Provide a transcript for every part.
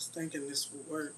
was thinking this would work.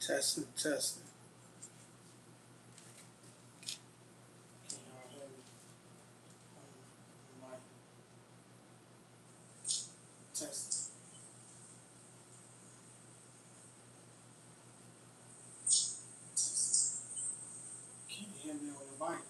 Testing, testing. Can y'all hear me? Mic testing. Can you hear me on the mic?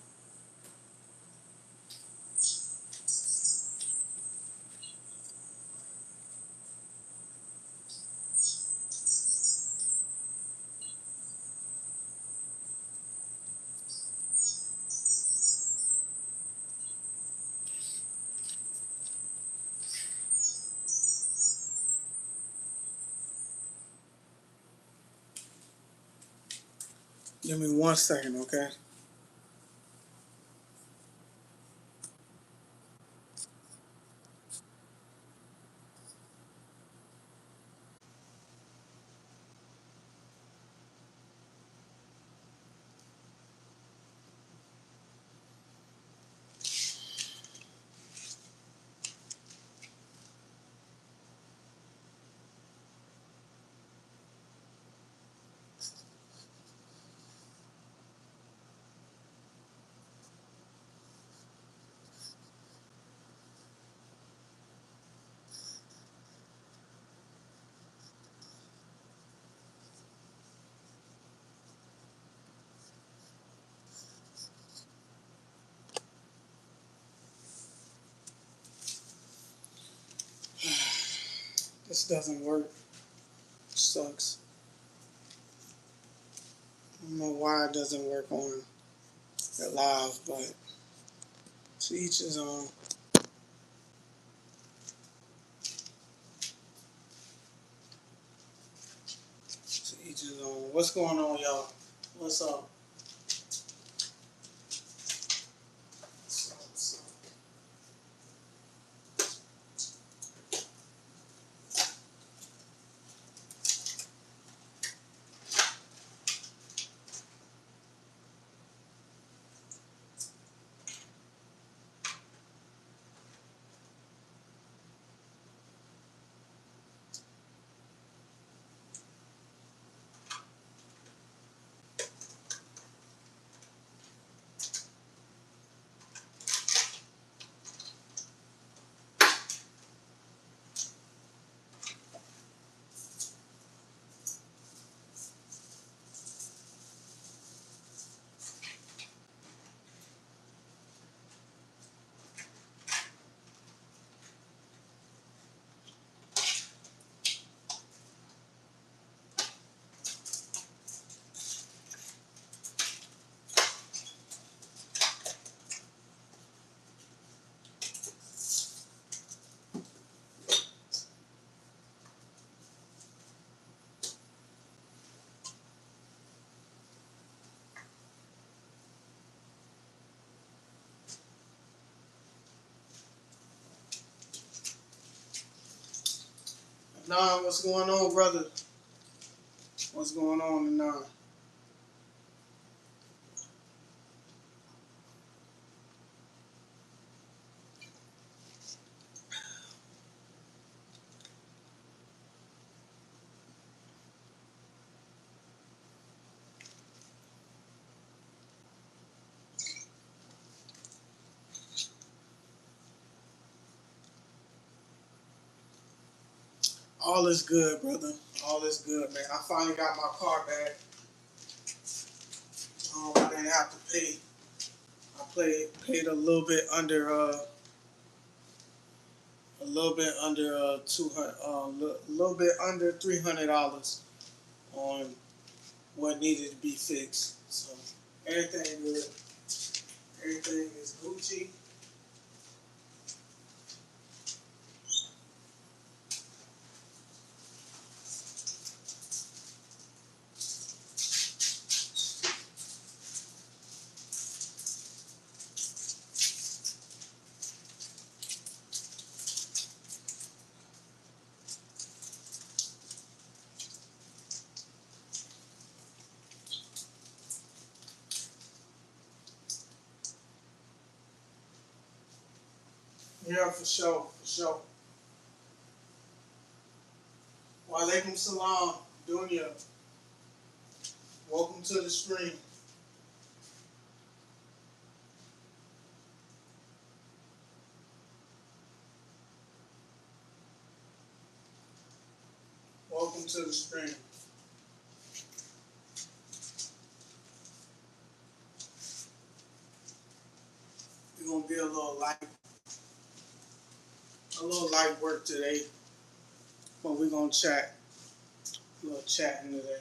Give me 1 second, okay? This doesn't work. Sucks. I don't know why it doesn't work on the live, but to each his own. To each his own. What's going on, y'all? What's up? Nah, what's going on, brother? What's going on, Nah? All is good, brother. All is good, man. I finally got my car back. I didn't have to pay. Paid a little bit under 200, a little bit under $300 on what needed to be fixed. So everything good. Everything is Gucci. Yeah, for sure, for sure. Walaikum salam, Dunya. Welcome to the stream. Welcome to the stream. We're gonna be a little light work today, but we're gonna chat, a little chatting today.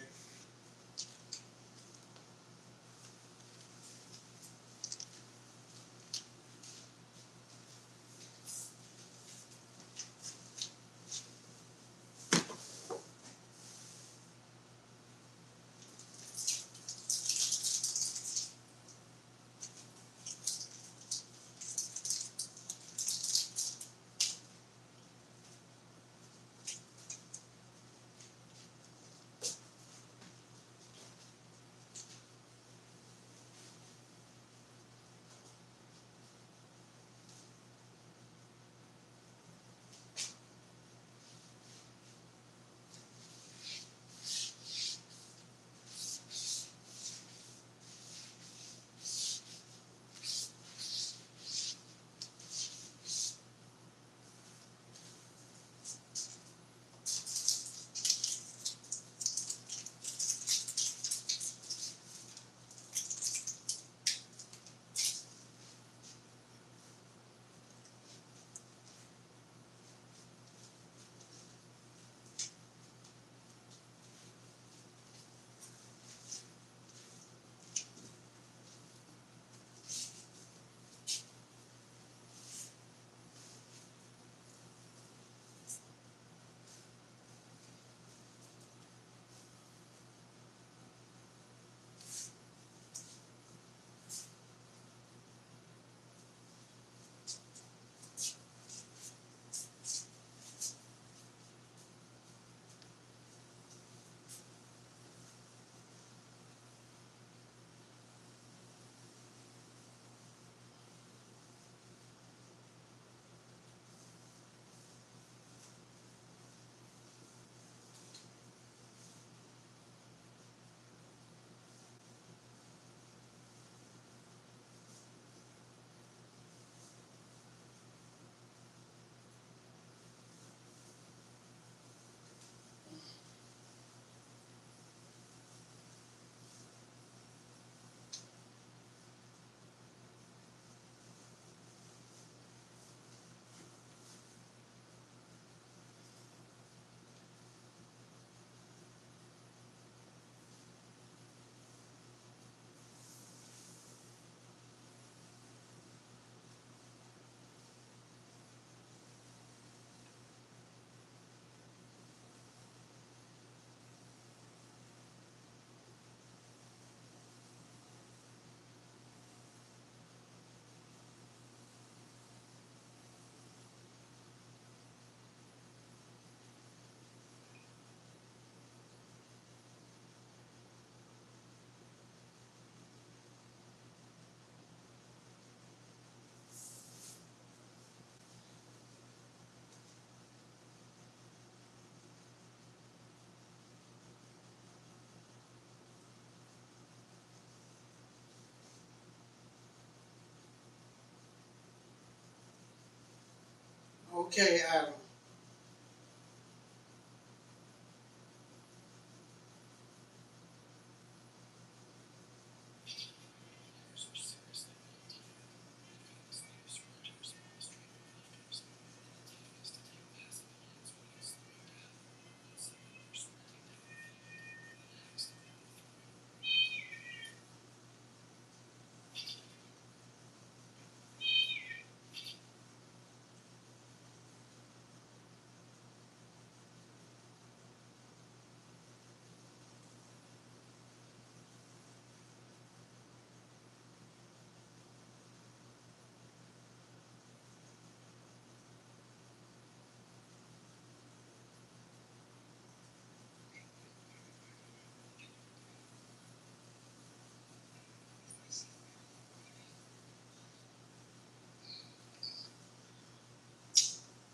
Okay, Adam.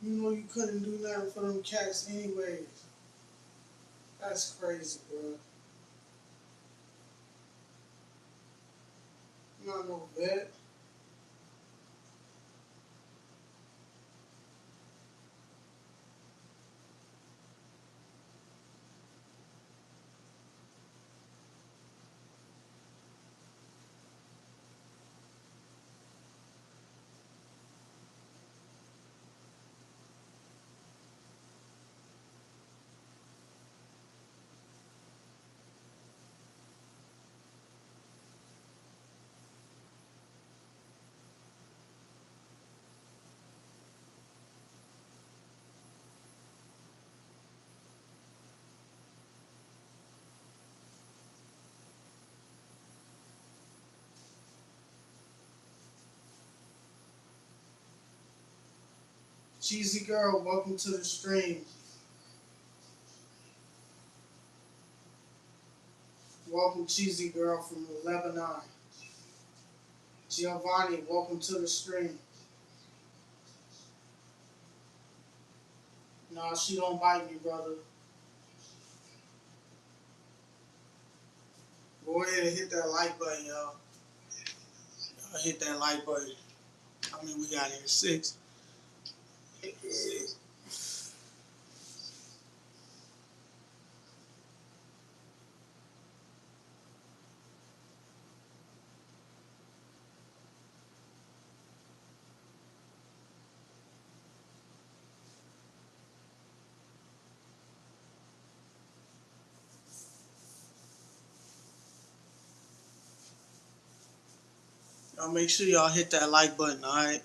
You know you couldn't do nothing for them cats anyways. That's crazy, bro. You not no vet. Cheesy girl, welcome to the stream. Welcome, cheesy girl from Lebanon. Giovanni, welcome to the stream. Nah, she don't bite me, brother. Go ahead and hit that like button, y'all. Hit that like button. I mean, we got here 6. Y'all make sure y'all hit that like button, alright?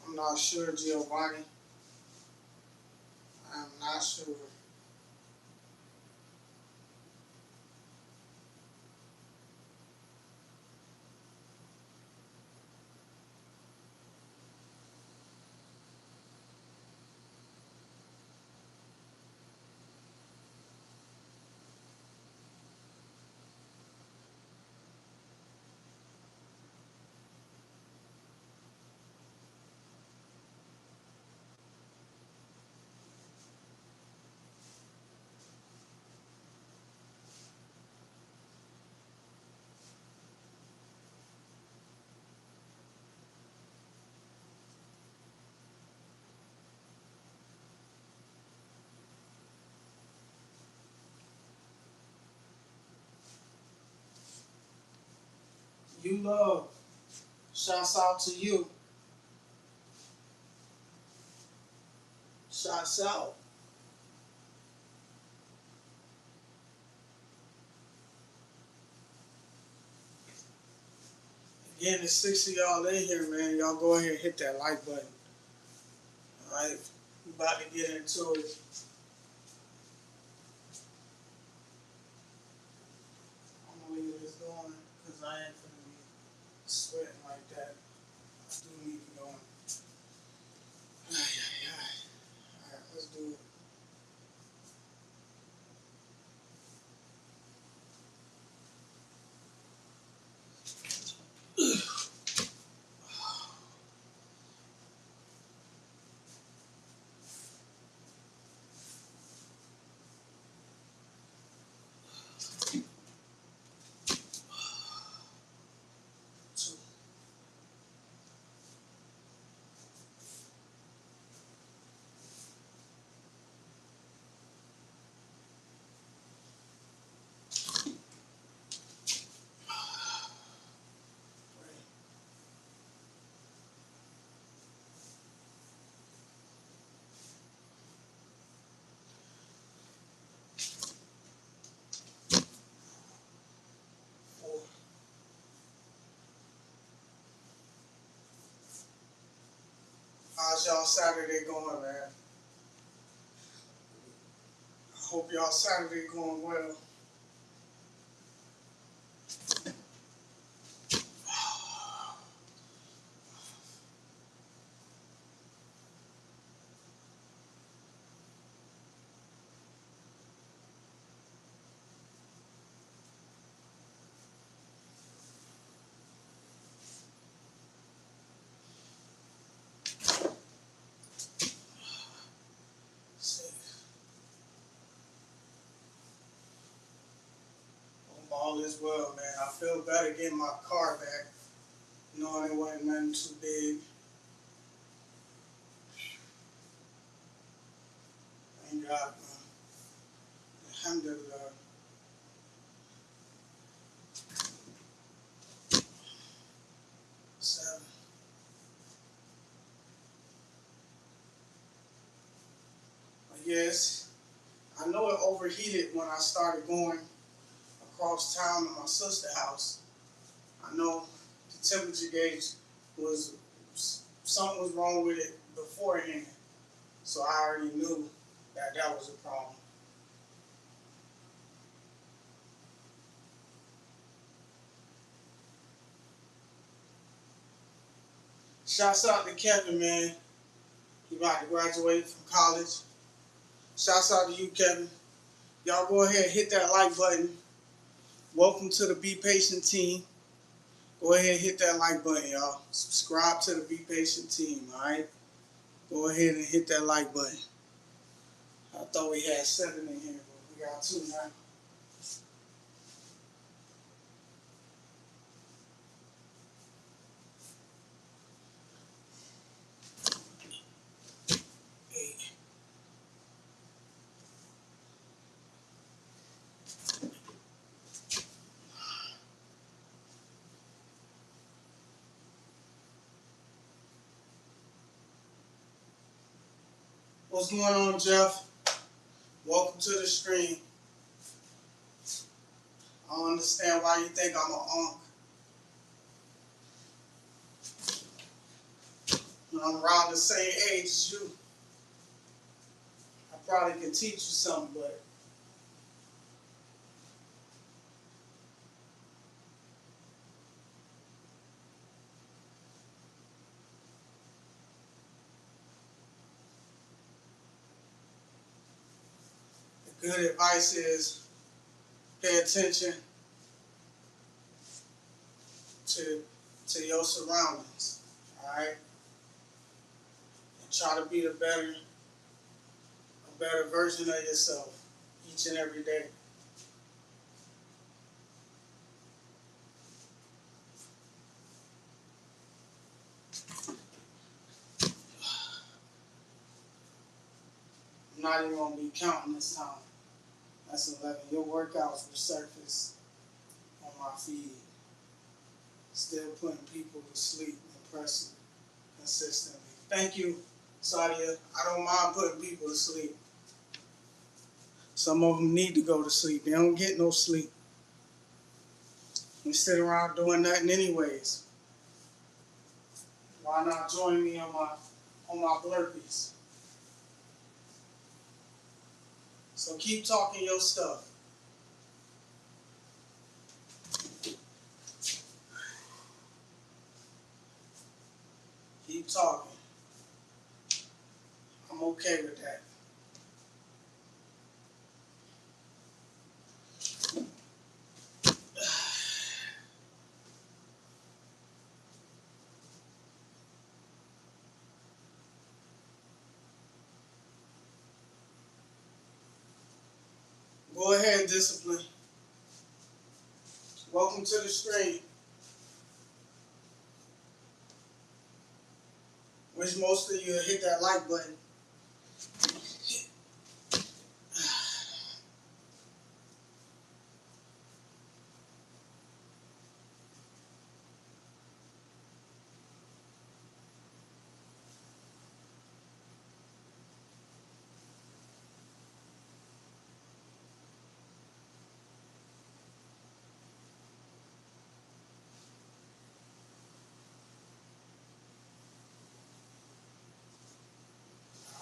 I'm not sure, Giovanni. I'm not sure. You love. Shouts out to you. Shouts out. Again, there's 6 of y'all in here, man. Y'all go ahead and hit that like button. Alright? We about to get into it. I'm gonna leave this going because I ain't gonna be sweating like that. I do need to go. Ay, ay, ay. Alright, let's do it. How's y'all Saturday going, man? I hope y'all Saturday going well. All is well, man. I feel better getting my car back, knowing it wasn't nothing too big. Thank God, man. Alhamdulillah. 7. But yes, I know it overheated when I started going across town to my sister's house. I know the temperature gauge was, something was wrong with it beforehand, so I already knew that that was a problem. Shouts out to Kevin, man. He about to graduate from college. Shouts out to you, Kevin. Y'all go ahead and hit that like button. Welcome to the Be Patient team. Go ahead and hit that like button, y'all. Subscribe to the Be Patient team, all right? Go ahead and hit that like button. I thought we had 7 in here, but we got 2 now. What's going on, Jeff? Welcome to the stream. I don't understand why you think I'm an unk. When I'm around the same age as you, I probably can teach you something, but the good advice is pay attention to your surroundings, all right? And try to be a better version of yourself each and every day. I'm not even gonna be counting this time. That's 11. Your workouts will surface on my feed. Still putting people to sleep impressive consistently. Thank you, Sadia. I don't mind putting people to sleep. Some of them need to go to sleep. They don't get no sleep. They sit around doing nothing anyways. Why not join me on my burpees? So keep talking your stuff. Keep talking. I'm okay with that. Go ahead, Discipline. Welcome to the stream. Wish most of you would hit that like button.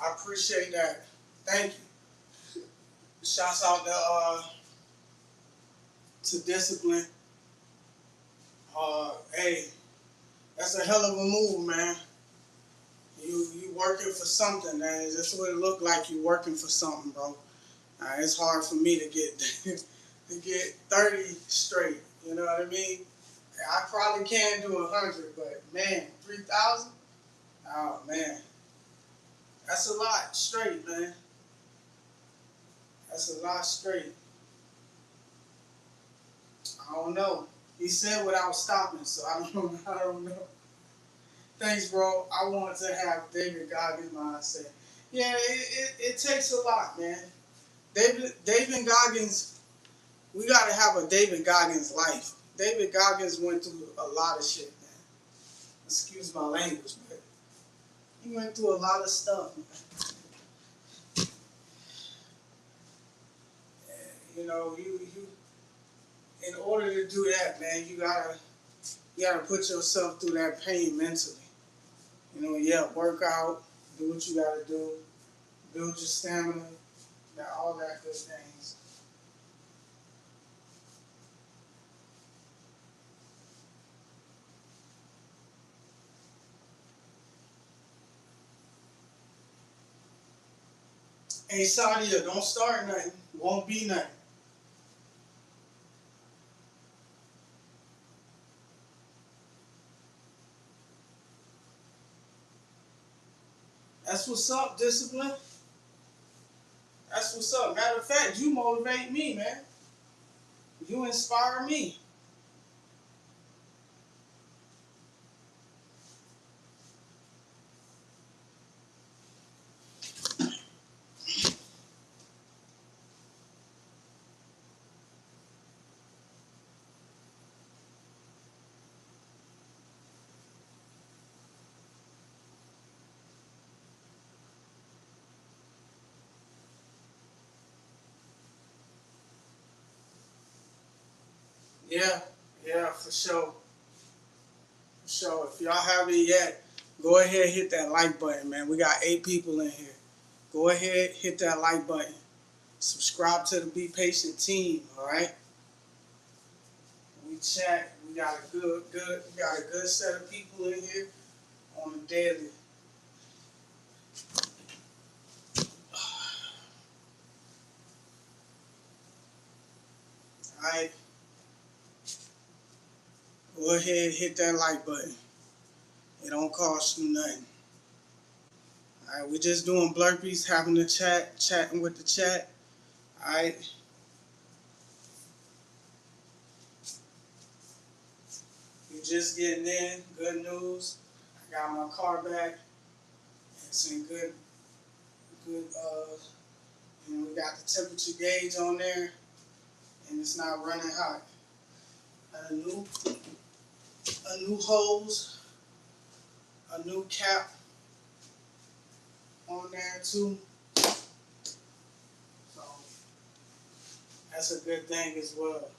I appreciate that. Thank you. Shouts out to Discipline. Hey, that's a hell of a move, man. You working for something, man. That's what it look like. You working for something, bro. It's hard for me to get to get 30 straight. You know what I mean? I probably can do 100, but man, 3,000? Oh man, that's a lot straight, man. That's a lot straight. I don't know. He said without stopping, so I don't know. I don't know. Thanks, bro. I want to have David Goggins mindset. Yeah, it takes a lot, man. David Goggins, we got to have a David Goggins life. David Goggins went through a lot of shit, man. Excuse my language, but he went through a lot of stuff, man. And, you in order to do that, man, you gotta put yourself through that pain mentally. Yeah, work out, do what you gotta do, build your stamina, all that good things. Hey, Sadia, don't start nothing. Won't be nothing. That's what's up, discipline. That's what's up. Matter of fact, you motivate me, man. You inspire me. Yeah, yeah, for sure. For sure. If y'all haven't yet, go ahead, hit that like button, man. We got 8 people in here. Go ahead, hit that like button. Subscribe to the Be Patient team, all right? We chat. We got a good set of people in here on the daily. All right, go ahead, hit that like button. It don't cost you nothing. All right, we're just doing blurpees, having a chat, chatting with the chat. All right, you just getting in. Good news. I got my car back. It's in good. We got the temperature gauge on there, and it's not running hot. And a new hose, a new cap on there too. So that's a good thing as well.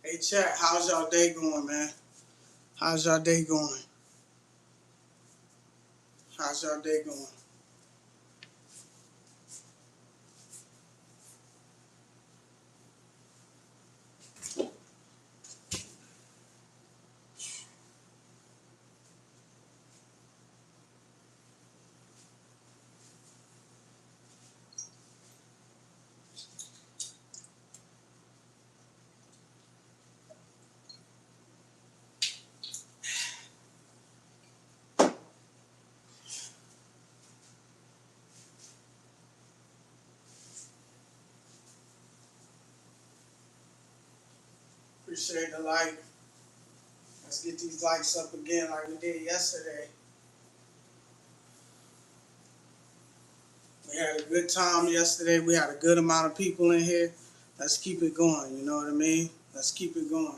Hey chat, how's y'all day going, man? How's y'all day going? How's y'all day going? Appreciate the like. Let's get these likes up again like we did yesterday. We had a good time yesterday. We had a good amount of people in here. Let's keep it going, you know what I mean? Let's keep it going.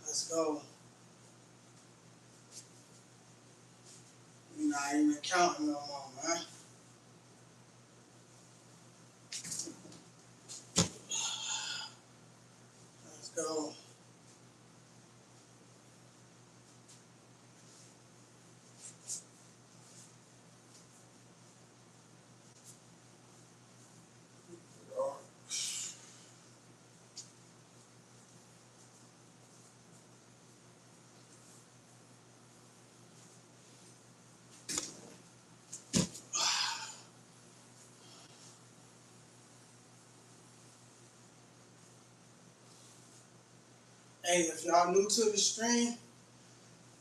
Let's go. We're not even counting no more, man. Let's go. Hey, if y'all new to the stream,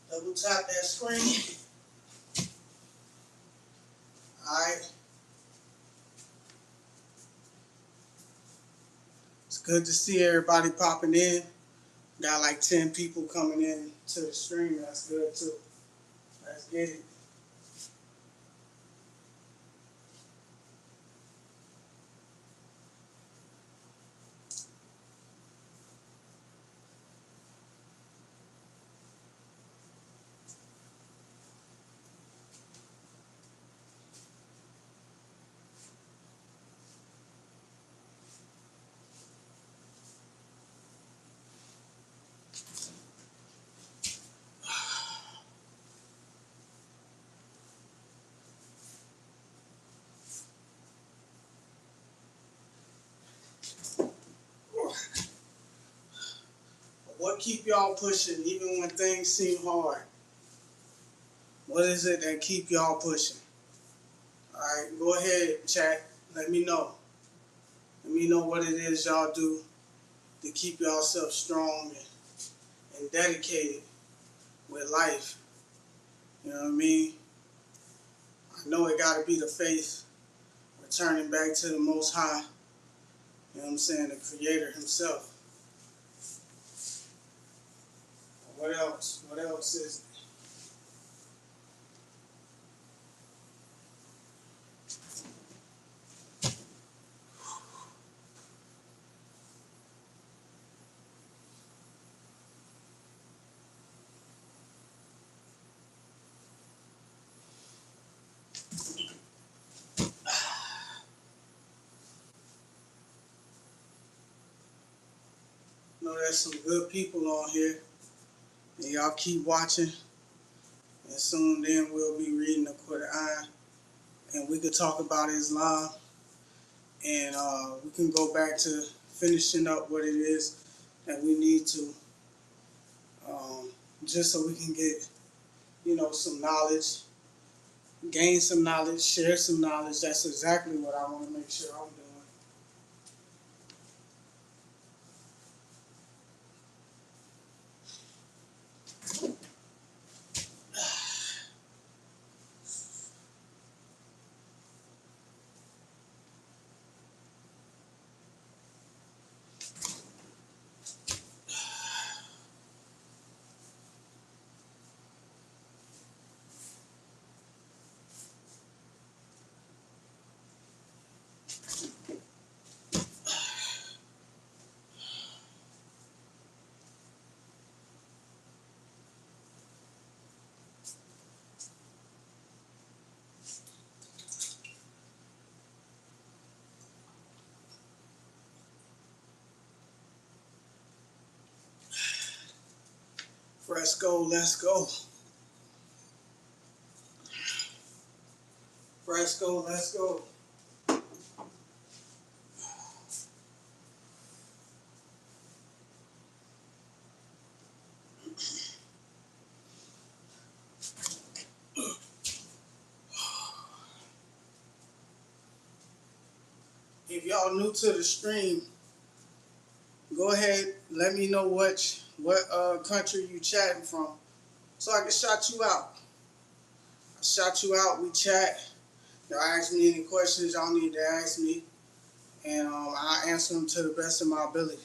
double tap that screen. Alright. It's good to see everybody popping in. Got like 10 people coming in to the stream. That's good too. Let's get it. What keep y'all pushing even when things seem hard? What is it that keep y'all pushing? Alright, go ahead, chat. Let me know. Let me know what it is y'all do to keep yourself strong and dedicated with life. You know what I mean? I know it gotta be the faith, returning back to the Most High. You know what I'm saying? The Creator Himself. What else? What else is it? I know there's some good people on here, and y'all keep watching. And soon then we'll be reading the Quran, and we could talk about Islam, and we can go back to finishing up what it is that we need to, um, just so we can get, some knowledge, gain some knowledge, share some knowledge. That's exactly what I want to make sure I'm doing. Fresco, let's go. Fresco, let's go. If y'all new to the stream, go ahead, let me know what country you chatting from, so I can shout you out. I shout you out. We chat. Y'all ask me any questions y'all need to ask me, and I answer them to the best of my ability.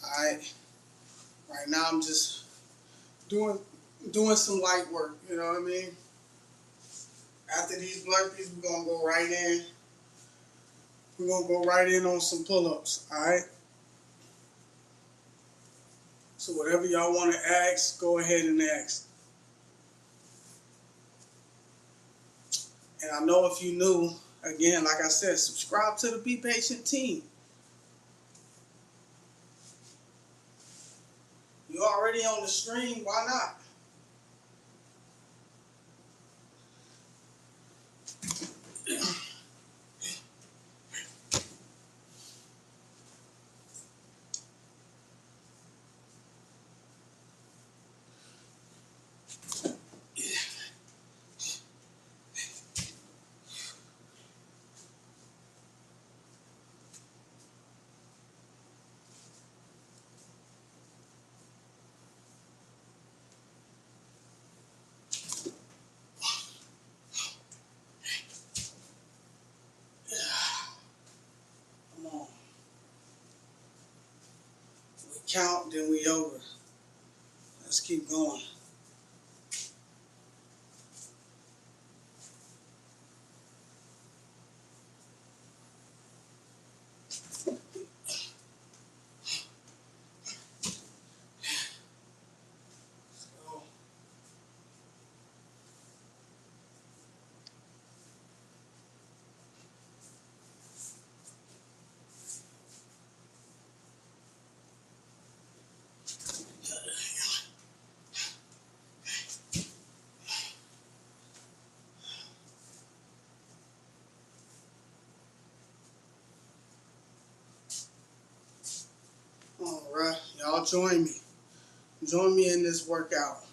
All right. Right now I'm just doing some light work. You know what I mean? After these burpees, we're gonna go right in. We're gonna go right in on some pull-ups. All right. So whatever y'all want to ask, go ahead and ask. And I know if you new, again, like I said, subscribe to the Be Patient team. You already on the stream, why not? Come on. We count, then we over. Let's keep going. All right, y'all join me. Join me in this workout.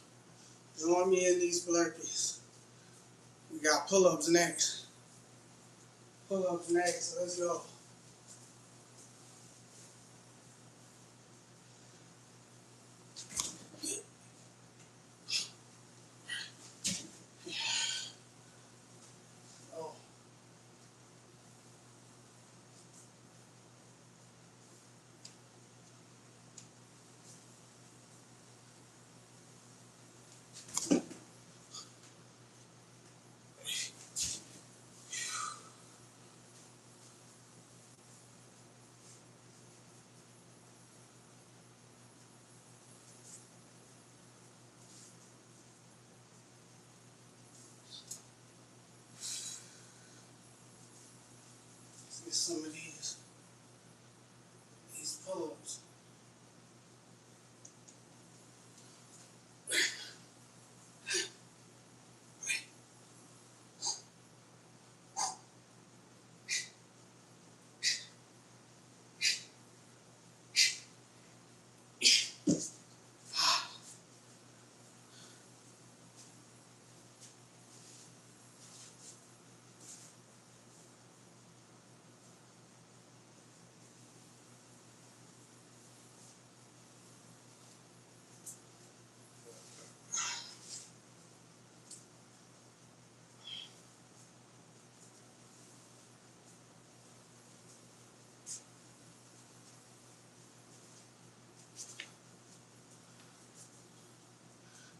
Join me in these burpees. We got pull-ups next. Pull-ups next. Let's go. Oh. Let's get some of these pull-ups.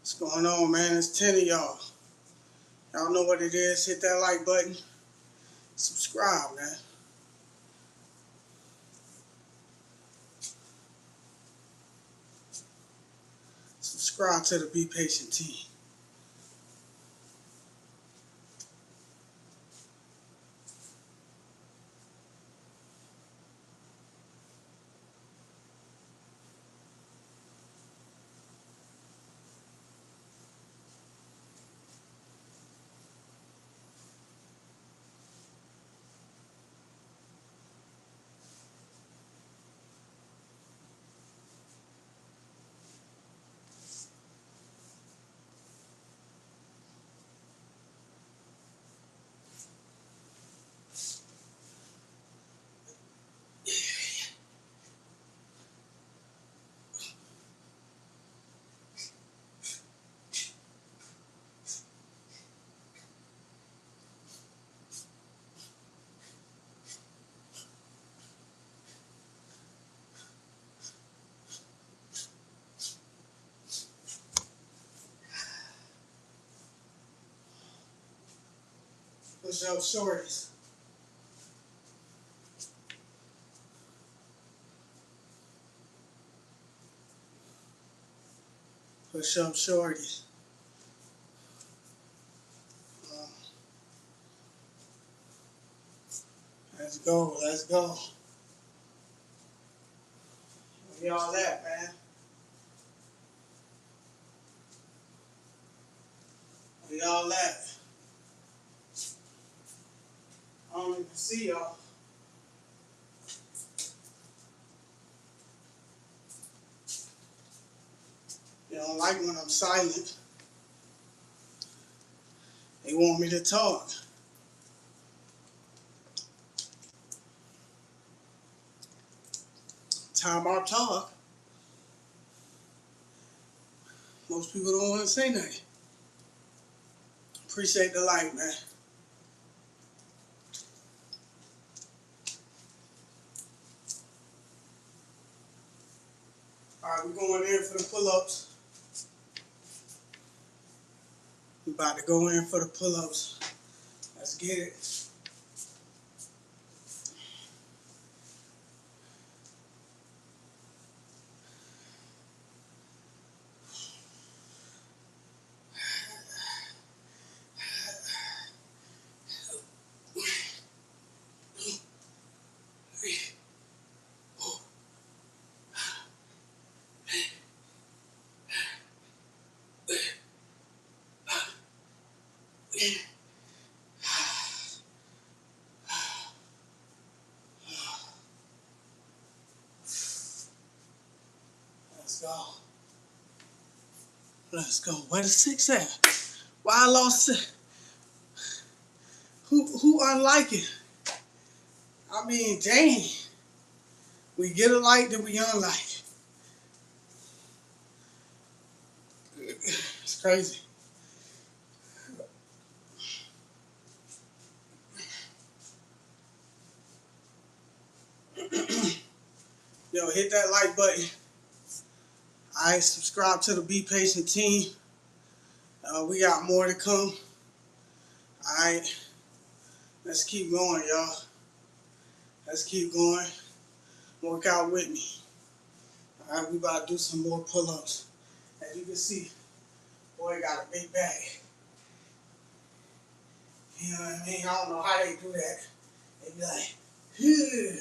What's going on, man? It's 10 of y'all. Y'all know what it is. Hit that like button. Subscribe, man. Subscribe to the Be Patient team. Push up shorties. Push up shorties. Let's go. Let's go. Where y'all at, man? Where y'all at? I don't even see y'all. They don't like when I'm silent. They want me to talk. Time I talk, most people don't want to say nothing. Appreciate the light, man. Alright, we're going in for the pull-ups. We about to go in for the pull-ups. Let's get it. Let's go. Let's go. Where the 6 at? Why I lost 6? Who unlike it? I mean, dang. We get a like, then we unlike. It's crazy. Yo, hit that like button. Alright, subscribe to the Be Patient team. We got more to come. Alright, let's keep going, y'all. Let's keep going. Work out with me. Alright, we about to do some more pull-ups. As you can see, boy got a big bag. You know what I mean? I don't know how they do that. They be like, phew.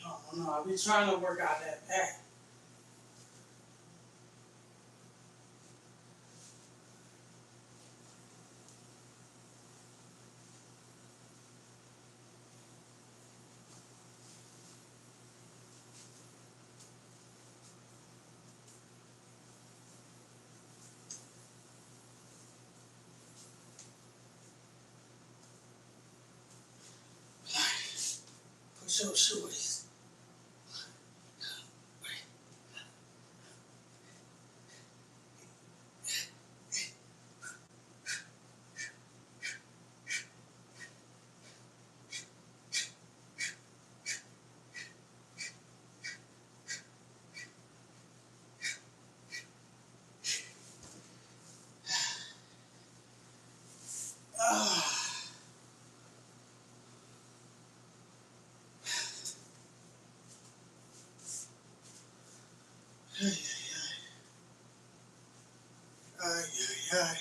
I don't know. I be trying to work out that back. Push up shorties. Hi.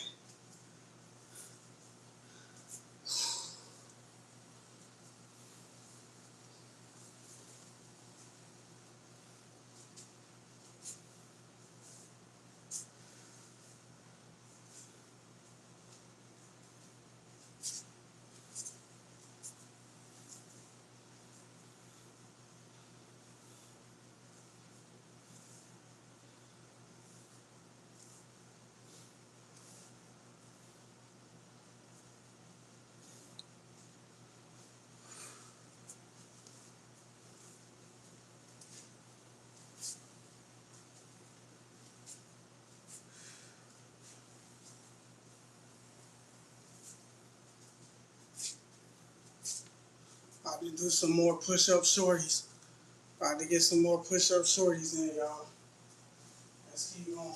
About to do some more push-up shorties. About to get some more push-up shorties in, y'all. Let's keep going.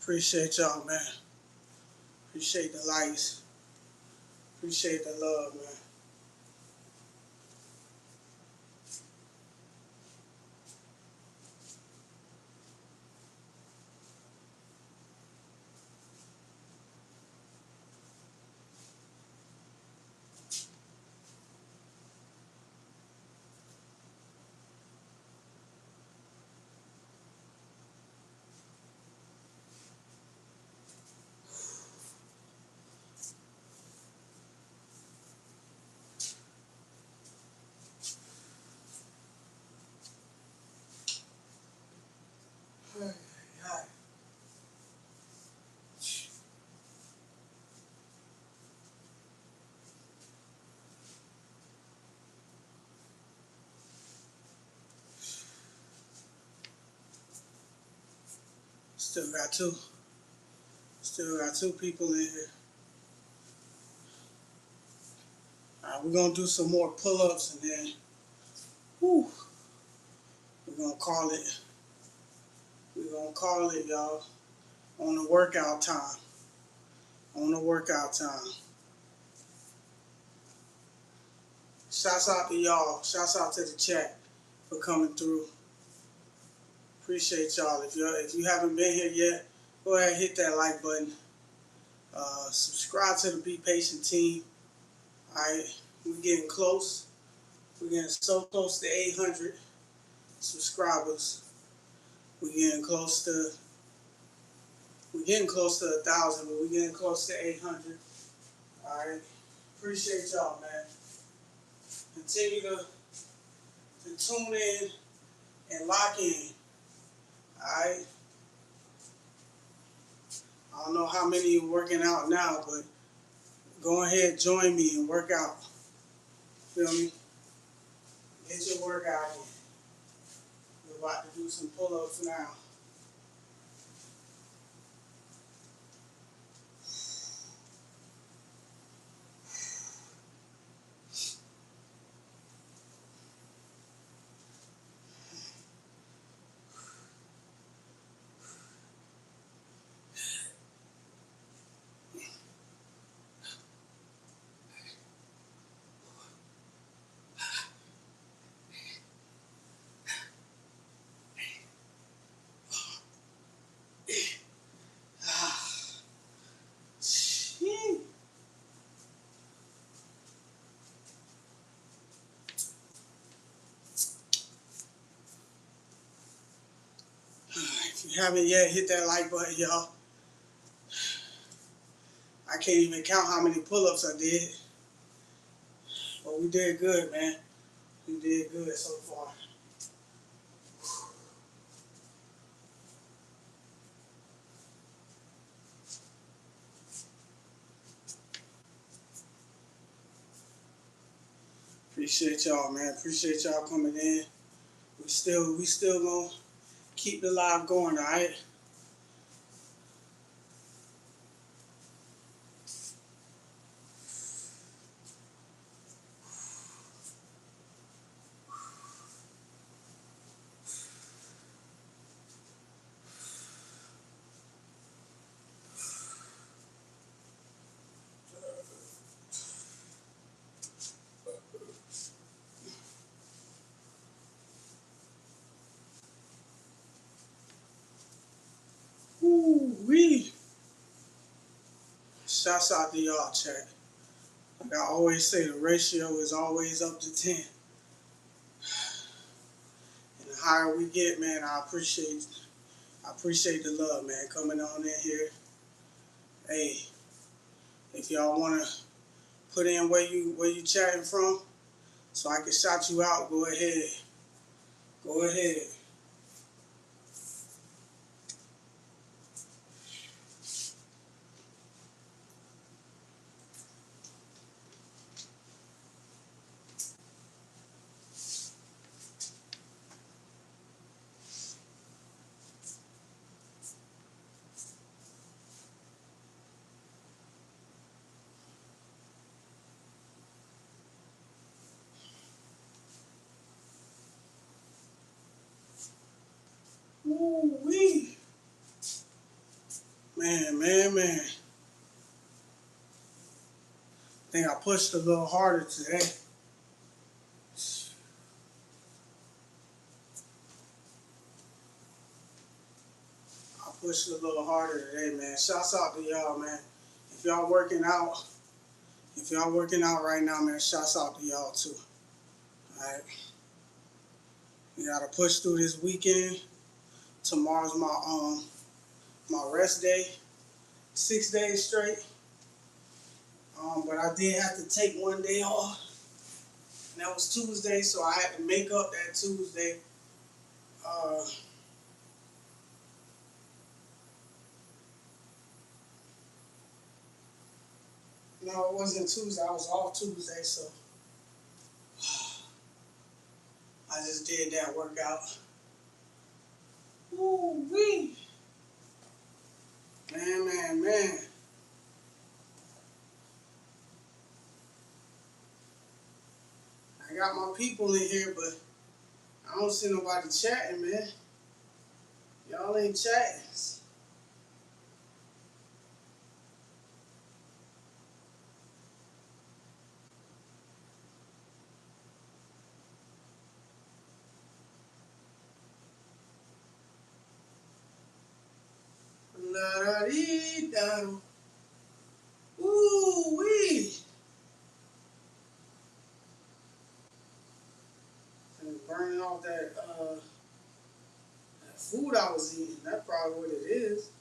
Appreciate y'all, man. Appreciate the likes. Appreciate the love, man. Still got two. Still got two people in here. Alright, we're gonna do some more pull-ups and then whew, we're gonna call it. We're gonna call it, y'all, on the workout time. On the workout time. Shouts out to y'all. Shouts out to the chat for coming through. Appreciate y'all. If you haven't been here yet, go ahead and hit that like button. Subscribe to the Be Patient team. Alright, we're getting close. We're getting so close to 800 subscribers. We're getting close to 1,000, but we're getting close to 800. Alright. Appreciate y'all, man. Continue to tune in and lock in. Alright. I don't know how many are working out now, but go ahead, join me and work out. Feel me? Get your workout in. We're about to do some pull-ups now. haven't yet hit that like button, y'all, I can't even count how many pull-ups I did. But we did good, man. We did good so far. Appreciate y'all, man. Appreciate y'all coming in. We still gonna keep the live going, all right? Ooh-wee. Shouts out to y'all, chat. Like I always say, the ratio is always up to 10. And the higher we get, man, I appreciate the love, man, coming on in here. Hey, if y'all wanna put in where you chatting from, so I can shout you out, go ahead. Go ahead. Ooh-wee. Man. I think I pushed a little harder today. I pushed a little harder today, man. Shouts out to y'all, man. If y'all working out, right now, man, shouts out to y'all too. Alright. We gotta push through this weekend. Tomorrow's my rest day. 6 days straight. But I did have to take one day off. And that was Tuesday, so I had to make up that Tuesday. No, it wasn't Tuesday. I was off Tuesday, so I just did that workout. Woo-wee. Man. I got my people in here, but I don't see nobody chatting, man. Y'all ain't chatting. La-da-dee-da. Ooh-wee. And burning off that food I was eating. That's probably what it is.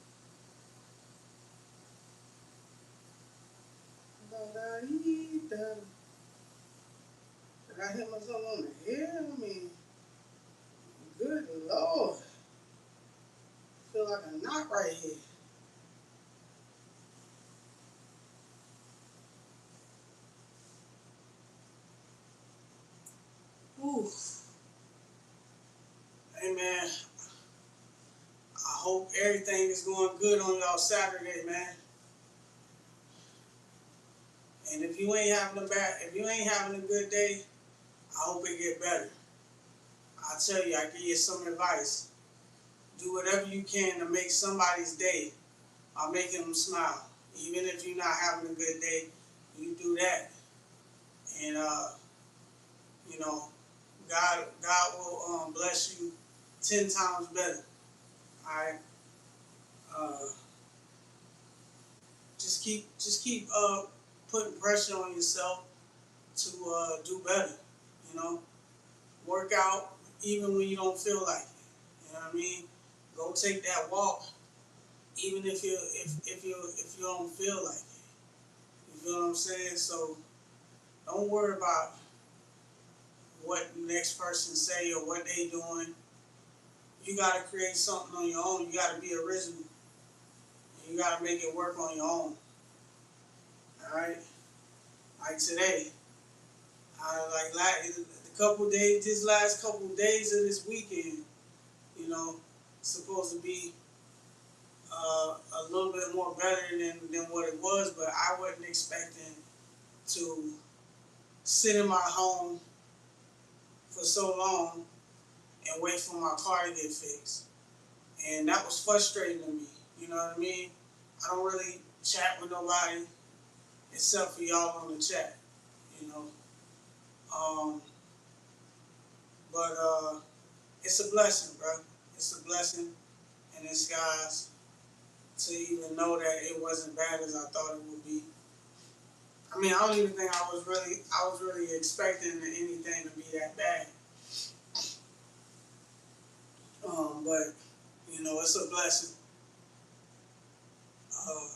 La-da-dee-da. Did I hit myself on the head? I mean, good Lord. I feel like a knot right here. Ooh. Hey, man. I hope everything is going good on y'all Saturday, man. And if you ain't having a good day, I hope it get better. I tell you, I give you some advice. Do whatever you can to make somebody's day by making them smile. Even if you're not having a good day, you do that, and you know, God will bless you 10 times better. All right. Uh, just keep putting pressure on yourself to do better. You know, work out even when you don't feel like it. You know what I mean? Go take that walk, even if you don't feel like it. You feel what I'm saying? So don't worry about what the next person say or what they doing. You gotta create something on your own. You gotta be original. And you gotta make it work on your own. Alright? Like today. The couple days, this last couple days of this weekend, you know, supposed to be a little bit more better than what it was, but I wasn't expecting to sit in my home for so long and wait for my car to get fixed. And that was frustrating to me. You know what I mean? I don't really chat with nobody except for y'all on the chat, you know. Um, but it's a blessing, bro. It's a blessing in disguise to even know that it wasn't bad as I thought it would be. I mean, I don't even think I was really expecting anything to be that bad. But you know, it's a blessing. Uh,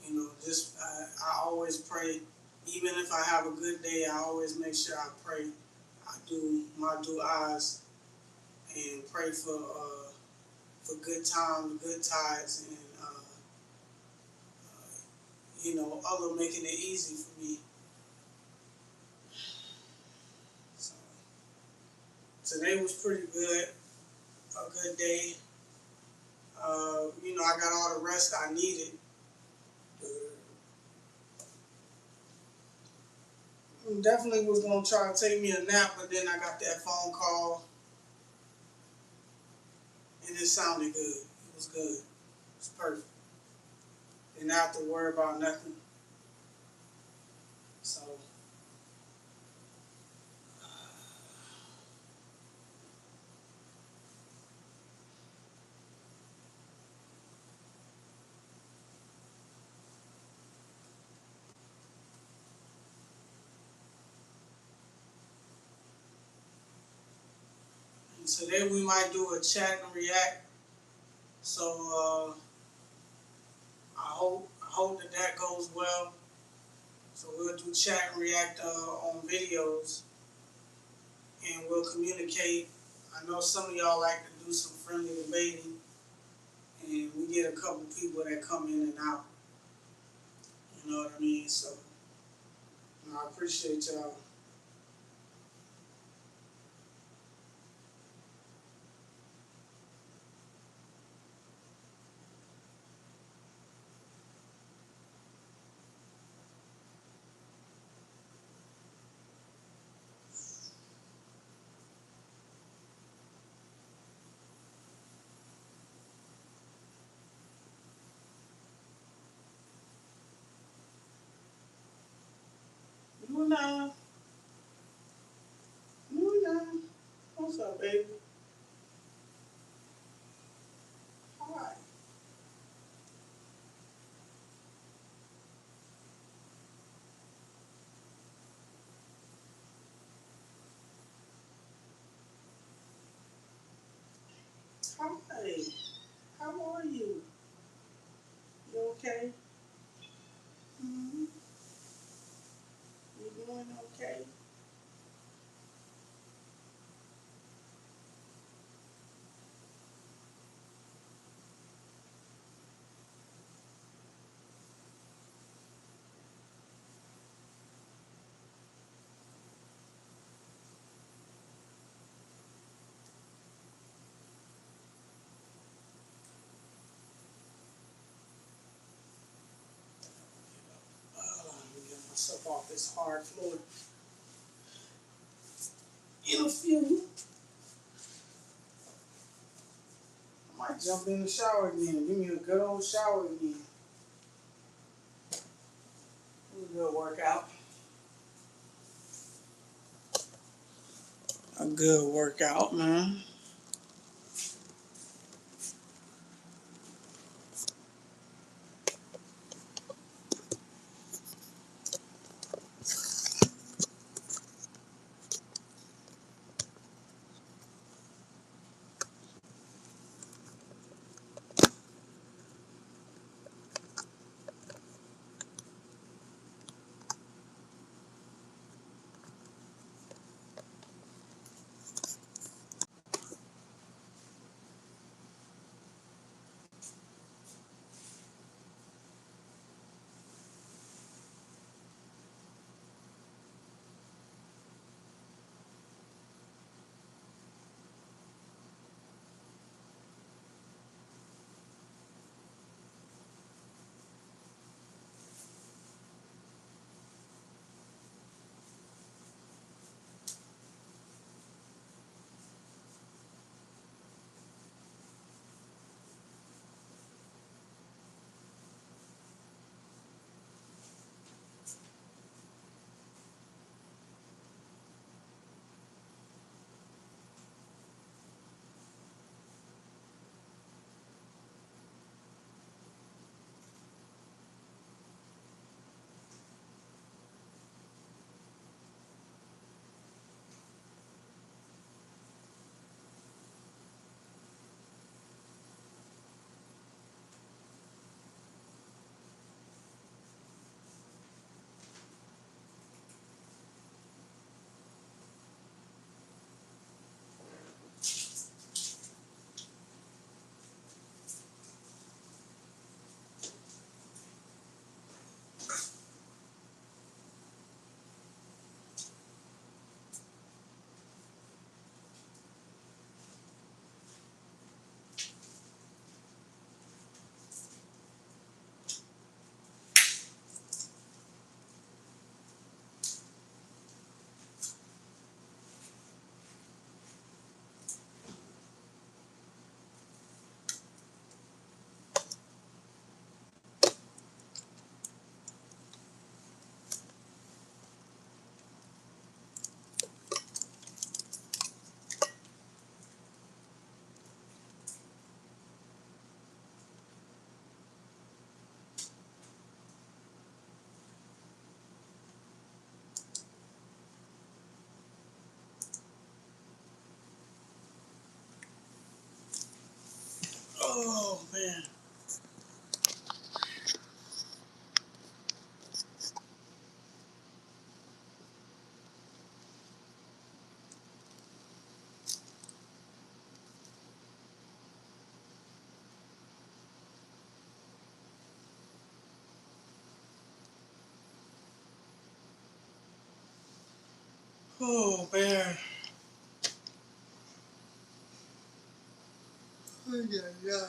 you know, just I always pray. Even if I have a good day, I always make sure I pray. I do my du'as and pray for good times, good tides, and you know, Allah making it easy for me. So today was pretty good, a good day. You know, I got all the rest I needed. Definitely was gonna try to take me a nap, but then I got that phone call, and it sounded good. It was good. It was perfect. Didn't have to worry about nothing. So today we might do a chat and react. So I hope that goes well. So we'll do chat and react on videos, and we'll communicate. I know some of y'all like to do some friendly debating, and we get a couple people that come in and out. You know what I mean? So I appreciate y'all. Luna, Luna, what's up, baby? Hi. Hi. How are you? You okay? Mm-hmm. You doing okay? Let me get myself off this hard floor. In a few, I might jump in the shower again. Give me a good old shower again. It was a good workout. A good workout, man. Oh man. Oh man. Oh, yeah.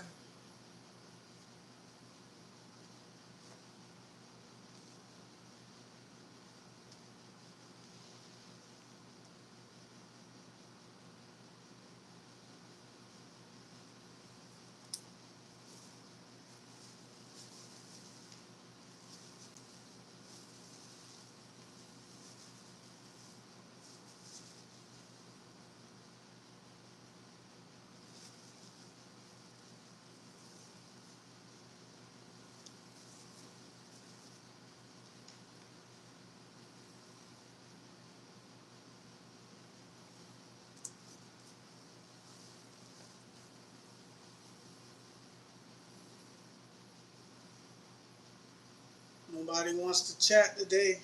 Nobody wants to chat today.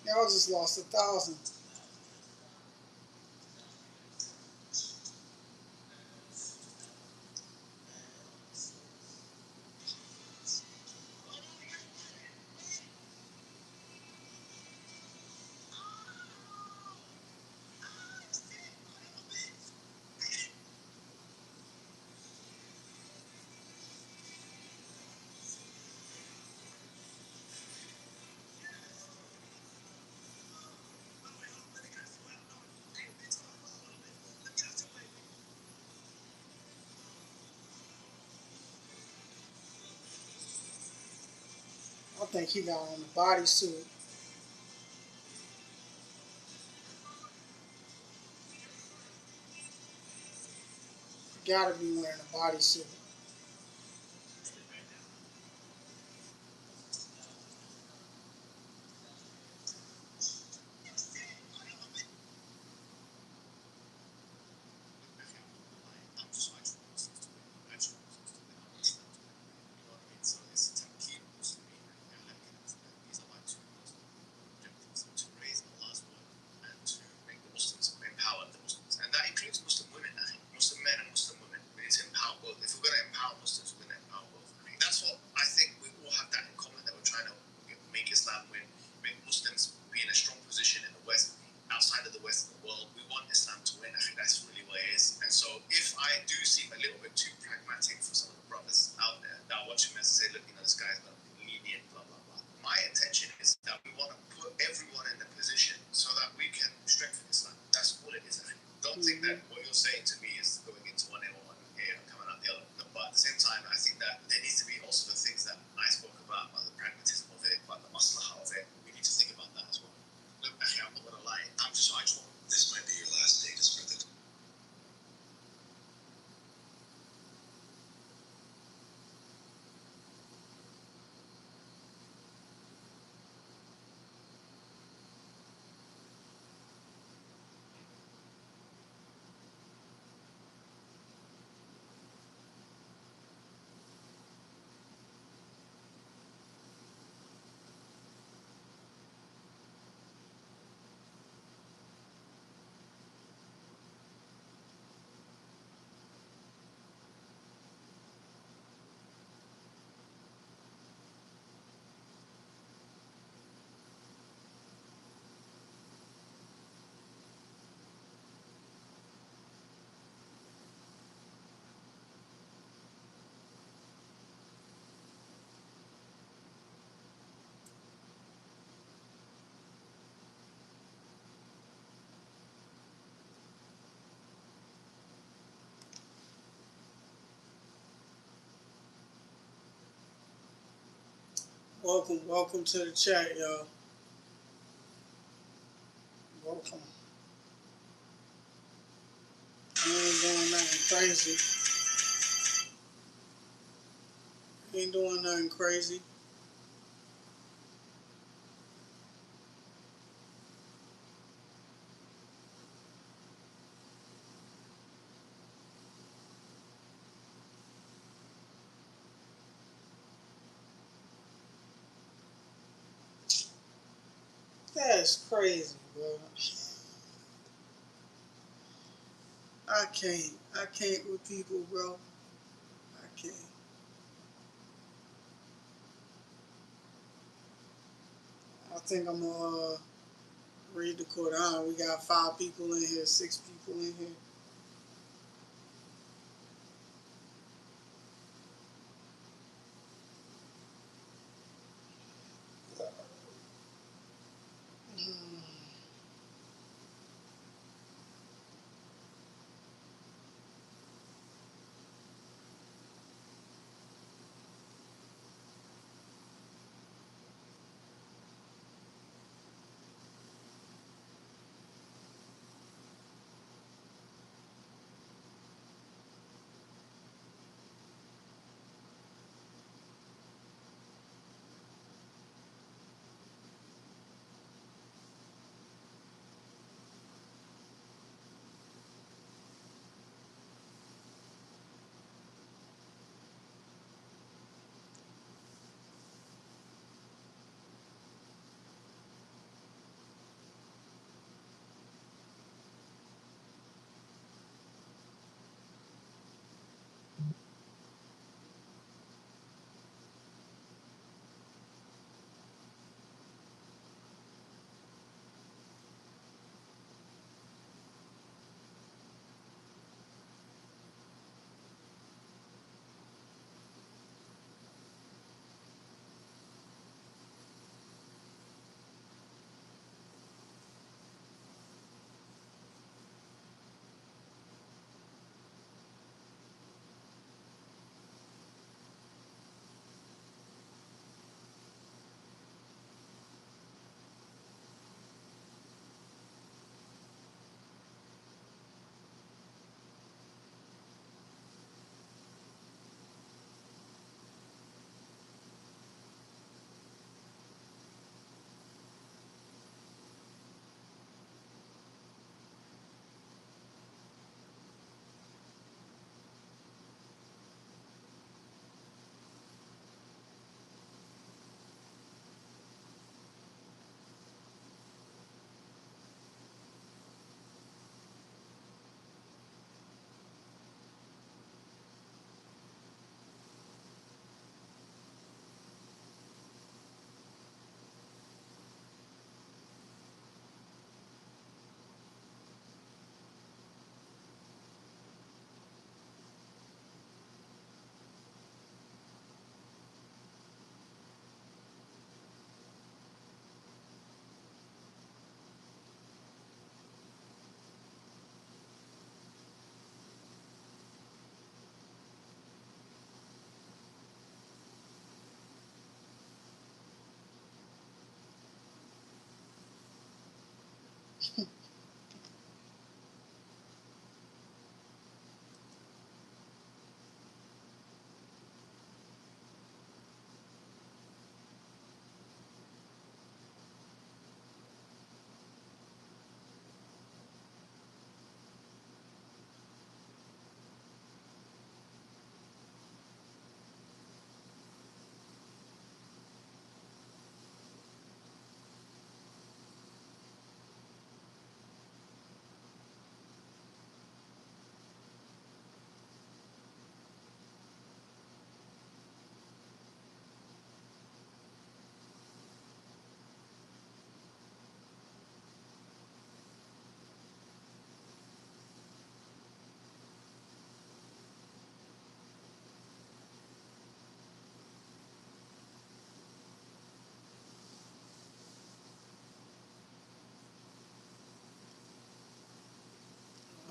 Y'all just lost 1,000. I think he got on the bodysuit. Gotta be wearing a bodysuit. Welcome to the chat, y'all. Welcome. I ain't doing nothing crazy. Ain't doing nothing crazy. That's crazy, bro. I can't. I can't with people, bro. I can't. I think I'm gonna read the Quran. We got 5 people in here, 6 people in here. Mm.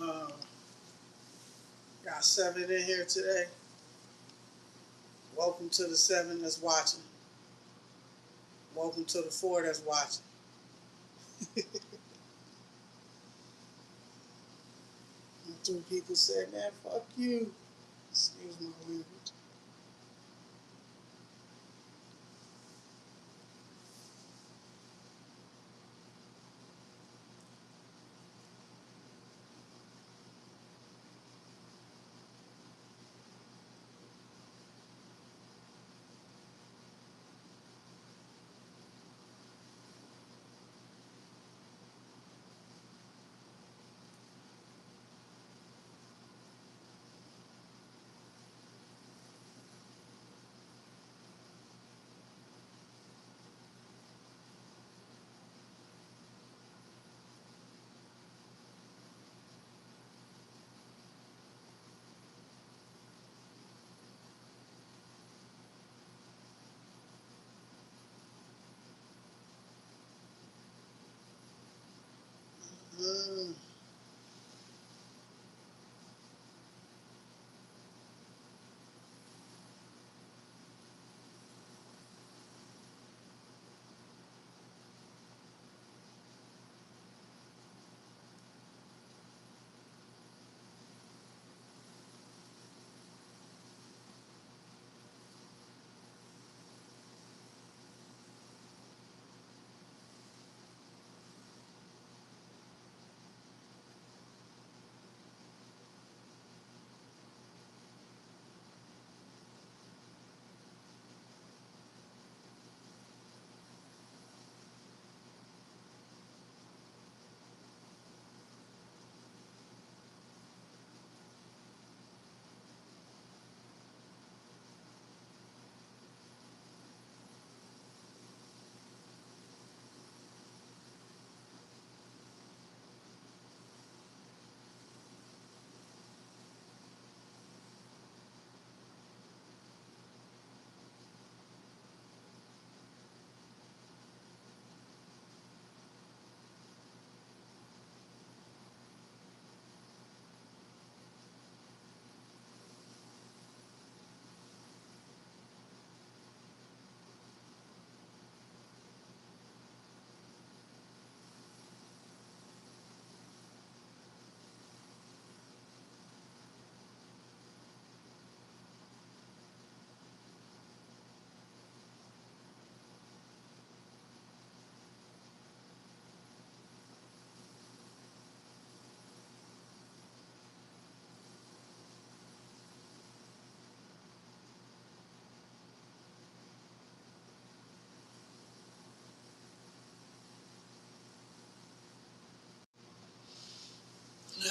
Uh, got 7 in here today. Welcome to the 7 that's watching. Welcome to the 4 that's watching. 2 people said, man, fuck you. Excuse my language. Mm.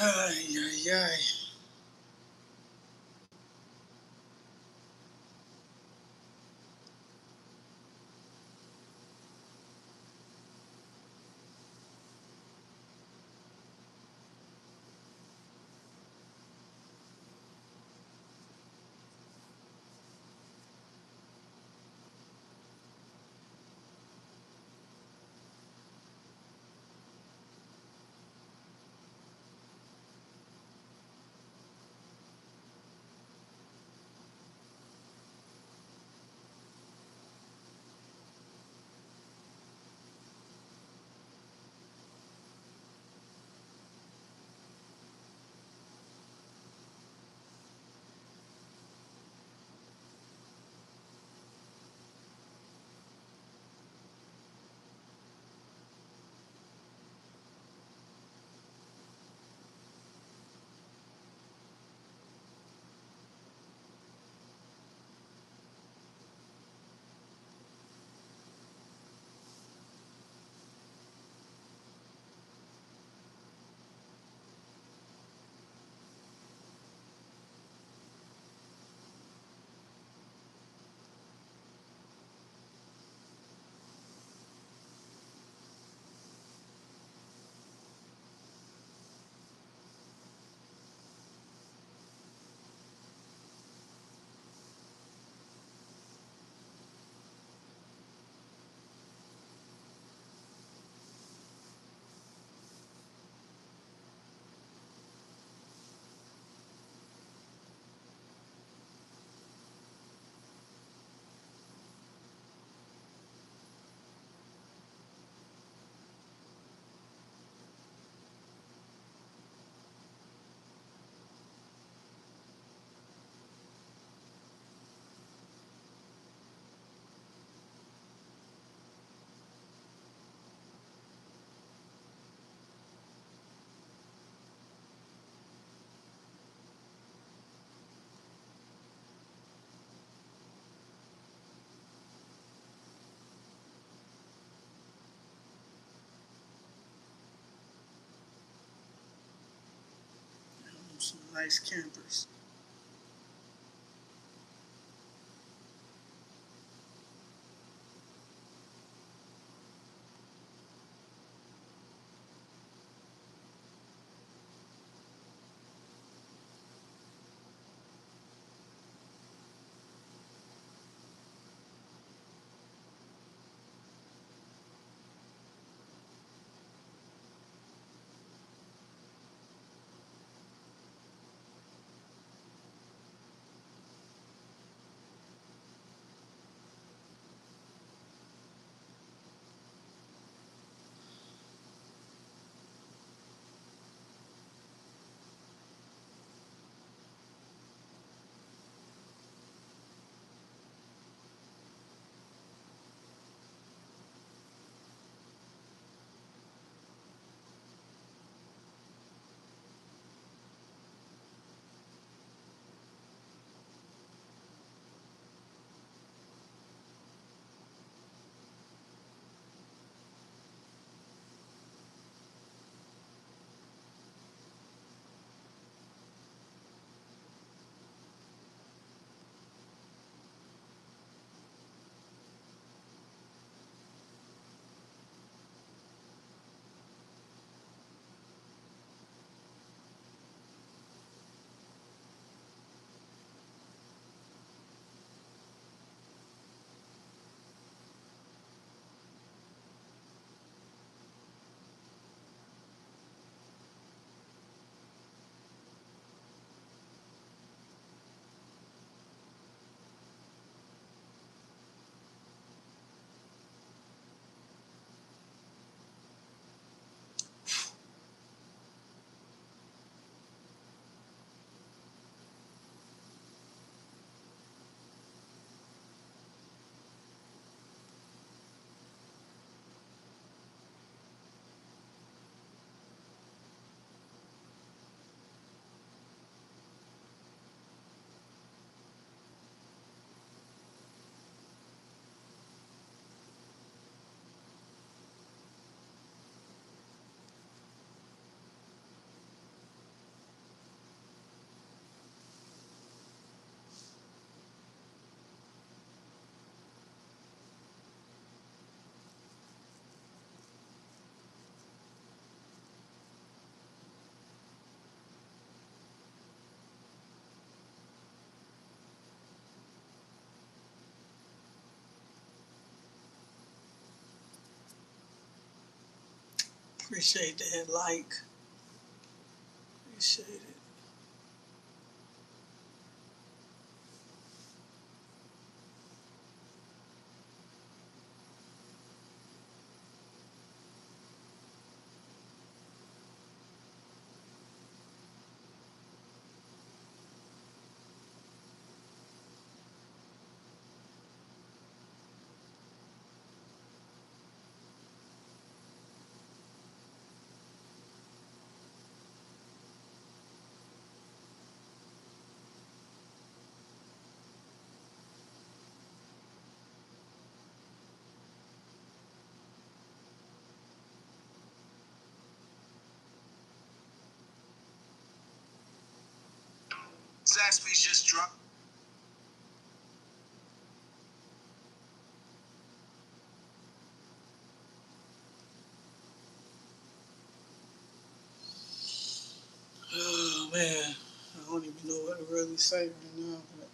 Ay, ay, ay. Nice campers. Appreciate that like. Appreciate it. Zaxby's just dropped. Oh man, I don't even know what to really say right now. But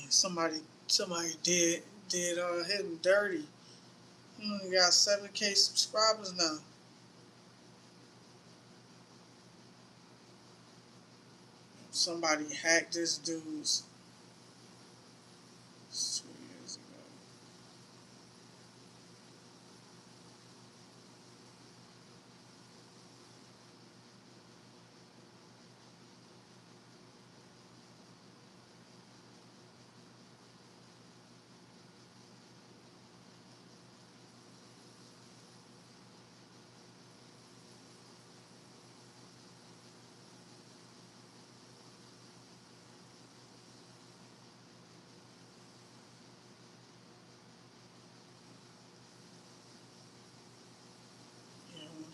Somebody did hit him dirty. He only got 7K subscribers now. Somebody hacked this dude's 2 years ago.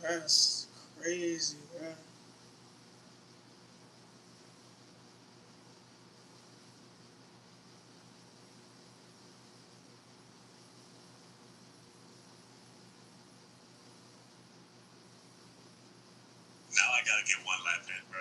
That's crazy, bro. Now I gotta get one lap in, bro.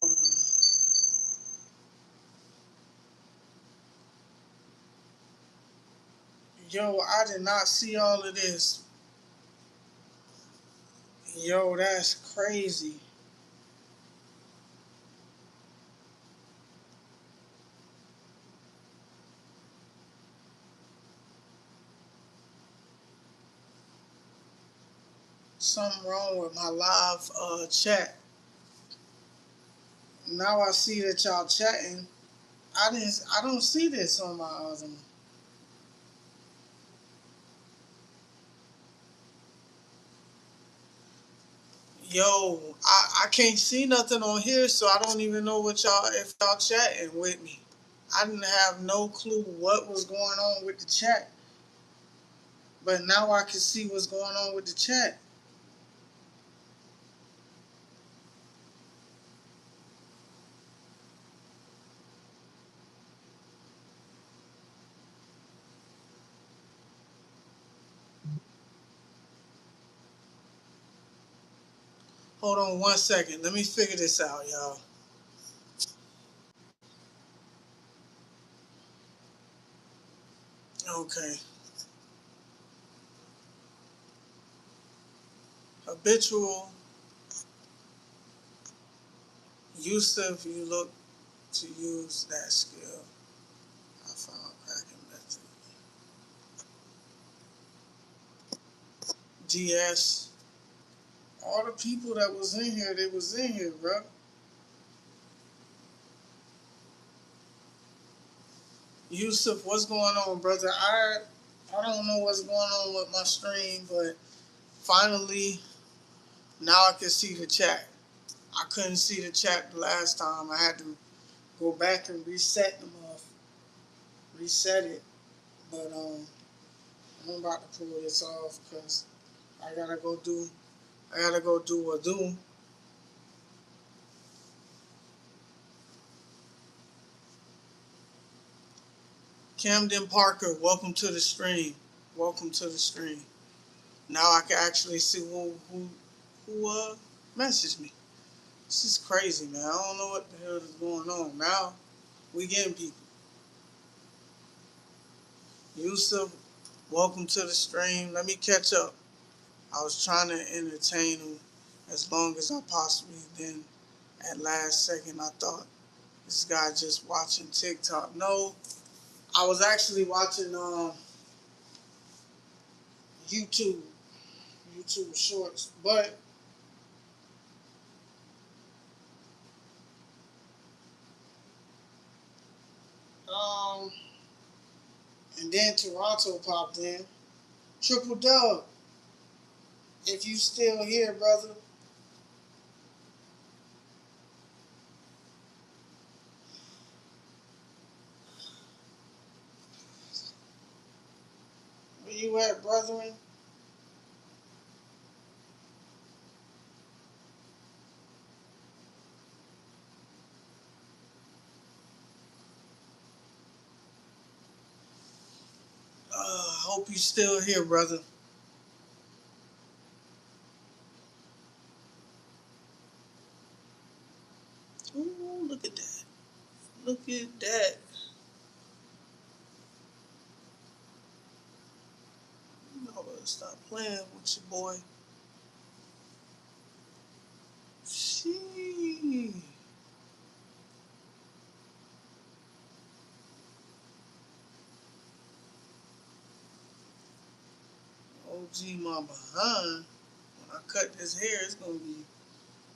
Hold on. Yo, I did not see all of this. Yo, that's crazy. Something wrong with my live chat. Now I see that y'all chatting. I don't see this on my other one. Yo, I can't see nothing on here, so I don't even know what y'all if y'all chatting with me. I didn't have no clue what was going on with the chat, but now I can see what's going on with the chat. Hold on 1 second. Let me figure this out, y'all. Okay. Habitual Yusuf, you look to use that skill. I found cracking method. DS. All the people that was in here, they was in here, bro. Yusuf, what's going on, brother? I don't know what's going on with my stream, but finally now I can see the chat. I couldn't see the chat the last time. I had to go back and reset it. But I'm about to pull this off because I gotta go do I gotta go do a do. Camden Parker, welcome to the stream. Welcome to the stream. Now I can actually see who messaged me. This is crazy, man. I don't know what the hell is going on. Now we getting people. Yusuf, welcome to the stream. Let me catch up. I was trying to entertain him as long as I possibly. Then at last second, I thought this guy just watching TikTok. No, I was actually watching YouTube, YouTube Shorts. But um, and then Toronto popped in. Triple Dub, if you still here, brother, where you at, brethren? hope you still here, brother. Ooh, look at that. Look at that. Y'all better stop playing with your boy. Sheesh. OG my behind. When I cut this hair, it's gonna be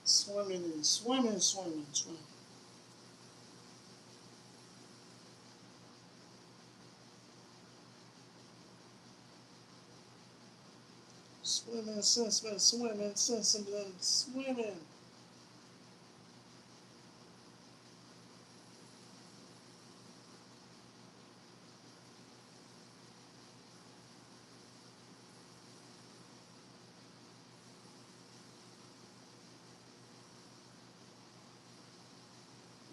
swimming and swimming, swimming, swimming. Swimming, swimming, swimming, swimming, swimming.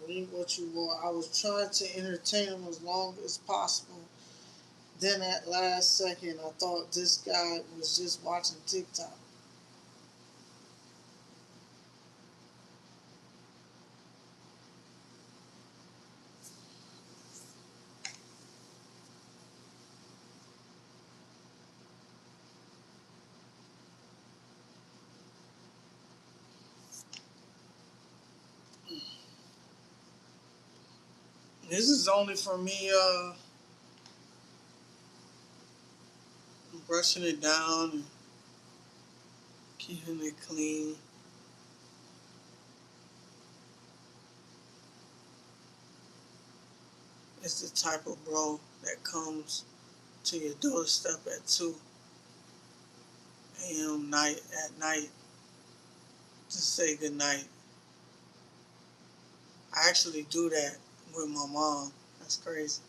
Read what you want. I was trying to entertain him as long as possible. Then at last second, I thought this guy was just watching TikTok. This is only for me brushing it down and keeping it clean. It's the type of bro that comes to your doorstep at 2 a.m. at night to say goodnight. I actually do that with my mom. That's crazy.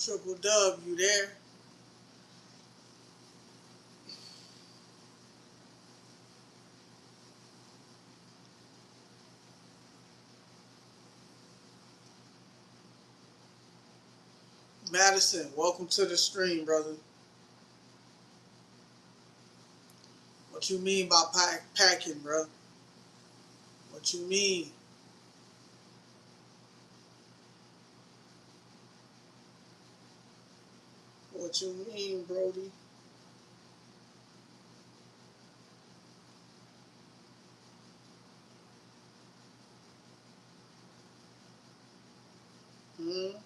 Triple Dub, you there? Madison, welcome to the stream, brother. What you mean by packing, bro? What you mean? What you mean, Brody? Hmm?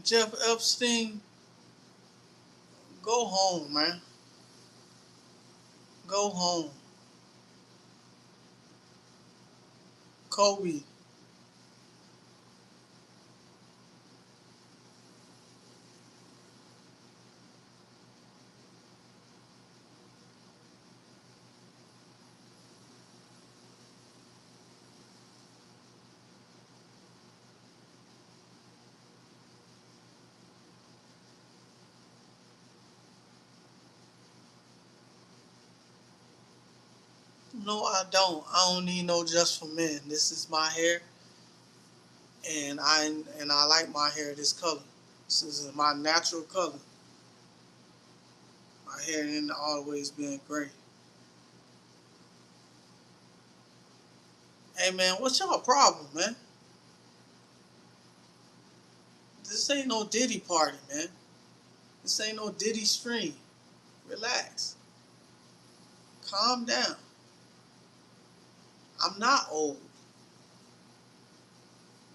Jeff Epstein, go home, man. Go home. Kobe. No, I don't. I don't need no just for men. This is my hair, and I like my hair this color. This is my natural color. My hair ain't always been gray. Hey man, what's y'all problem, man? This ain't no Diddy party, man. This ain't no Diddy stream. Relax. Calm down. I'm not old.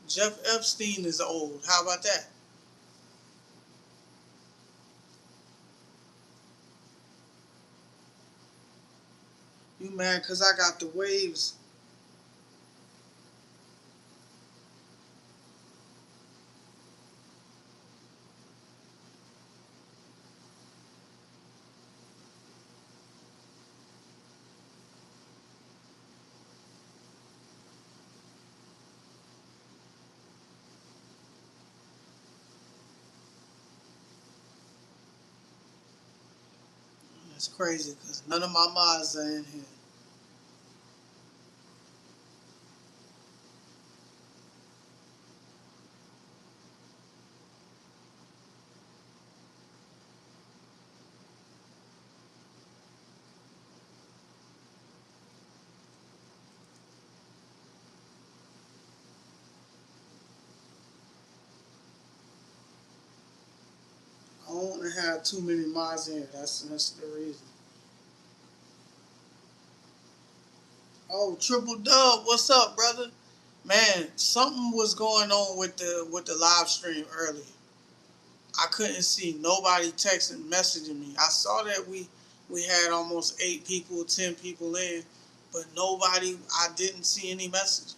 Jeff Epstein is old. How about that? You mad because I got the waves? It's crazy because none of my mods are in here. I don't want to have too many mods in here. That's the reason. Oh, Triple Dub, what's up, brother? Man, something was going on with the live stream earlier. I couldn't see nobody texting, messaging me. I saw that we had almost 8 people, 10 people in, but nobody. I didn't see any messaging.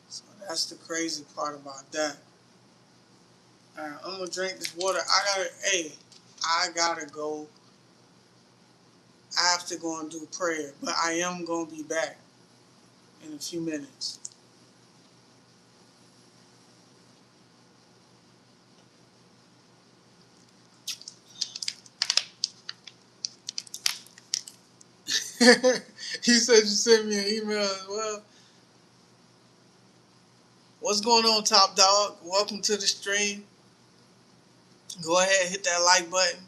So that's the crazy part about that. Alright, I'm gonna drink this water. I gotta go. I have to go and do prayer, but I am gonna be back in a few minutes. He said you sent me an email as well. What's going on, Top Dog? Welcome to the stream. Go ahead, hit that like button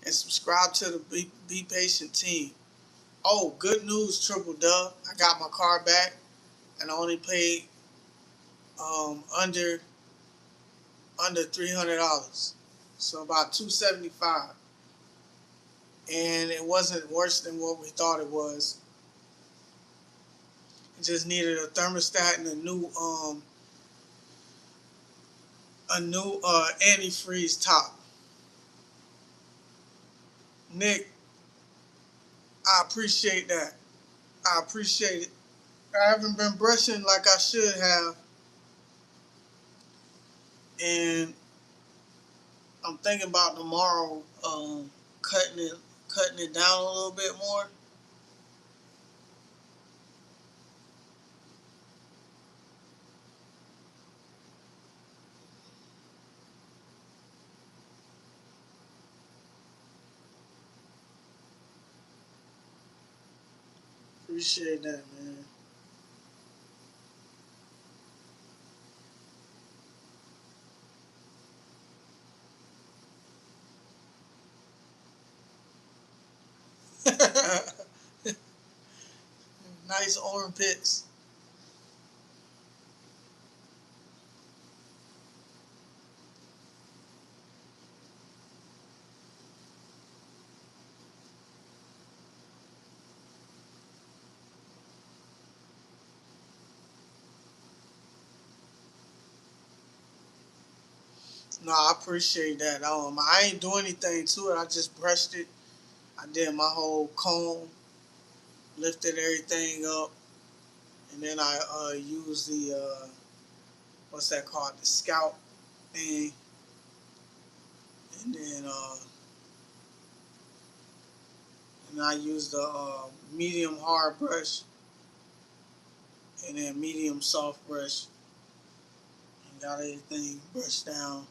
and subscribe to the Be Patient team. Oh, good news, Triple Dub. I got my car back and I only paid under $300. So about $275. And it wasn't worse than what we thought it was. It just needed a thermostat and a new antifreeze top. Nick, I appreciate that. I appreciate it. I haven't been brushing like I should have, and I'm thinking about tomorrow cutting it down a little bit more. Appreciate that, man. Nice armpits. No, I appreciate that. I ain't do anything to it. I just brushed it. I did my whole comb, lifted everything up, and then I used the what's that called, the scalp thing, and then I used the medium hard brush and then medium soft brush, and got everything brushed down.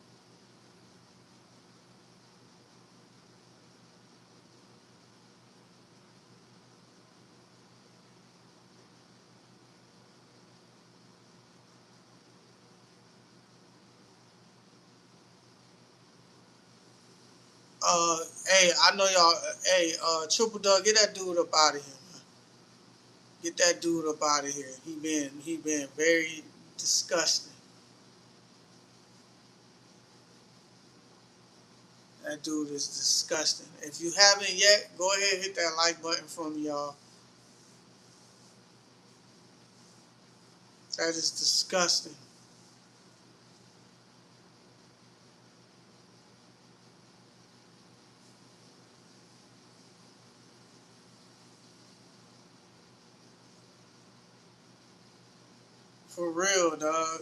Uh, hey, I know y'all. Hey, Triple Dog, get that dude up out of here, man. Get that dude up out of here. He been very disgusting. That dude is disgusting. If you haven't yet, go ahead and hit that like button for me, y'all. That is disgusting. For real, dog.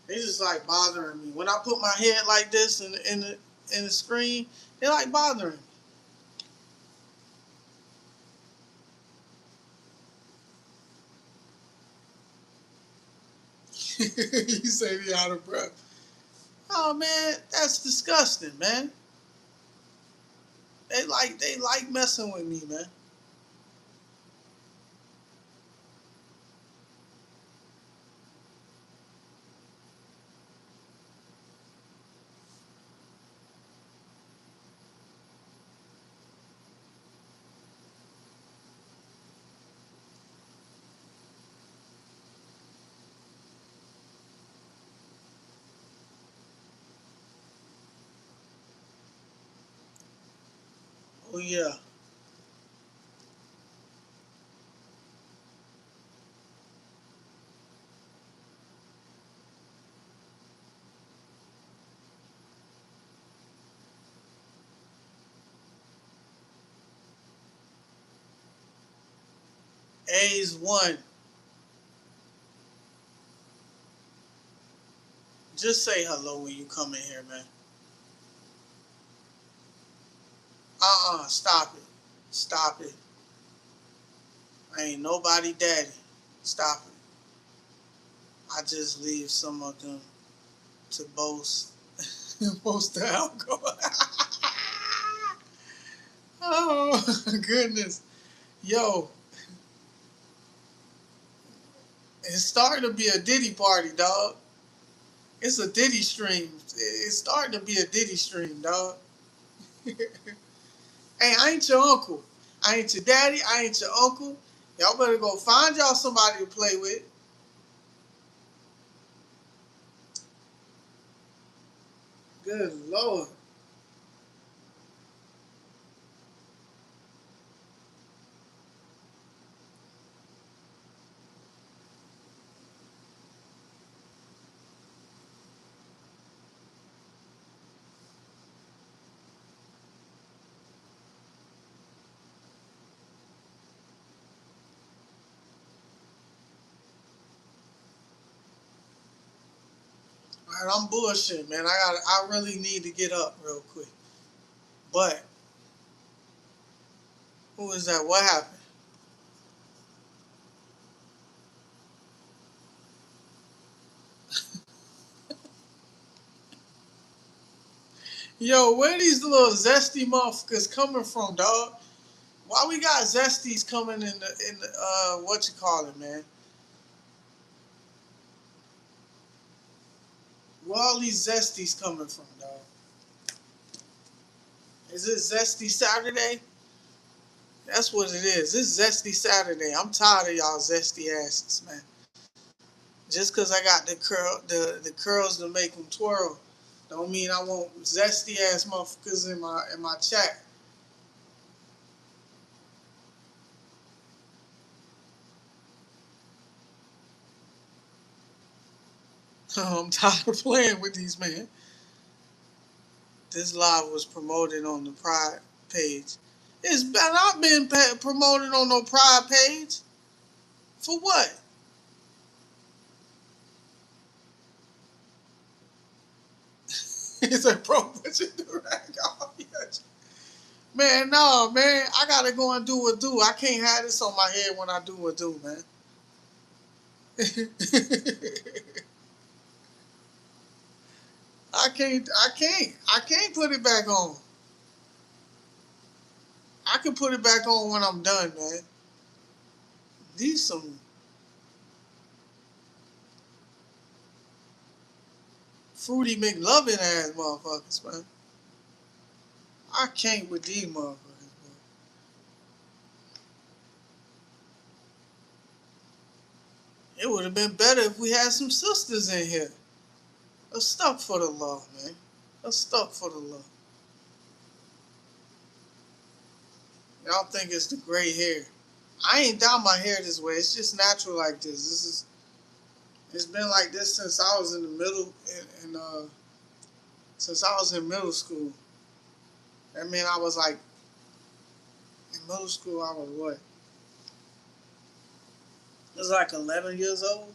It's just like bothering me. When I put my head like this in the screen, they like bothering me. You say me out of breath. Oh man, that's disgusting, man. They like messing with me, man. Oh yeah. A's one. Just say hello when you come in here, man. Stop it. Stop it. I ain't nobody daddy. Stop it. I just leave some of them to boast. Boast the alcohol. Oh goodness. Yo, it's starting to be a Diddy party, dog. It's a Diddy stream. It's starting to be a Diddy stream, dog. Hey, I ain't your uncle. I ain't your daddy. I ain't your uncle. Y'all better go find y'all somebody to play with. Good Lord. All right, I'm bullshit, man. I really need to get up real quick. But who is that? What happened? Yo, where these little zesty motherfuckers coming from, dog? Why we got zesties coming in the what you call it, man? Where all these zesties coming from, dog? Is it Zesty Saturday? That's what it is. It's Zesty Saturday. I'm tired of y'all zesty asses, man. Just cause I got the curls to make them twirl, don't mean I want zesty ass motherfuckers in my chat. I'm tired of playing with these men. This live was promoted on the Pride page. It's been not been promoted on no Pride page. For what? He said, bro, put your durag on. Man, no, man. I gotta go and do what do. I can't have this on my head when I do what do, man. I can't put it back on. I can put it back on when I'm done, man. These some fruity McLovin ass motherfuckers, man. I can't with these motherfuckers, man. It would have been better if we had some sisters in here. Let's stuck for the law, man. Let's stuck for the law. Y'all think it's the gray hair. I ain't dye my hair this way. It's just natural like this. It's been like this since I was in the middle since I was in middle school. I mean I was like in middle school I was what? I was like 11 years old.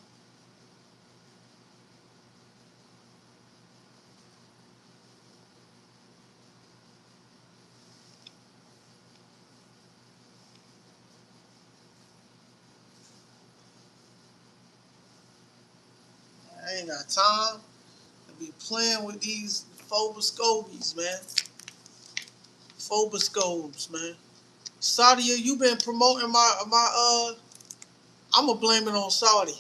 I ain't got time to be playing with these phoboscopies, man. Phoboscopes, man. Sadia, you been promoting my. I'ma blame it on Saudi.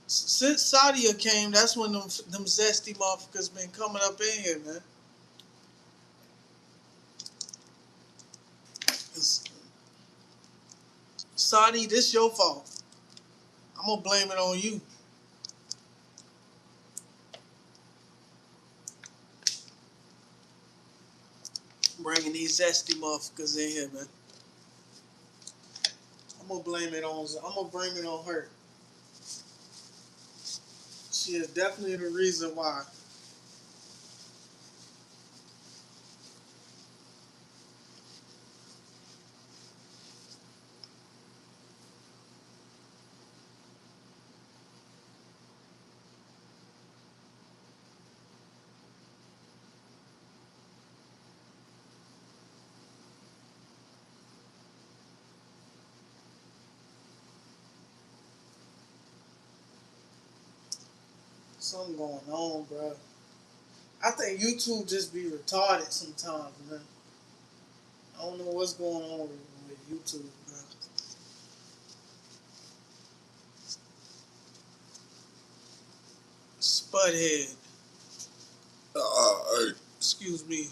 Since Sadia came, that's when them zesty motherfuckers been coming up in here, man. Saudi, this your fault. I'm gonna blame it on you. Bringing these zesty motherfuckers in here, man. I'm gonna blame it on. I'm gonna blame it on her. She is definitely the reason why. Something going on, bro. I think YouTube just be retarded sometimes, man. I don't know what's going on with YouTube, bro. Spudhead. Excuse me.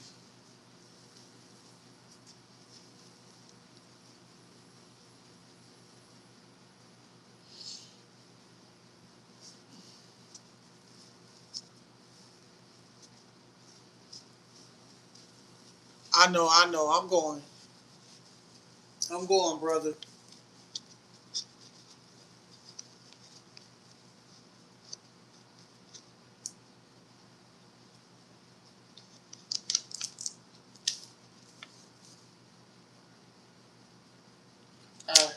I know. I'm going. I'm going, brother. Uh,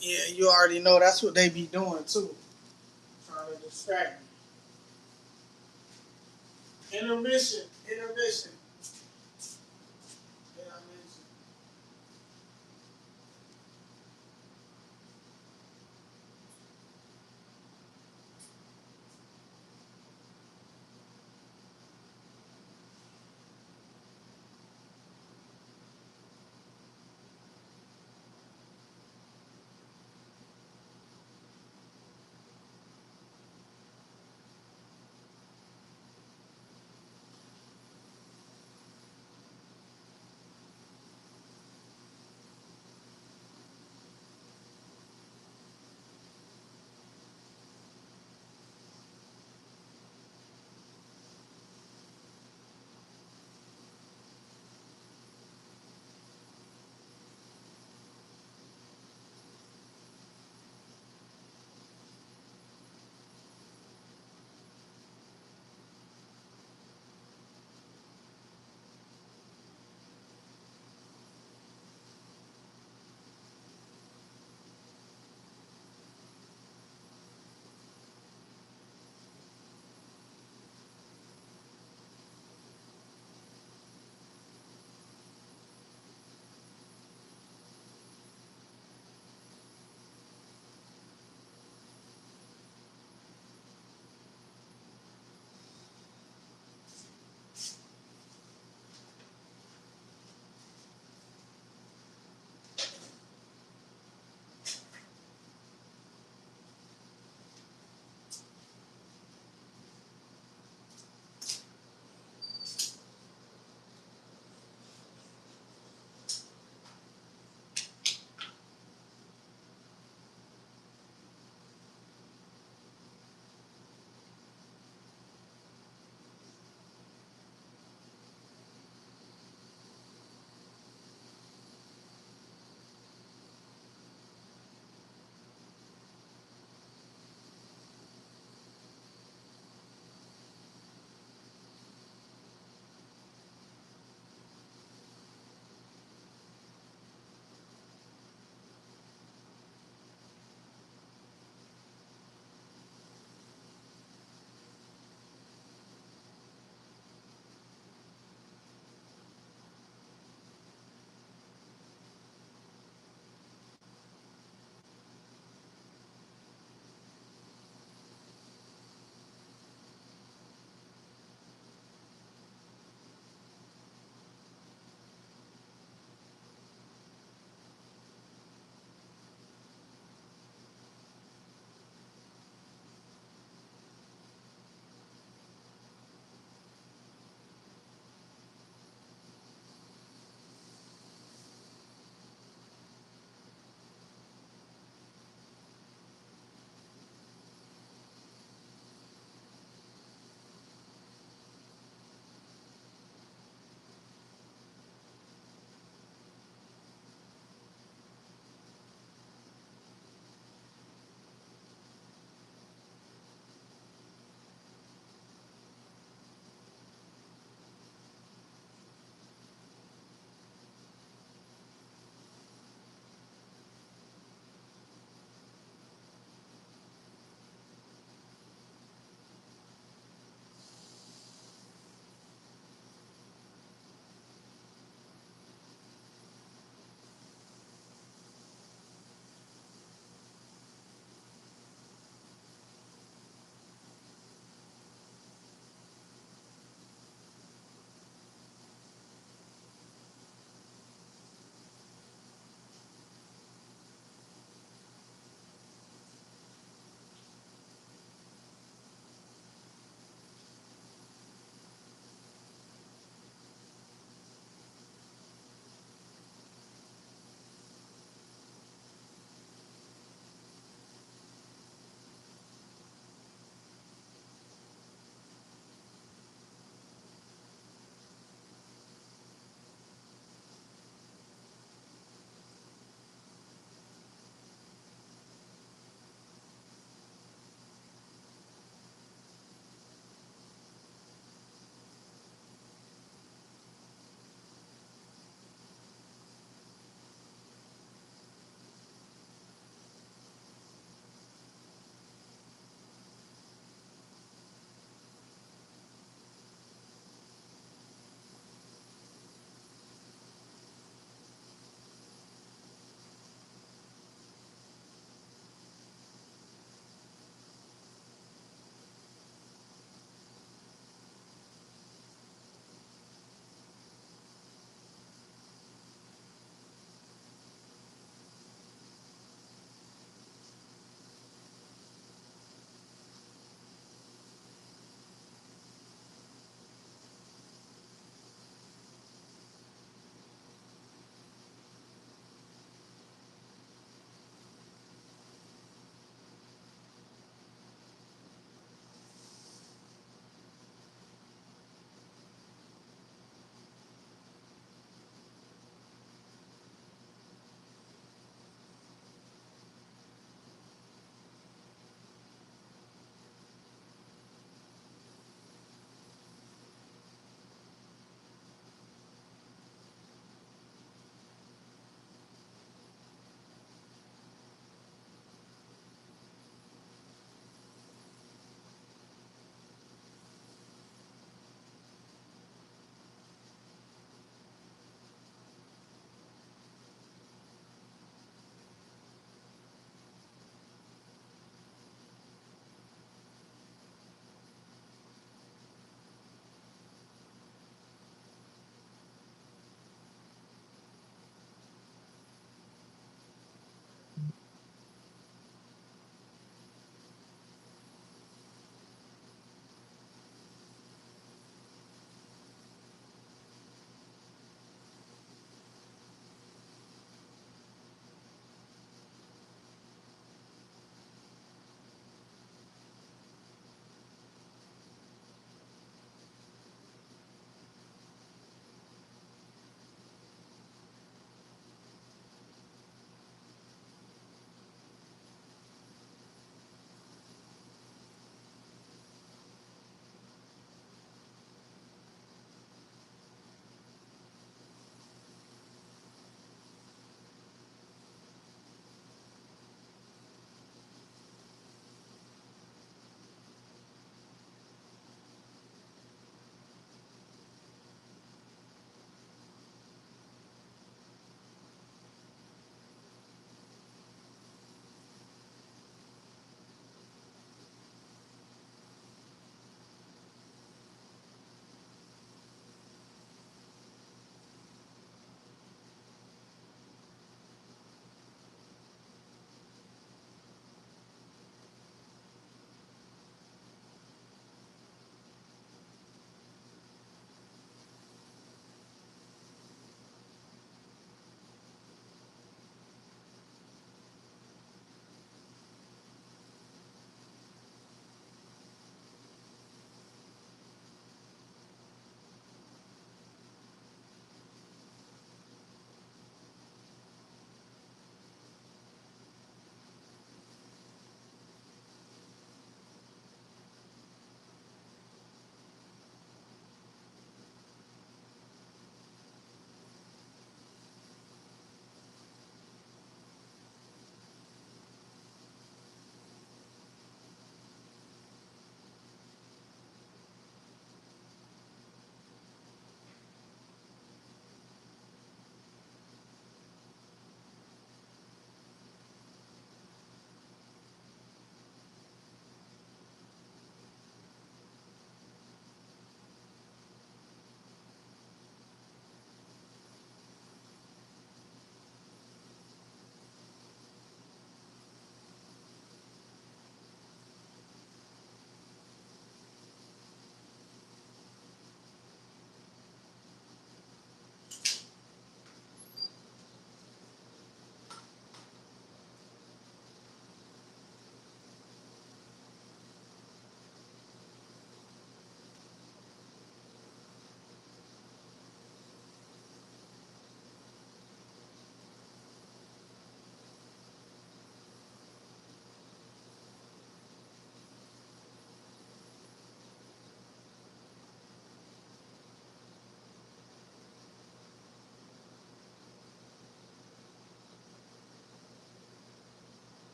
yeah, you already know that's what they be doing too. Trying to distract me. Intermission. Intermission. Intermission.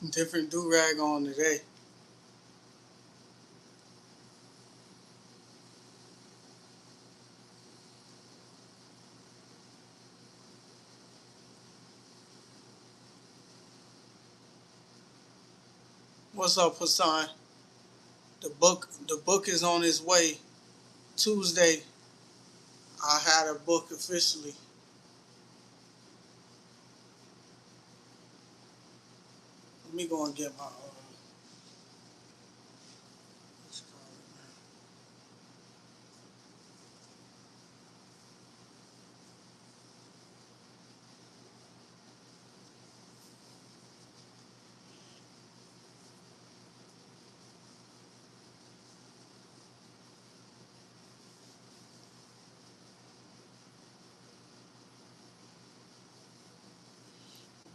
Different do-rag on today. What's up, Hassan? The book is on its way. Tuesday, I had a book officially. Let me go and get my what's it called, man?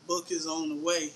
Book is on the way.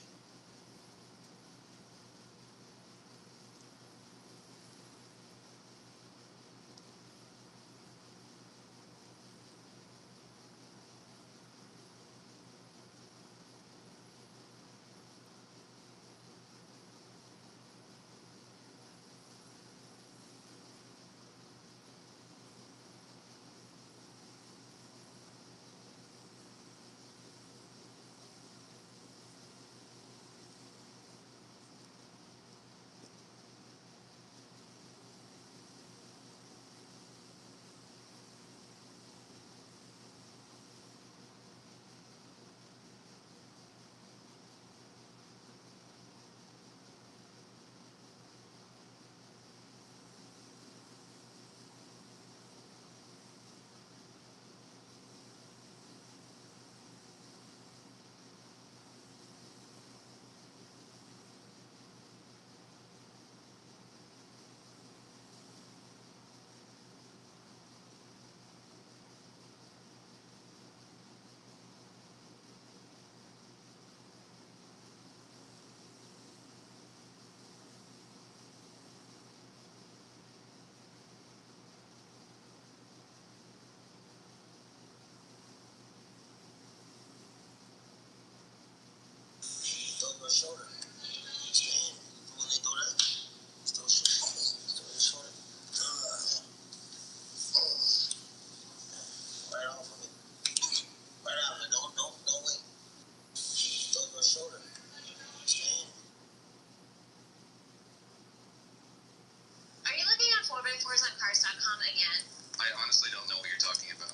Are you looking at 4x4s on cars.com again? I honestly don't know what you're talking about.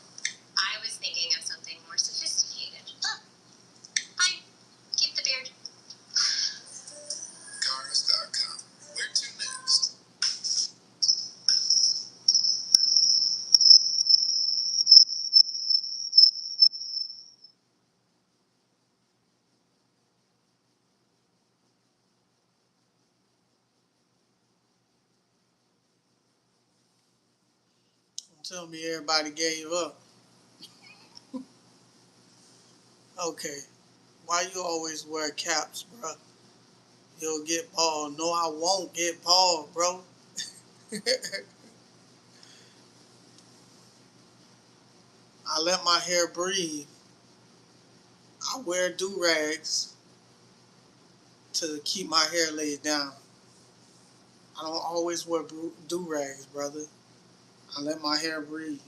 I was thinking of something more sophisticated. Oh, fine. Keep the beard. Cars.com. Where to next? Don't tell me everybody gave up. Okay. Why you always wear caps, bro? You'll get bald. No, I won't get bald, bro. I let my hair breathe. I wear do-rags to keep my hair laid down. I don't always wear do-rags, brother. I let my hair breathe.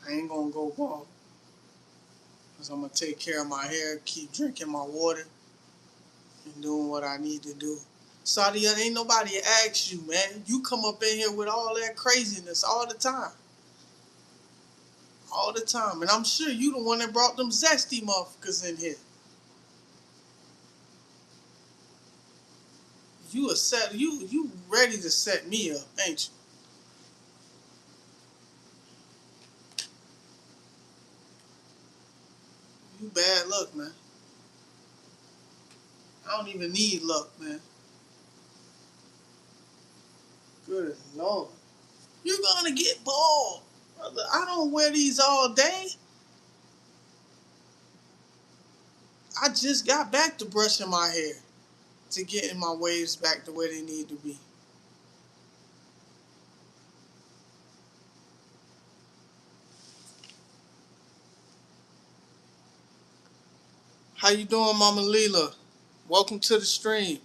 I ain't gonna go bald. Because I'm gonna take care of my hair, keep drinking my water, and doing what I need to do. Sadia, ain't nobody asked you, man. You come up in here with all that craziness all the time. All the time. And I'm sure you the one that brought them zesty motherfuckers in here. You ready to set me up, ain't you? You bad luck, man. I don't even need luck, man. Good Lord. You're gonna get bald. Brother, I don't wear these all day. I just got back to brushing my hair to getting my waves back to where they need to be. How you doing, Mama Leela? Welcome to the stream.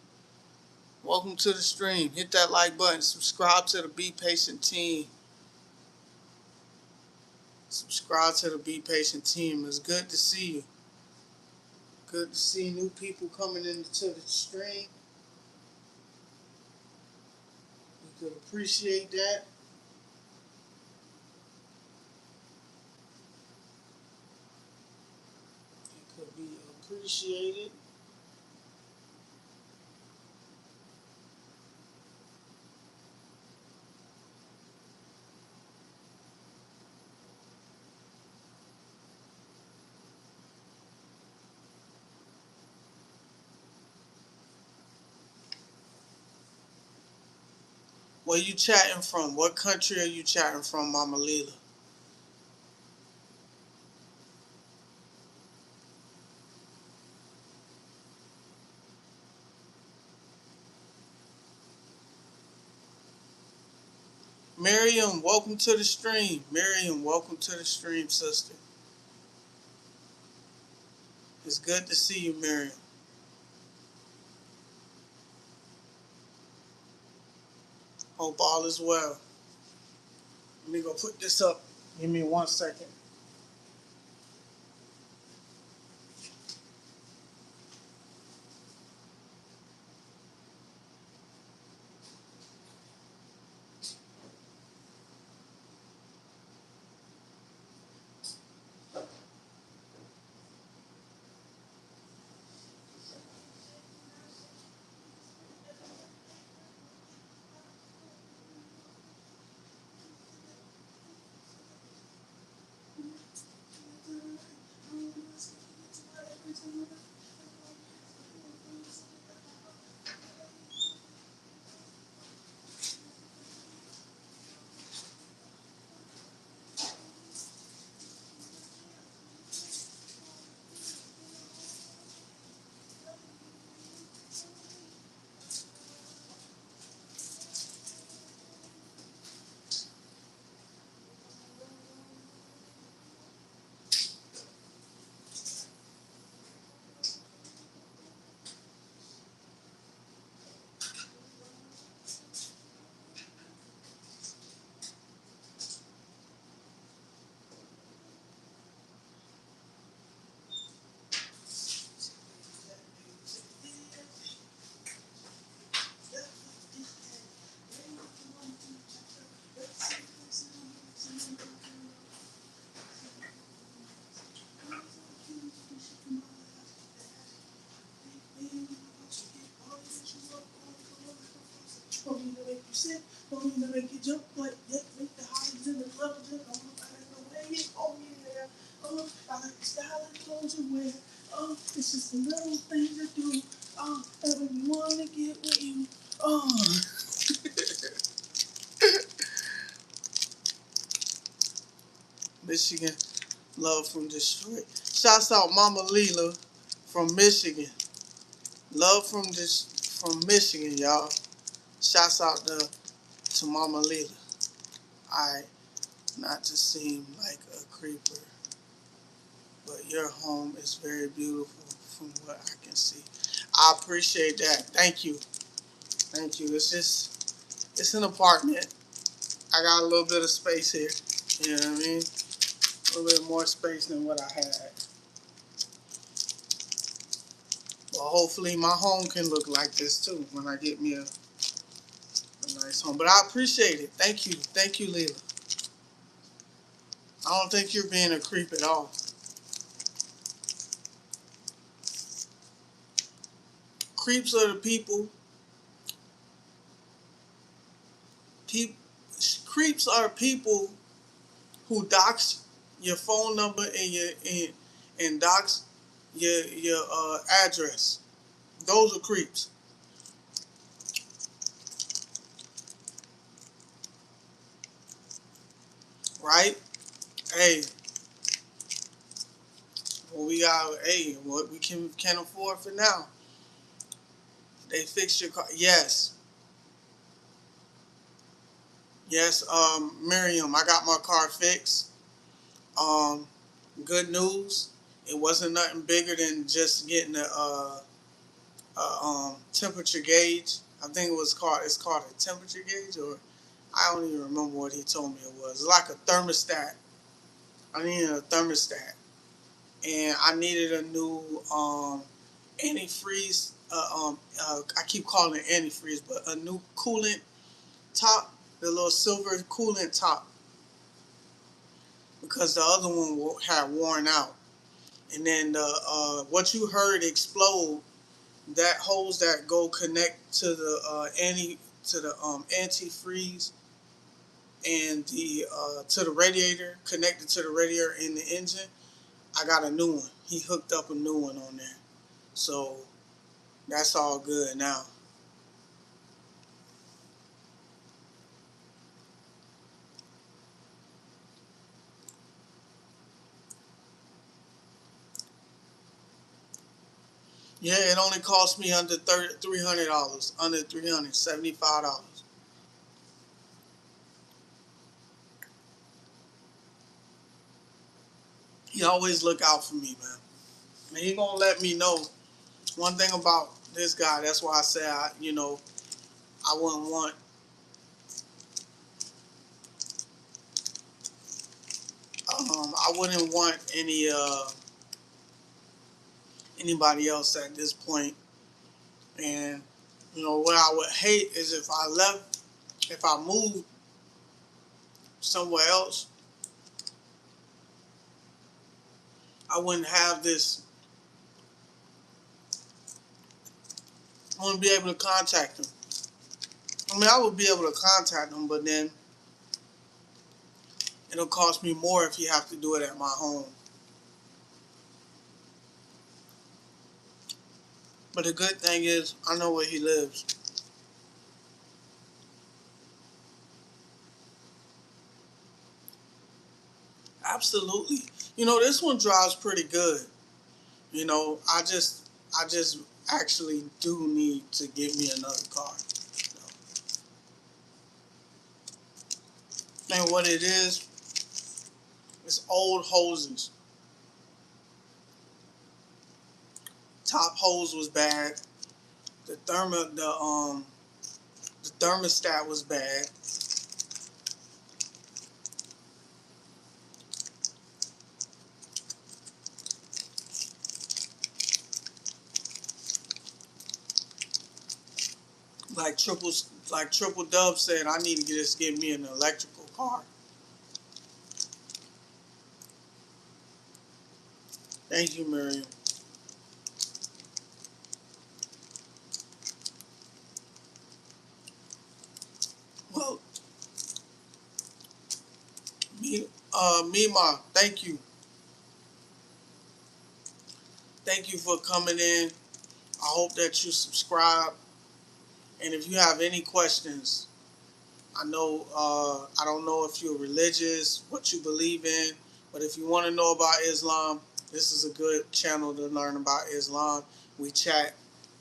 Welcome to the stream. Hit that like button. Subscribe to the Be Patient team. Subscribe to the Be Patient team. It's good to see you. Good to see new people coming into the stream. We could appreciate that. It could be appreciated. Where you chatting from? What country are you chatting from, Mama Leela? Miriam, welcome to the stream. Miriam, welcome to the stream, sister. It's good to see you, Miriam. Hope all is well. Let me go put this up. Give me 1 second. Don't mean to make you sick. Don't mean to make you jump like that. Make the highs in the club jump. I want to find the way it on me there. Oh, I like the style of clothes you wear. Oh, it's just a little thing to do. Oh, and when you want to get with you. Oh. Michigan, love from Detroit. Shouts out Mama Leela from Michigan. Love from Michigan, y'all. Shouts out to Mama Leela. Alright, not to seem like a creeper, but your home is very beautiful from what I can see. I appreciate that. Thank you. Thank you. It's an apartment. I got a little bit of space here. You know what I mean? A little bit more space than what I had. Well, hopefully my home can look like this too when I get me a nice home. But I appreciate it. Thank you. Thank you, Leela. I don't think you're being a creep at all. Creeps are the people. Creeps are people who dox your phone number and dox your address. Those are creeps, right? Hey, what we can afford for now. They fixed your car. Yes. Yes, Miriam, I got my car fixed. Good news. It wasn't nothing bigger than just getting a temperature gauge. I think it's called a temperature gauge, or I don't even remember what he told me it was. It's like a thermostat. I needed a thermostat, and I needed a new antifreeze. I keep calling it antifreeze, but a new coolant top, the little silver coolant top, because the other one had worn out. And then what you heard explode, that hose that go connect to the antifreeze and the to the radiator, connected to the radiator in the engine. I got a new one. He hooked up a new one on there, so that's all good now. Yeah, it only cost me under $300, under $375. He always look out for me, man. And he gonna let me know. One thing about this guy, that's why I say I wouldn't want anybody else at this point. And what I would hate is if I moved somewhere else, I wouldn't have this. I wouldn't be able to contact him. I mean, I would be able to contact him, but then it'll cost me more if he have to do it at my home. But the good thing is, I know where he lives. Absolutely. This one drives pretty good. I just actually do need to get me another car. And what it is, it's old hoses. Top hose was bad. The thermostat was bad. Like Triple Dub said, I need to just get me an electrical car. Thank you, Miriam. Well, Mima, thank you. Thank you for coming in. I hope that you subscribe. And if you have any questions, I don't know if you're religious, what you believe in, but if you want to know about Islam, this is a good channel to learn about Islam. We chat,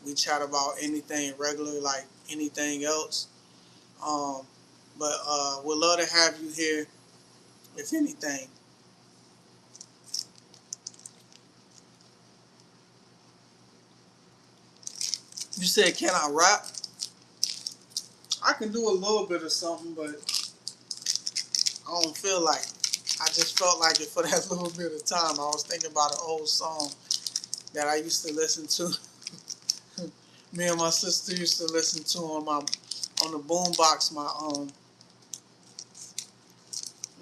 about anything regular, like anything else. Um, but we'd love to have you here, if anything. You said, can I rap? I can do a little bit of something, but I don't feel like it. I just felt like it for that little bit of time. I was thinking about an old song that I used to listen to. Me and my sister used to listen to on the boombox my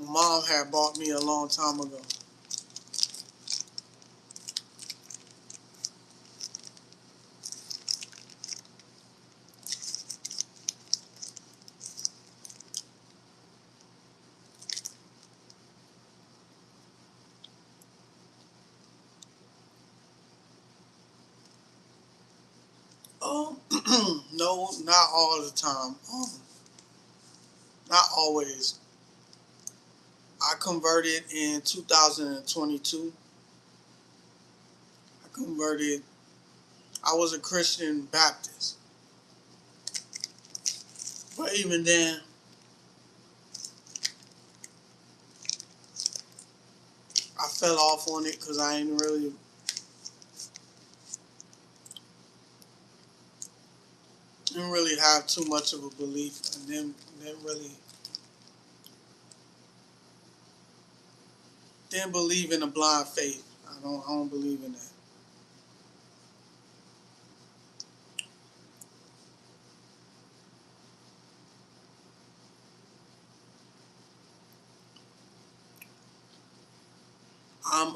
mom had bought me a long time ago. No, not all the time. Not always. I converted in 2022. I converted. I was a Christian Baptist, but even then, I fell off on it because I didn't really have too much of a belief, and didn't believe in a blind faith. I don't believe in that. I'm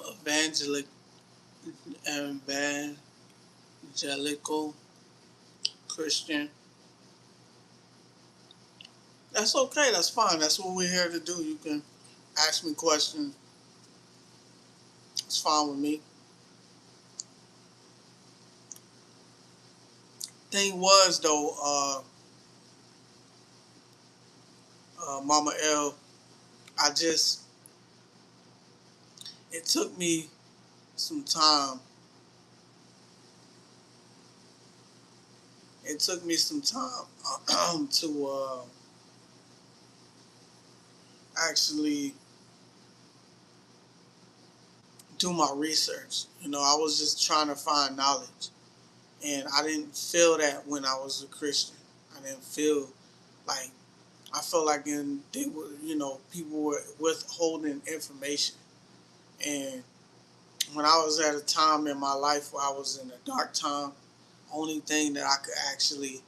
evangelical Christian. That's okay. That's fine. That's what we're here to do. You can ask me questions. It's fine with me. Thing was though, Mama L, it took me some time. It took me some time to actually do my research. I was just trying to find knowledge, and I didn't feel that when I was a Christian. I didn't feel like I felt like they were, people were withholding information. And when I was at a time in my life where I was in a dark time, only thing that I could actually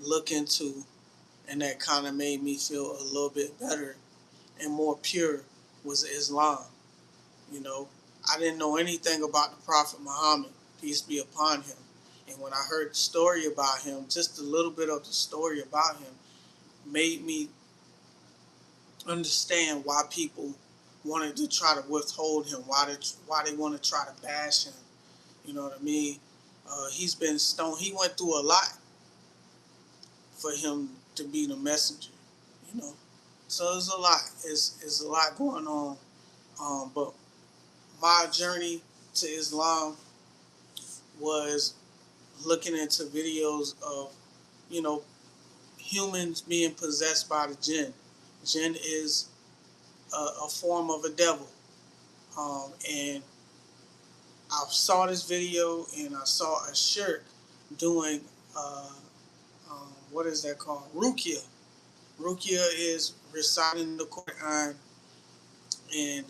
look into and that kind of made me feel a little bit better and more pure was Islam. You know, I didn't know anything about the Prophet Muhammad, peace be upon him. And when I heard the story about him, just a little bit of the story about him made me understand why people wanted to try to withhold him, why they want to try to bash him. You know what I mean? He's been stoned. He went through a lot for him to be the messenger. You know, so there's a lot. It's a lot going on. But my journey to Islam was looking into videos of, you know, humans being possessed by the jinn. Jinn is a form of a devil. And I saw this video and I saw a shirt doing, what is that called? Ruqya. Ruqya is reciting the Quran and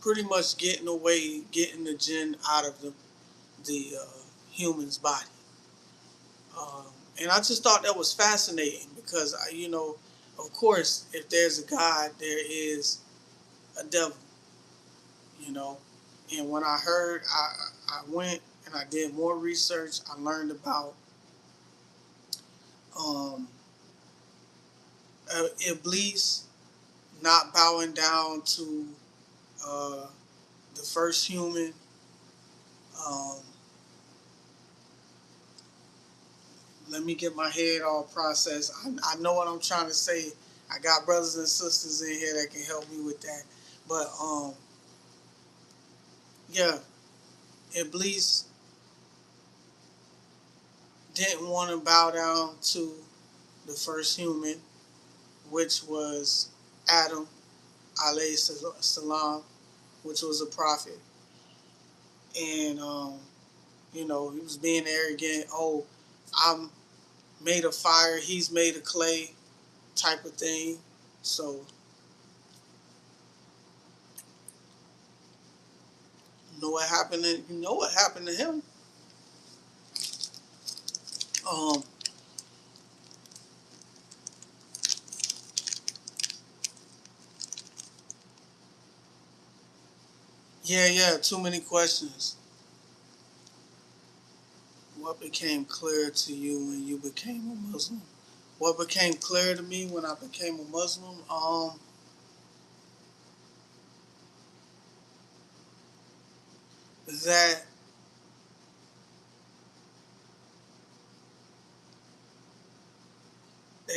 pretty much getting the jinn out of the human's body. And I just thought that was fascinating because, of course, if there's a God, there is a devil, you know. And when I heard, I went and I did more research. I learned about Iblis not bowing down to the first human. Um, Let me get my head all processed. I know what I'm trying to say. I got brothers and sisters in here that can help me with that. But yeah, Iblis didn't want to bow down to the first human, which was Adam alayhi salam, which was a prophet. And he was being arrogant. Oh, I'm made of fire, he's made of clay, type of thing. So you know what happened to him. Um, yeah, too many questions. What became clear to you when you became a Muslim? What became clear to me when I became a Muslim? That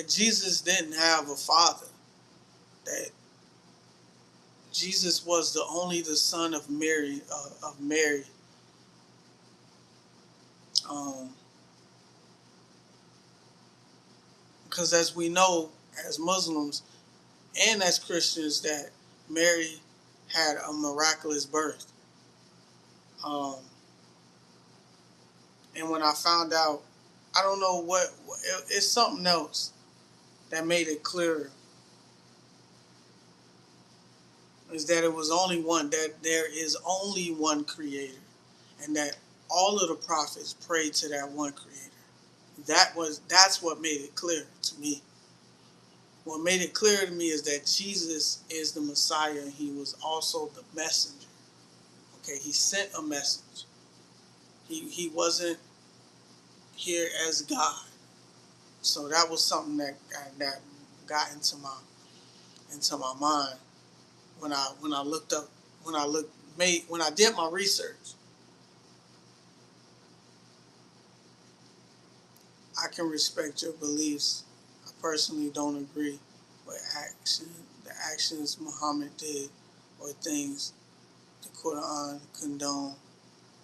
Jesus didn't have a father. That Jesus was the son of Mary. Because as we know, as Muslims and as Christians, that Mary had a miraculous birth. And when I found out, I don't know it's something else that made it clearer. Is that it was only one, that there is only one creator, and that all of the prophets prayed to that one creator. That's what made it clear to me. What made it clear to me is that Jesus is the Messiah, and he was also the messenger. Okay, he sent a message. He wasn't here as God. So that was something that got into my mind when I did my research. I can respect your beliefs. I personally don't agree with the actions Muhammad did, or things the Quran condone,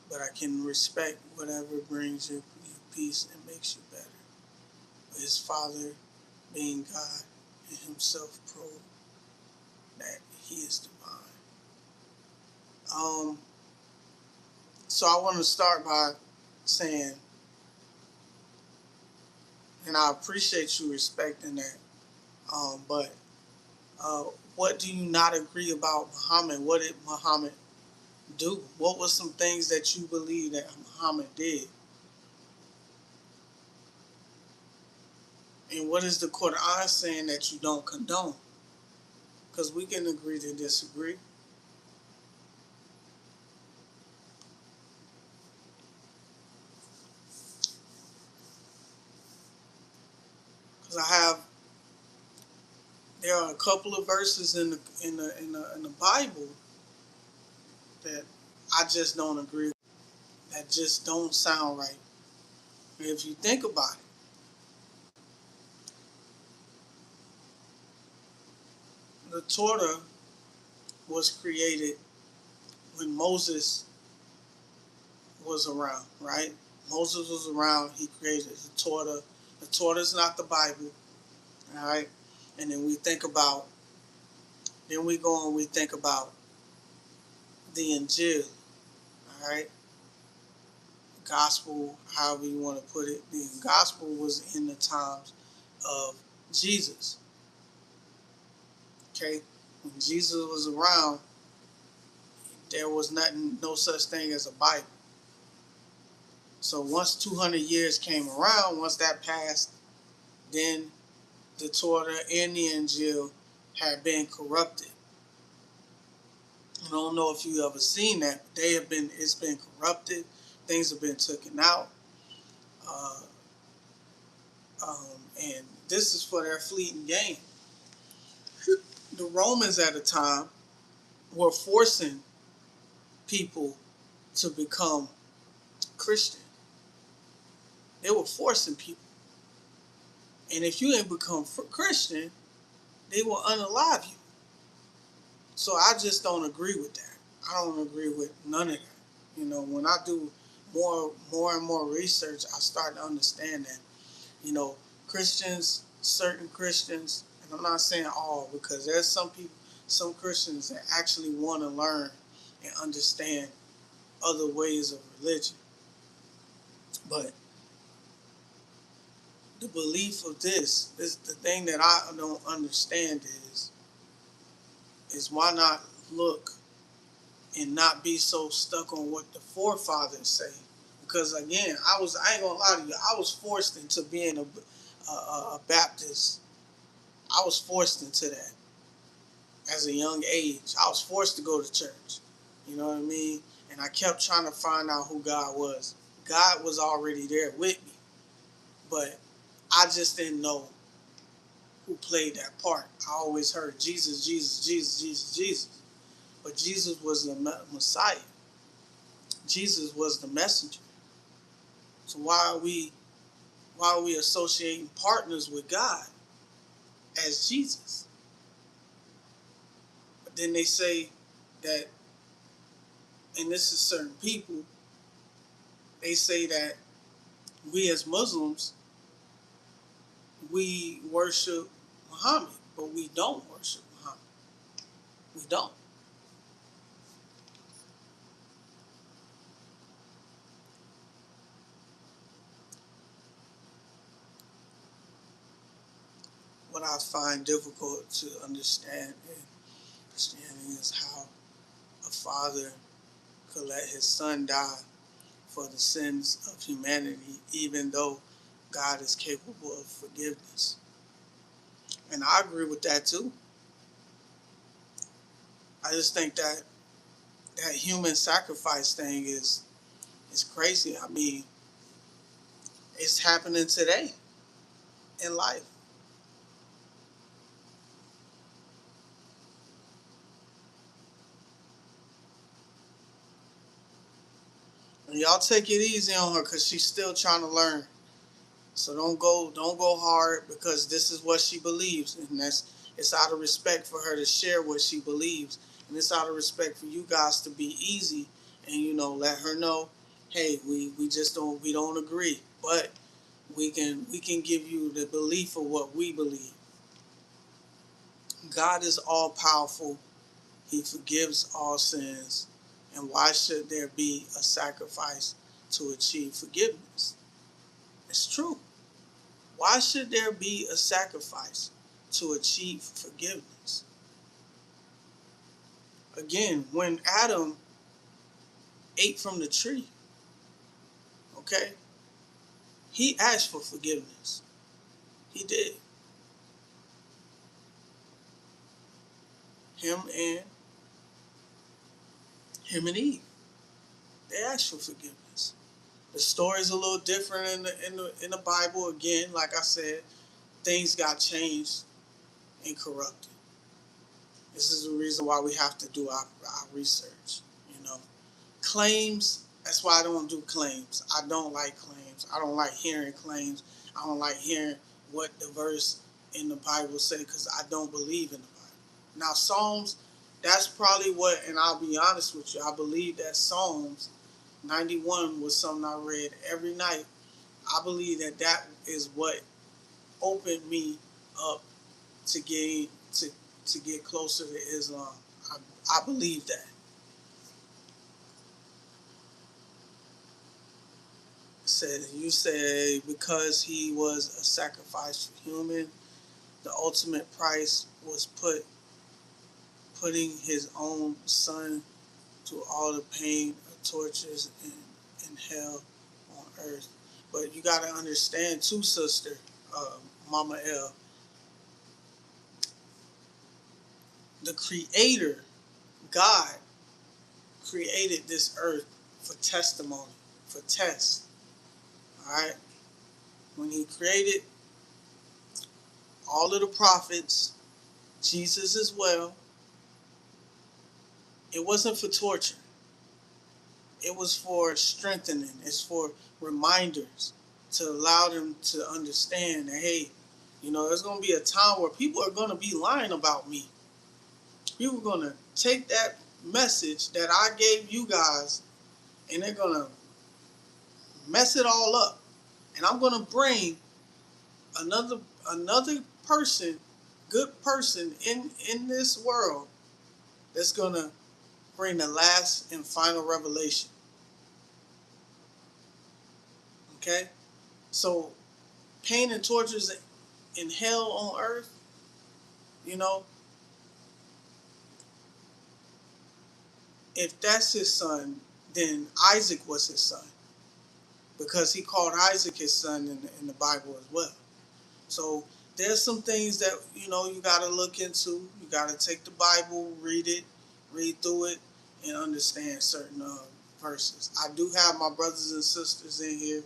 but I can respect whatever brings you peace and makes you better. But his father, being God, and himself proved that he is divine. So I want to start by saying, and I appreciate you respecting that, but what do you not agree about Muhammad? What did Muhammad do? What were some things that you believe that Muhammad did? And what is the Quran saying that you don't condone? Because we can agree to disagree. Because there are a couple of verses in the Bible that I just don't agree with, that just don't sound right. If you think about it, the Torah was created when Moses was around, right? Moses was around. He created the Torah. The Torah is not the Bible, all right? And then we go and we think about the Injil, all right? Gospel, however you want to put it. The gospel was in the times of Jesus, okay? When Jesus was around, there was no such thing as a Bible. So once 200 years came around, once that passed, then the Torah and the Injil had been corrupted. I don't know if you ever seen that. It's been corrupted. Things have been taken out. Uh, and this is for their fleeting gain. The Romans at the time were forcing people to become Christian. They were forcing people. And if you didn't become Christian, they will unalive you. So I just don't agree with that. I don't agree with none of that. You know, when I do more and more research, I start to understand that, you know, certain Christians, and I'm not saying all, because there's some Christians that actually want to learn and understand other ways of religion. But the belief of this is the thing that I don't understand is why not look and not be so stuck on what the forefathers say. Because again, I ain't gonna lie to you, I was forced into being a Baptist. I was forced into that as a young age. I was forced to go to church. You know what I mean? And I kept trying to find out who God was. God was already there with me, but I just didn't know who played that part. I always heard Jesus, Jesus, Jesus, Jesus, Jesus. But Jesus was the Messiah. Jesus was the messenger. So why are we associating partners with God as Jesus? But then they say that, and this is certain people, they say that we as Muslims, we worship Muhammad, but we don't worship Muhammad. We don't. what I find difficult to understand in Christianity is how a father could let his son die for the sins of humanity, even though God is capable of forgiveness. And I agree with that too. I just think that that human sacrifice thing is crazy. I mean, it's happening today in life. And y'all take it easy on her because she's still trying to learn. So don't go hard because this is what she believes, and it's out of respect for her to share what she believes, and it's out of respect for you guys to be easy and let her know, hey, we just don't agree, but we can give you the belief of what we believe. God is all powerful. He forgives all sins, and why should there be a sacrifice to achieve forgiveness? It's true. Why should there be a sacrifice to achieve forgiveness? Again, when Adam ate from the tree, okay, he asked for forgiveness. He did. Him and Eve, they asked for forgiveness. The story's a little different in the Bible. Again, like I said, things got changed and corrupted. This is the reason why we have to do our research. Claims, that's why I don't do claims. I don't like claims. I don't like hearing claims. I don't like hearing what the verse in the Bible say because I don't believe in the Bible. Now, Psalms, that's probably what, and I'll be honest with you, I believe that Psalms 91 was something I read every night. I believe that is what opened me up to get closer to Islam. I believe that. You say because he was a sacrifice for human, the ultimate price was putting his own son through all the pain of tortures and hell on earth. But you got to understand too, sister, Mama L, the Creator, God, created this earth for testimony, for test. All right? When he created all of the prophets, Jesus as well, it wasn't for torture. It was for strengthening. It's for reminders to allow them to understand that, hey, there's going to be a time where people are going to be lying about me. People are going to take that message that I gave you guys and they're going to mess it all up. And I'm going to bring another person, good person in this world that's going to bring the last and final revelation. Okay? So, pain and tortures in hell on earth, if that's his son, then Isaac was his son. Because he called Isaac his son in the Bible as well. So, there's some things that, you got to look into. You got to take the Bible, read through it, and understand certain verses. I do have my brothers and sisters in here,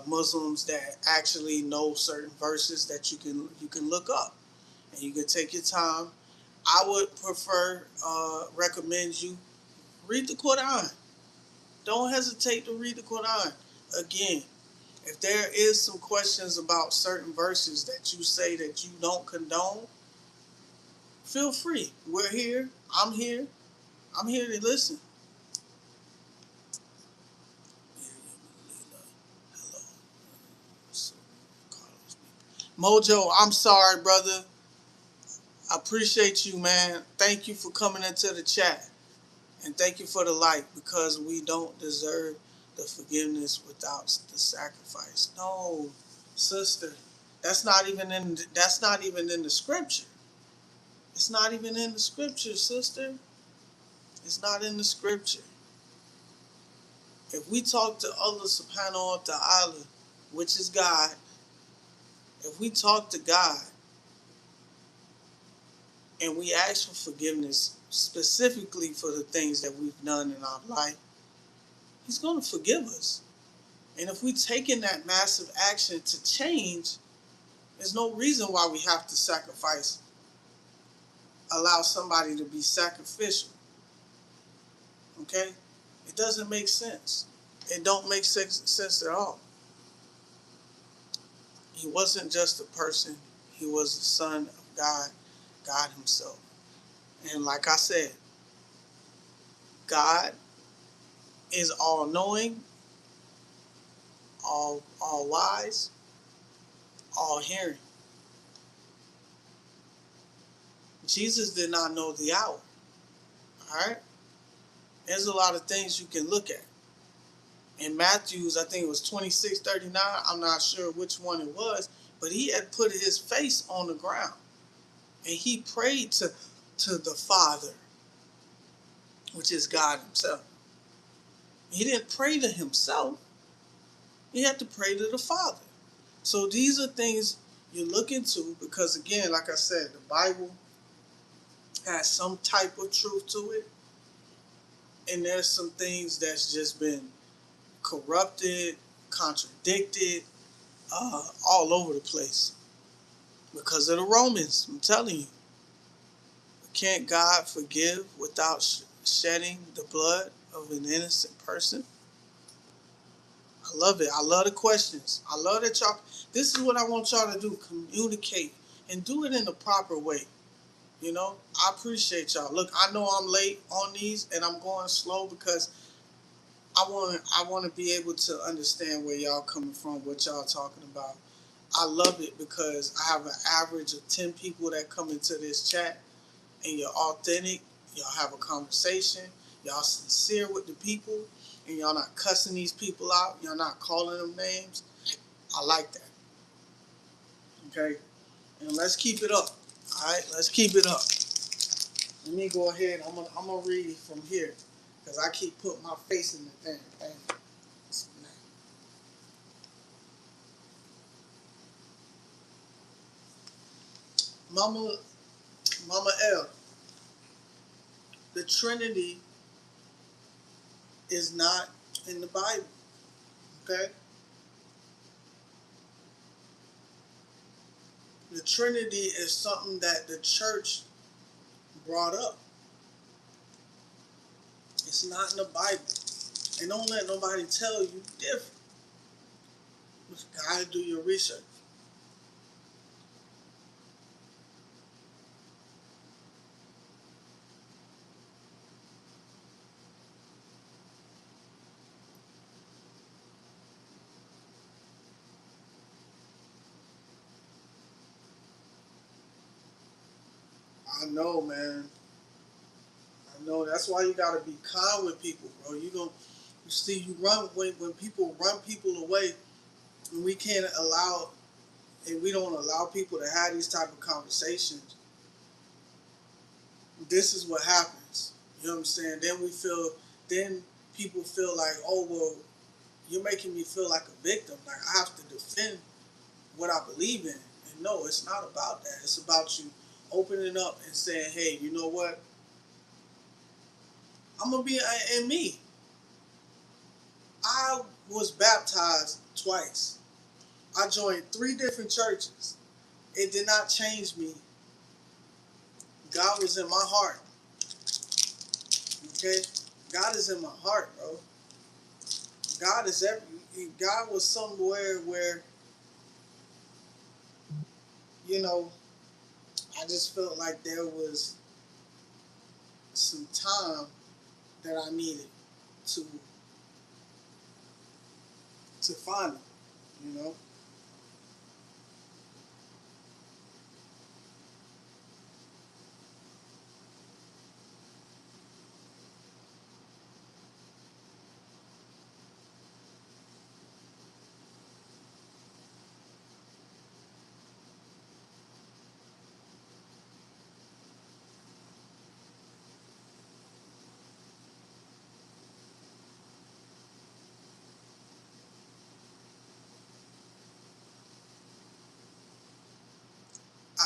Muslims that actually know certain verses that you can look up, and you can take your time. I would recommend you read the Quran. Don't hesitate to read the Quran. Again, if there is some questions about certain verses that you say that you don't condone, feel free. We're here. I'm here. I'm here to listen. Mojo, I'm sorry, brother. I appreciate you, man. Thank you for coming into the chat. And thank you for the like, because we don't deserve the forgiveness without the sacrifice. No, sister, That's not even in the scripture. It's not even in the scripture, sister. It's not in the scripture. If we talk to Allah subhanahu wa ta'ala, which is God, if we talk to God and we ask for forgiveness specifically for the things that we've done in our life, He's going to forgive us. And if we take in that massive action to change, there's no reason why we have to sacrifice, allow somebody to be sacrificial. Okay? It doesn't make sense. It don't make sense at all. He wasn't just a person. He was the Son of God, God Himself. And like I said, God is all-knowing, all wise, all hearing. Jesus did not know the hour. All right? There's a lot of things you can look at. In Matthew's, I think it was 26:39, I'm not sure which one it was, but he had put his face on the ground. And he prayed to the Father, which is God Himself. He didn't pray to himself. He had to pray to the Father. So these are things you look into because, again, like I said, the Bible has some type of truth to it. And there's some things that's just been corrupted, contradicted, all over the place because of the Romans. I'm telling you. Can't God forgive without shedding the blood of an innocent person? I love it. I love the questions. I love that y'all. This is what I want y'all to do. Communicate and do it in the proper way. You know, I appreciate y'all. Look, I know I'm late on these and I'm going slow because I want to be able to understand where y'all coming from, what y'all talking about. I love it because I have an average of 10 people that come into this chat and you're authentic. Y'all have a conversation. Y'all sincere with the people and y'all not cussing these people out. Y'all not calling them names. I like that. Okay? And let's keep it up. All right? Let's keep it up. Let me go ahead. I'm gonna read it from here because I keep putting my face in the thing. Okay? Mama L, the Trinity is not in the Bible. Okay? The Trinity is something that the church brought up. It's not in the Bible. And don't let nobody tell you different. You gotta do your research. I know, man. I know. That's why you gotta be kind with people, bro. You see, you run when people run people away, and we can't allow, and we don't allow people to have these type of conversations. This is what happens. You know what I'm saying? Then people feel like, oh well, you're making me feel like a victim. Like I have to defend what I believe in. And no, it's not about that. It's about you opening up and saying, hey, you know what? I'm going to be in me. I was baptized twice. I joined 3 different churches. It did not change me. God was in my heart. Okay? God is in my heart, bro. God is God was somewhere where, you know, I just felt like there was some time that I needed to find him, you know.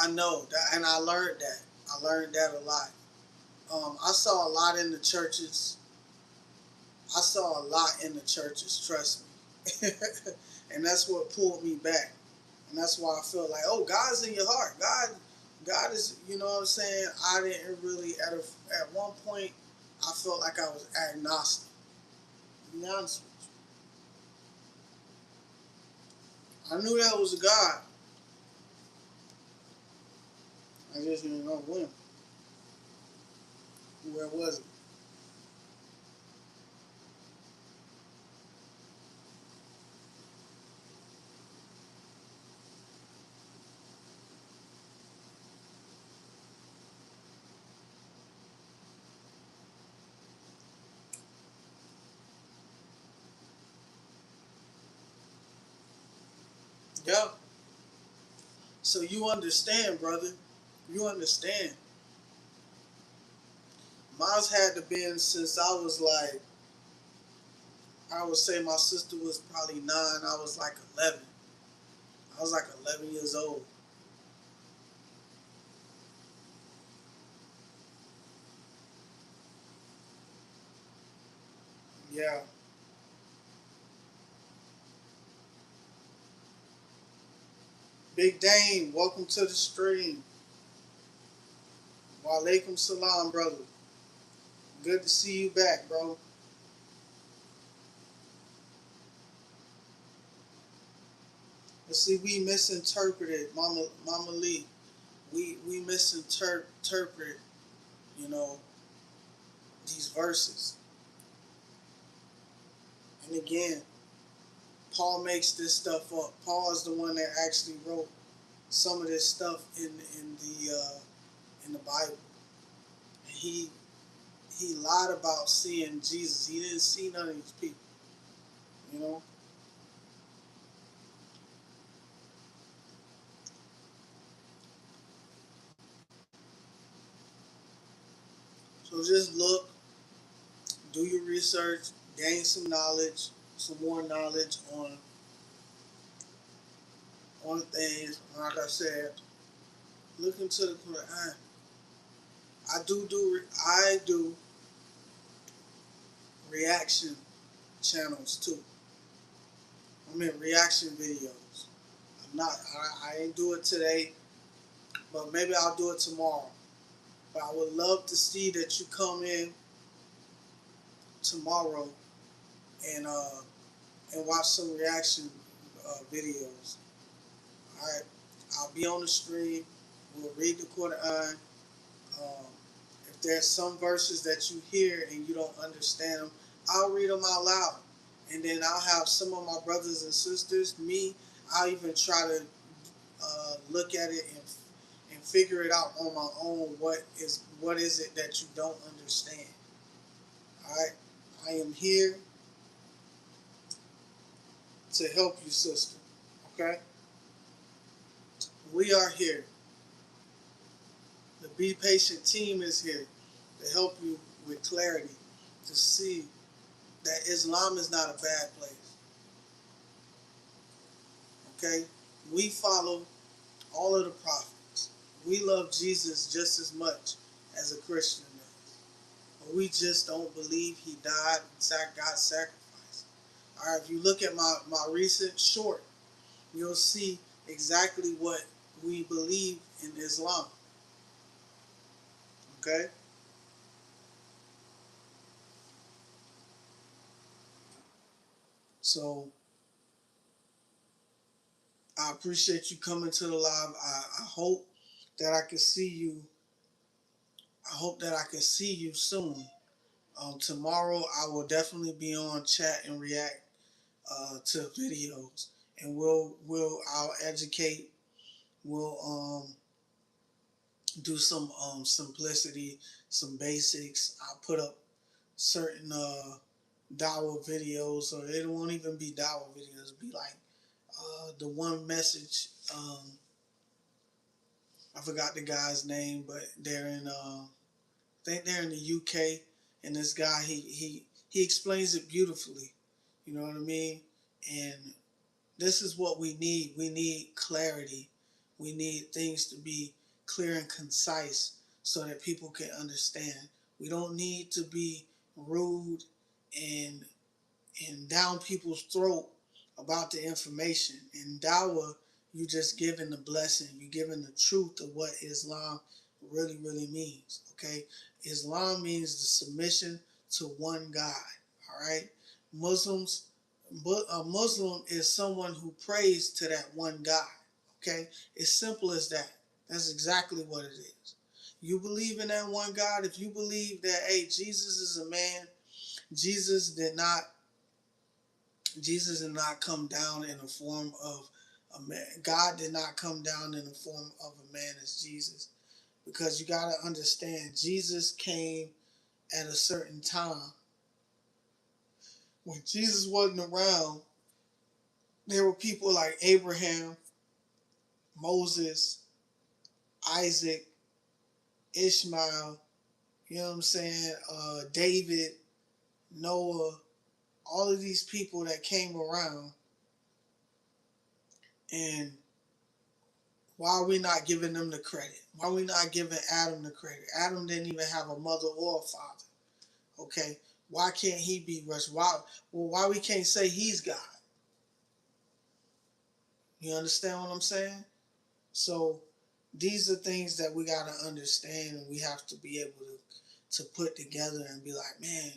I know that, and I learned that. I learned that a lot. I saw a lot in the churches. I saw a lot in the churches. Trust me, and that's what pulled me back. And that's why I feel like, oh, God's in your heart. God is. You know what I'm saying? I didn't really at one point. I felt like I was agnostic. To be honest with you, I knew that was a God. I just didn't know when. Where was it? Yeah. So you understand, brother. You understand. Mine's had to been since I was like, I would say my sister was probably 9. I was like 11. I was like 11 years old. Yeah. Big Dane, welcome to the stream. Walaikum salam, brother. Good to see you back, bro. Let's see, we misinterpreted, Mama Lee. We misinterpret, you know, these verses. And again, Paul makes this stuff up. Paul is the one that actually wrote some of this stuff in the Bible. And he lied about seeing Jesus. He didn't see none of these people. You know. So just look, do your research, gain some knowledge, some more knowledge on things. Like I said, look into the Quran. I do reaction channels too. I mean reaction videos. I'm not. I ain't do it today, but maybe I'll do it tomorrow. But I would love to see that you come in tomorrow and watch some reaction videos. All right, I'll be on the stream. We'll read the Quran. Um, if there's some verses that you hear and you don't understand them, I'll read them out loud, and then I'll have some of my brothers and sisters. Me, I'll even try to look at it and figure it out on my own. What is it that you don't understand? All right, I am here to help you, sister. Okay, we are here. The Be Patient team is here to help you with clarity, to see that Islam is not a bad place. Okay, we follow all of the prophets. We love Jesus just as much as a Christian does, but we just don't believe he died and got sacrificed. All right, if you look at my recent short, you'll see exactly what we believe in Islam. Okay? So I appreciate you coming to the live. I hope that I can see you. I hope that I can see you soon. Tomorrow I will definitely be on chat and react to videos, and I'll educate. We'll do some simplicity, some basics. I'll put up certain Dawa videos, or it won't even be Dawa videos. It'll be like the one message. I forgot the guy's name, but they're in. I think they're in the UK, and this guy he explains it beautifully. You know what I mean? And this is what we need. We need clarity. We need things to be clear and concise so that people can understand. We don't need to be rude and down people's throat about the information. In dawah, you just giving the blessing. You giving the truth of what Islam really, really means. Okay, Islam means the submission to one God. All right, Muslims, a Muslim is someone who prays to that one God. Okay, it's simple as that. That's exactly what it is. You believe in that one God. If you believe that, hey, Jesus is a man, Jesus did not Jesus did not come down in the form of a man. God did not come down in the form of a man as Jesus. Because you got to understand, Jesus came at a certain time. When Jesus wasn't around, there were people like Abraham, Moses, Isaac, Ishmael, you know what I'm saying? David, Noah, all of these people that came around. And why are we not giving them the credit? Why are we not giving Adam the credit? Adam didn't even have a mother or a father. Okay, why can't he be rushed? Why we can't say he's God? You understand what I'm saying? So these are things that we gotta understand, and we have to be able to put together and be like, man,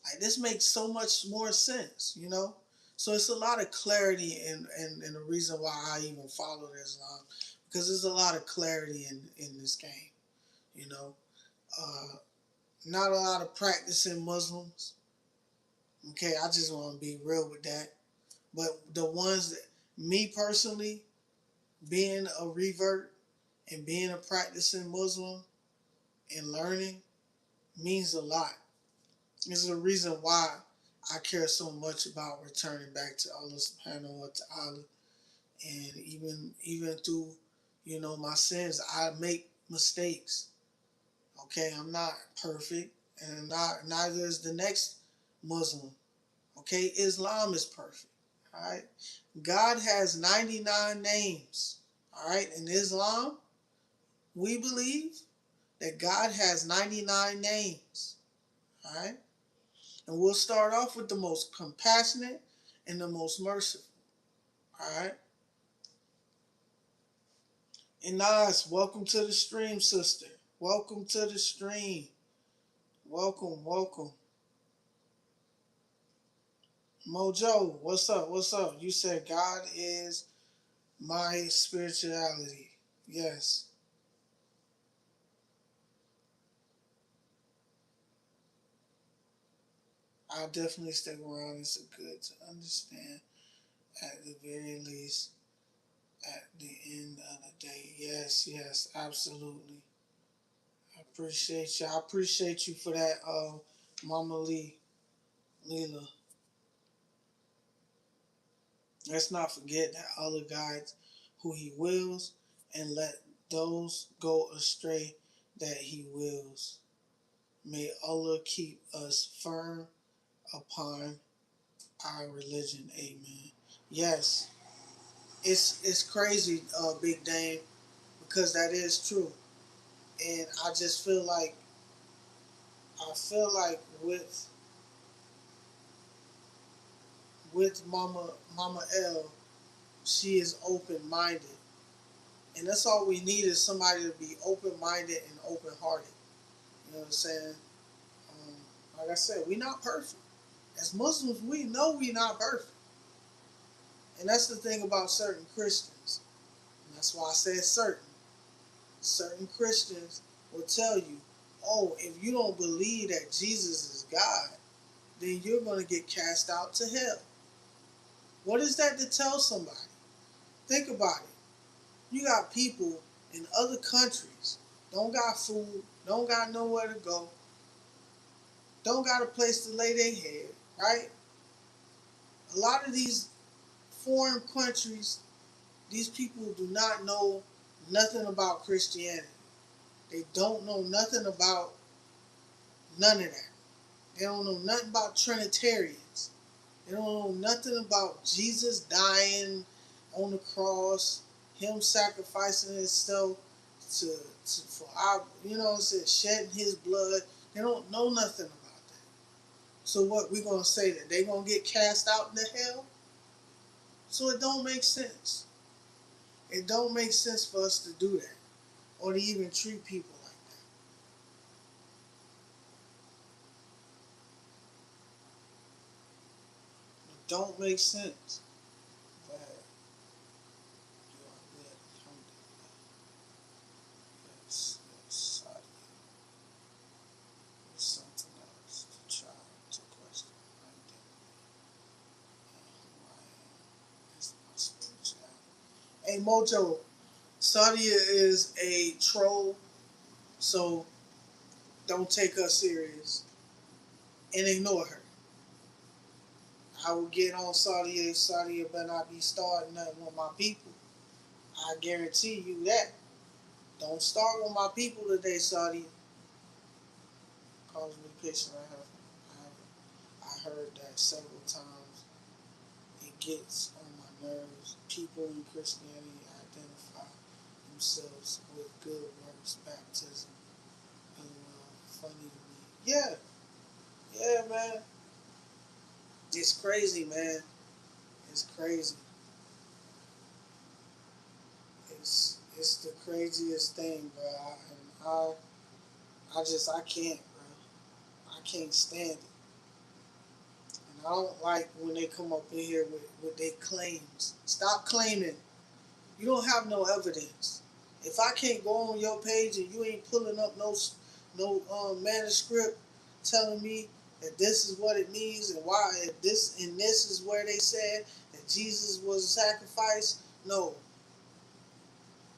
like this makes so much more sense, you know. So it's a lot of clarity, and the reason why I even follow Islam, because there's a lot of clarity in this game, you know. Uh, Not a lot of practicing Muslims. Okay, I just want to be real with that. But the ones that, me personally, being a revert and being a practicing Muslim and learning means a lot. This is the reason why I care so much about returning back to Allah subhanahu wa ta'ala. And even through, my sins, I make mistakes. Okay, I'm not perfect, and neither is the next Muslim. Okay, Islam is perfect. All right, God has 99 names. All right, in Islam, we believe that God has 99 names. All right, and we'll start off with the most compassionate and the most merciful. All right, and Nas, welcome to the stream, sister. Welcome to the stream. Welcome, welcome. Mojo, what's up? What's up? You said God is my spirituality. Yes. I'll definitely stick around. It's good to understand at the very least at the end of the day. Yes, yes, absolutely. I appreciate you. I appreciate you for that, Mama Leela. Let's not forget that Allah guides who He wills and let those go astray that He wills. May Allah keep us firm upon our religion. Amen. Yes, it's crazy, Big Dame, because that is true, and I feel like with Mama L, she is open minded, and that's all we need is somebody to be open minded and open hearted. You know what I'm saying? Um, like I said, we not perfect. As Muslims, we know we not perfect, and that's the thing about certain Christians. And that's why I said certain. Certain Christians will tell you, oh, if you don't believe that Jesus is God, then you're going to get cast out to hell. What is that to tell somebody? Think about it. You got people in other countries, don't got food, don't got nowhere to go, don't got a place to lay their head, right? A lot of these foreign countries, these people do not know nothing about Christianity. They don't know nothing about none of that. They don't know nothing about Trinitarians. They don't know nothing about Jesus dying on the cross, him sacrificing himself to for our, you know what I'm saying, shedding his blood. They don't know nothing about that. So what we gonna say, that they gonna get cast out into hell? So it don't make sense. It don't make sense for us to do that or to even treat people like that. It don't make sense. But you are good. Alhamdulillah. Yes, Saudi. There's something else to try to question my identity and who I am. It's my spirituality. Hey Mojo, Sadia is a troll, so don't take her serious and ignore her. I will get on Sadia. Sadia better not be starting nothing with my people. I guarantee you that. Don't start with my people today, Sadia. Calls me patient. I heard that several times. It gets on my nerves. People in Christianity identify themselves with good works, baptism, and funny to me. Yeah, man. It's crazy, man. It's crazy. It's the craziest thing, bro. I can't, bro. I can't stand it. And I don't like when they come up in here with their claims. Stop claiming. You don't have no evidence. If I can't go on your page and you ain't pulling up no manuscript telling me that this is what it means and why, if this and this is where they said that Jesus was a sacrifice, no,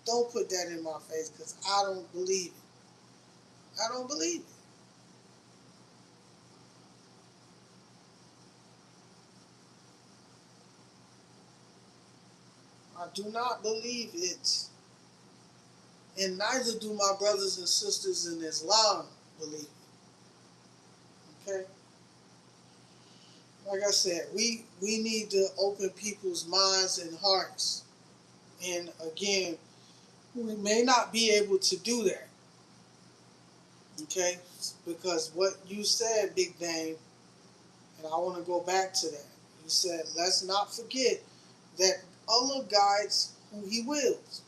don't put that in my face because I don't believe it. I don't believe it. I do not believe it. And neither do my brothers and sisters in Islam believe it. Okay? Like I said, we need to open people's minds and hearts. And again, we may not be able to do that. Okay? Because what you said, Big Dame, and I want to go back to that. You said, let's not forget that Allah guides who He wills.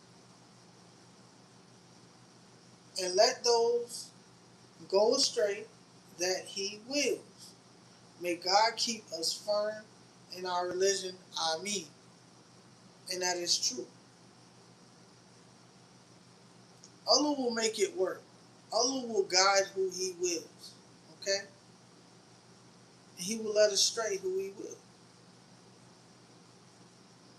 And let those go astray that He wills. May God keep us firm in our religion. Ameen. And that is true. Allah will make it work. Allah will guide who He wills. Okay? And He will let us stray who He will.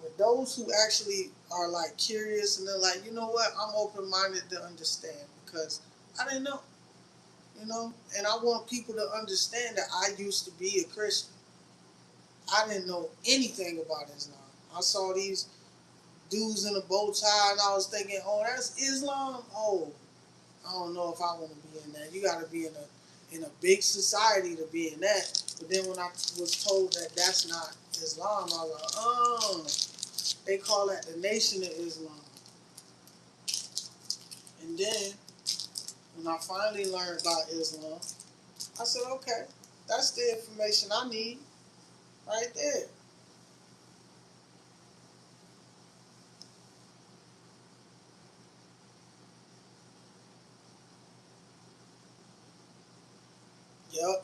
But those who actually are like curious and they're like, you know what, I'm open minded to understand because I didn't know. You know? And I want people to understand that I used to be a Christian. I didn't know anything about Islam. I saw these dudes in a bow tie and I was thinking, oh, that's Islam? Oh, I don't know if I want to be in that. You got to be in a big society to be in that. But then when I was told that that's not Islam, I was like, oh, they call that the Nation of Islam. And then when I finally learned about Islam, I said, okay, that's the information I need right there.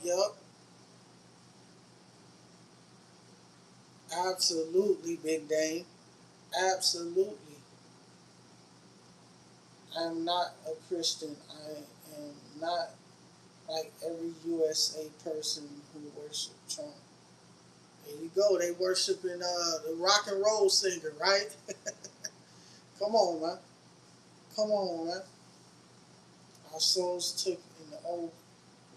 Yup. Absolutely, Big Dame. Absolutely. I'm not a Christian. I am not like every USA person who worship Trump. There you go. They worshiping the rock and roll singer, right? Come on, man. Come on, man. Our souls took an oath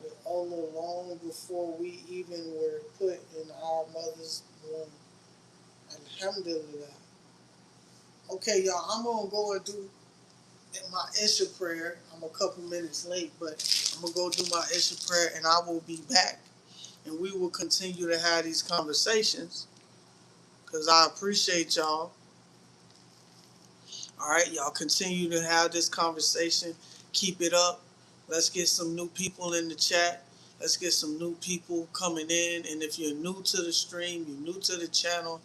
with Allah long before we even were put in our mother's womb. Alhamdulillah. Okay, y'all. I'm gonna go and do my Isha prayer. I'm a couple minutes late, but I'm gonna go do my Isha prayer, and I will be back, and we will continue to have these conversations because I appreciate y'all. All right, y'all continue to have this conversation. Keep it up. Let's get some new people in the chat. Let's get some new people coming in. And if you're new to the stream, you're new to the channel,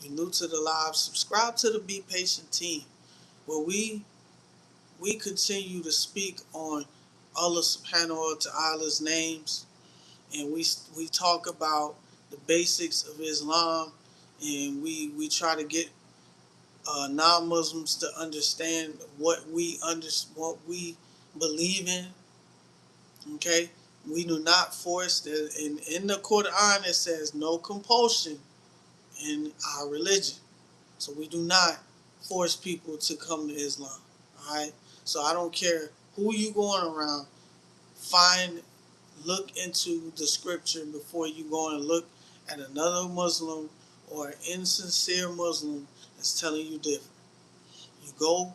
you're new to the live, subscribe to the Be Patient team, where we continue to speak on Allah subhanahu wa ta'ala's names, and we talk about the basics of Islam, and we try to get non-Muslims to understand what what we believe in. Okay, we do not force. In the Quran it says no compulsion in our religion, so we do not force people to come to Islam. All right, so I don't care who you going around. Look into the scripture before you go and look at another Muslim or an insincere Muslim that's telling you different. You go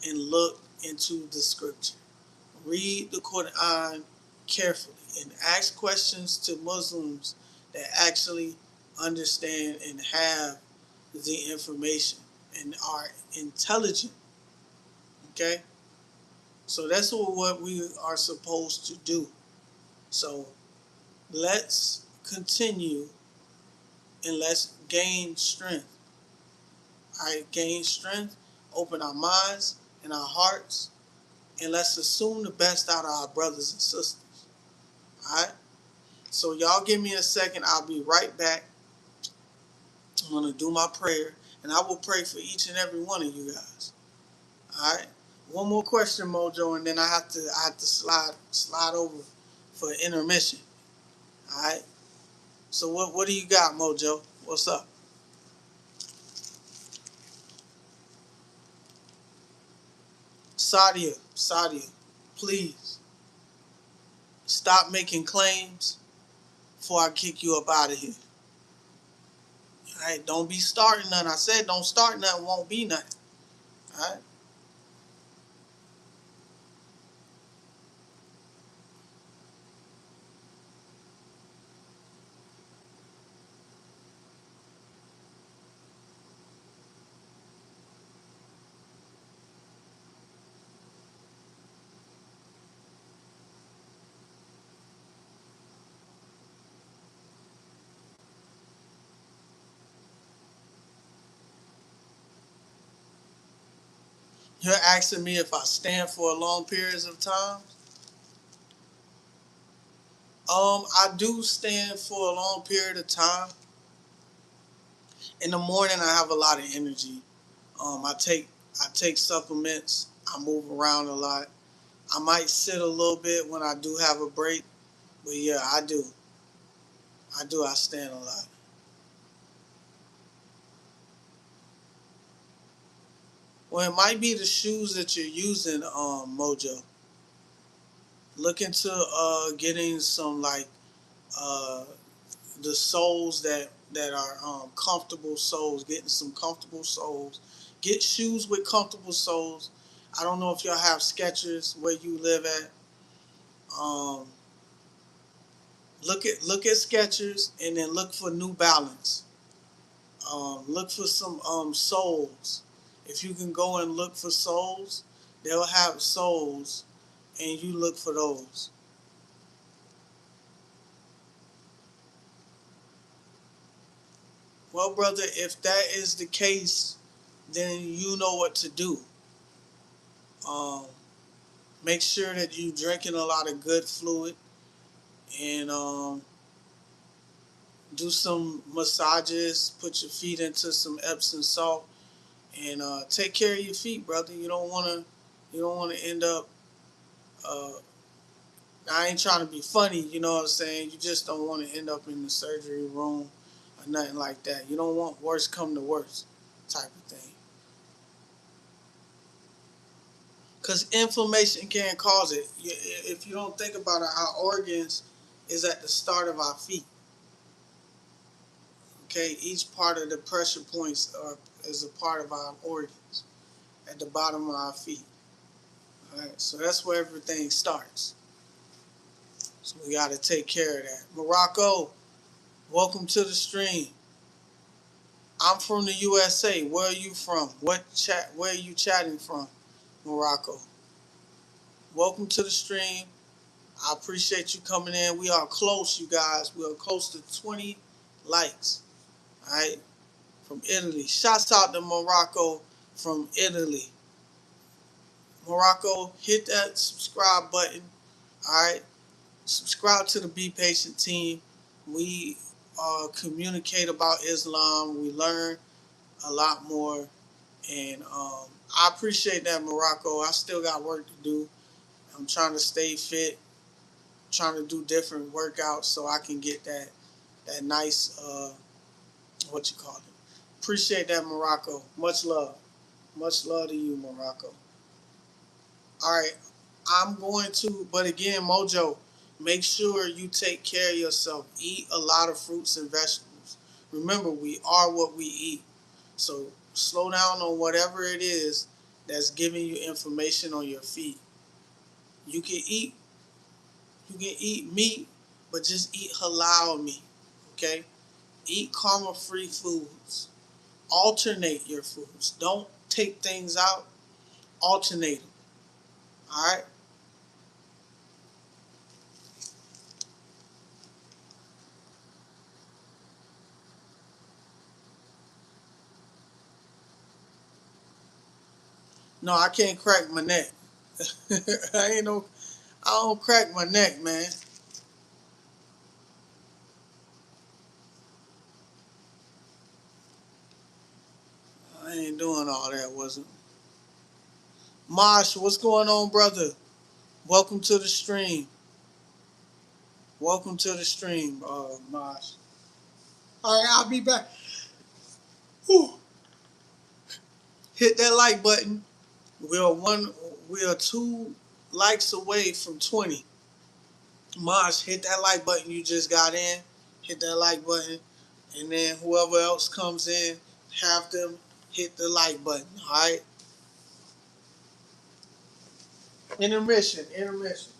and look into the scripture. Read the Quran carefully and ask questions to Muslims that actually understand and have the information and are intelligent. Okay? So that's what we are supposed to do. So let's continue and let's gain strength. All right, gain strength, open our minds and our hearts, and let's assume the best out of our brothers and sisters. All right? So y'all give me a second. I'll be right back. I'm going to do my prayer, and I will pray for each and every one of you guys. All right? One more question, Mojo, and then I have to slide over for intermission. All right? So what do you got, Mojo? What's up? Sadia, please stop making claims before I kick you up out of here. All right, don't be starting nothing. I said don't start nothing, won't be nothing. All right. You're asking me if I stand for long periods of time. I do stand for a long period of time. In the morning, I have a lot of energy. I take supplements. I move around a lot. I might sit a little bit when I do have a break, but yeah, I do. I stand a lot. Well, it might be the shoes that you're using, Mojo. Look into getting some like uh, the soles that are comfortable soles. Getting some comfortable soles. Get shoes with comfortable soles. I don't know if y'all have Skechers where you live at. Um, look at Skechers and then look for New Balance. Look for some soles. If you can go and look for soles, they'll have soles, and you look for those. Well, brother, if that is the case, then you know what to do. Um, Make sure that you drinking a lot of good fluid, and do some massages. Put your feet into some Epsom salt, and take care of your feet, brother. You don't wanna end up. Uh, I ain't trying to be funny, you know what I'm saying? You just don't want to end up in the surgery room or nothing like that. You don't want worse come to worse type of thing. Because inflammation can cause it. If you don't think about it, our organs is at the start of our feet. Okay, each part of the pressure points is a part of our organs at the bottom of our feet. All right, so that's where everything starts. So we got to take care of that. Morocco, welcome to the stream. I'm from the USA. Where are you from? Where are you chatting from? Morocco. Welcome to the stream. I appreciate you coming in. We are close, you guys. We are close to 20 likes. All right, from Italy. Shouts out to Morocco from Italy. Morocco, hit that subscribe button. All right, subscribe to the Be Patient team. We communicate about Islam. We learn a lot more, and I appreciate that, Morocco. I still got work to do. I'm trying to stay fit, trying to do different workouts so I can get that nice what you call it. Appreciate that, Morocco. Much love. Much love to you, Morocco. All right. I'm going to, but again, Mojo, make sure you take care of yourself. Eat a lot of fruits and vegetables. Remember, we are what we eat. So slow down on whatever it is that's giving you information on your feed. You can eat meat, but just eat halal meat. Okay? Eat karma free foods. Alternate your foods. Don't take things out. Alternate them. All right? No, I can't crack my neck. I don't crack my neck, man. I ain't doing all that, wasn't. Mosh, what's going on, brother? Welcome to the stream. Welcome to the stream, Mosh. All right, I'll be back. Whew. Hit that like button. We are 2 likes away from 20. Mosh, hit that like button. You just got in. Hit that like button, and then whoever else comes in, have them hit the like button. All right. Intermission. Intermission.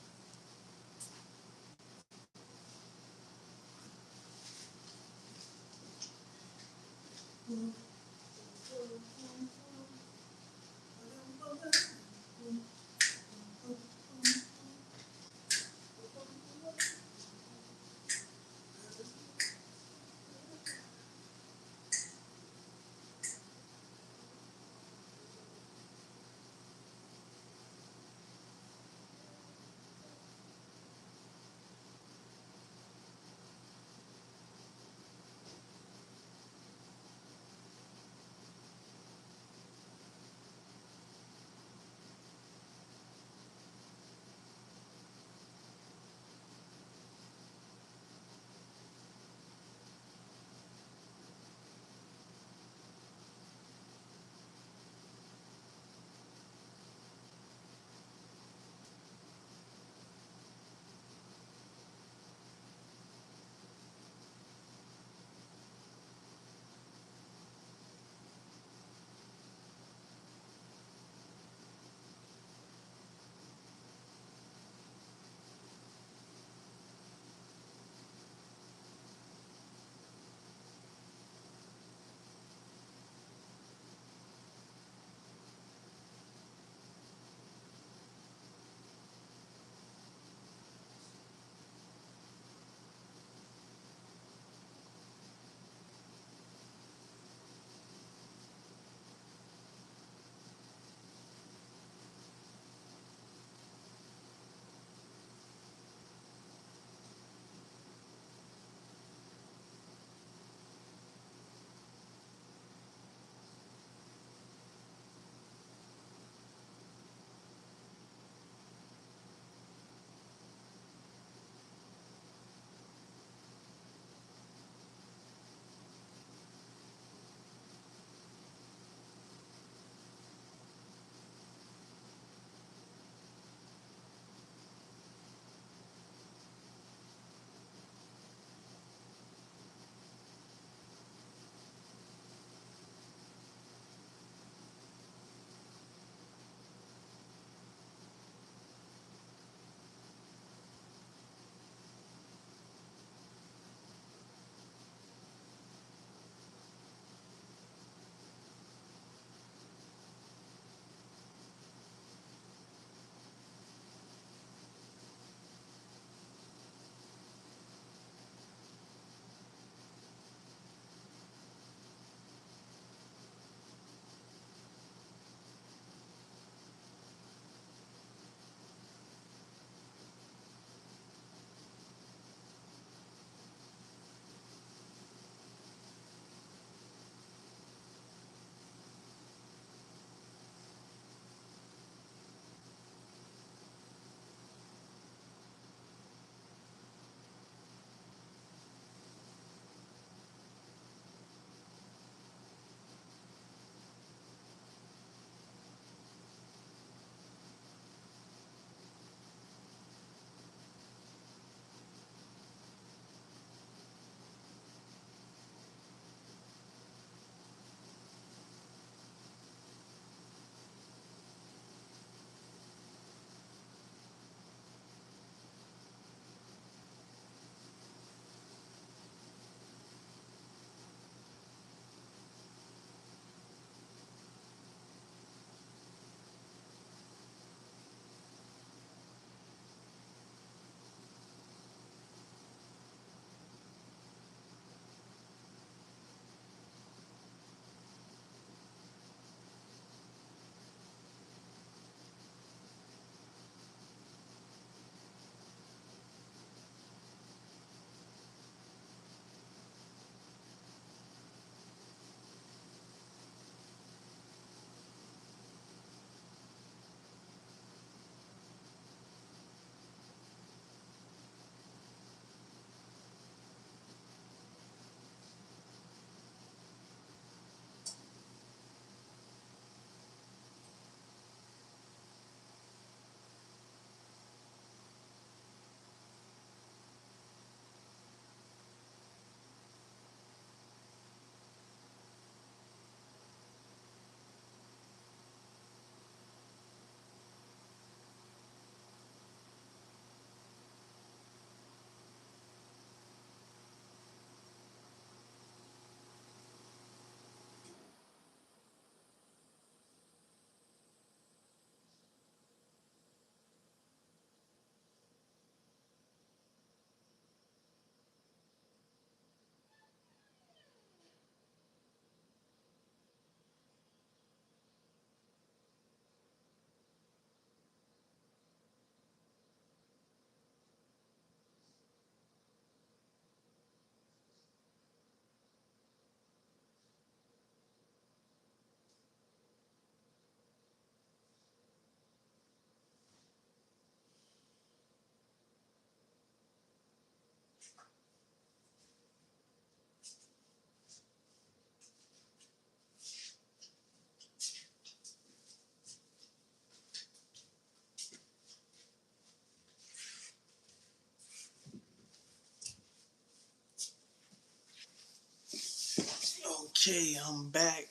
Okay, I'm back.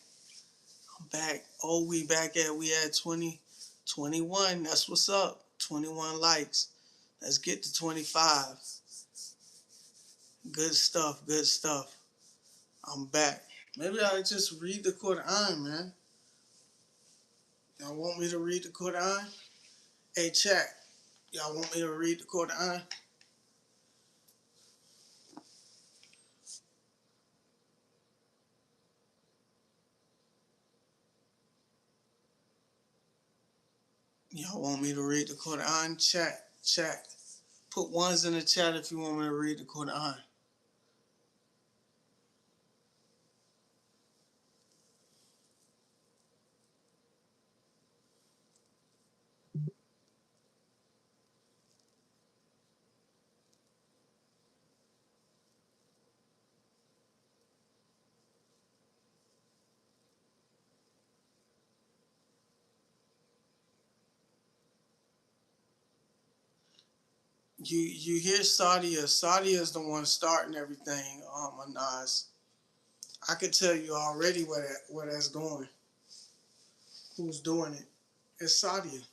Oh, we at 21. That's what's up. 21 likes. Let's get to 25. Good stuff. I'm back. Maybe I'll just read the Quran, man. Y'all want me to read the Quran? Hey, chat. Y'all want me to read the Quran? Y'all want me to read the Quran? Chat. Put ones in the chat if you want me to read the Quran. You hear Sadia. Sadia is the one starting everything, Anaz. I could tell you already where that's going. Who's doing it? It's Sadia.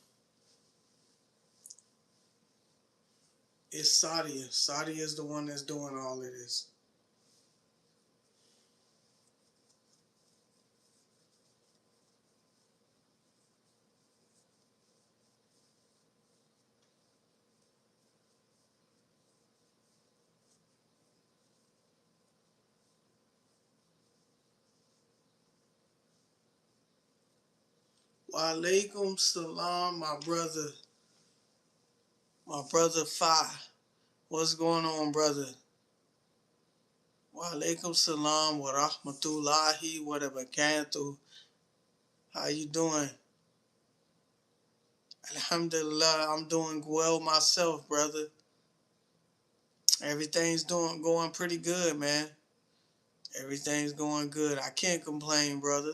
It's Sadia. Sadia is the one that's doing all of this. Wa alaikum salam, my brother. My brother Fa. What's going on, brother? Wa alaikum salam wa rahmatullahi wa barakatuh. How you doing? Alhamdulillah, I'm doing well myself, brother. Everything's going pretty good, man. Everything's going good. I can't complain, brother.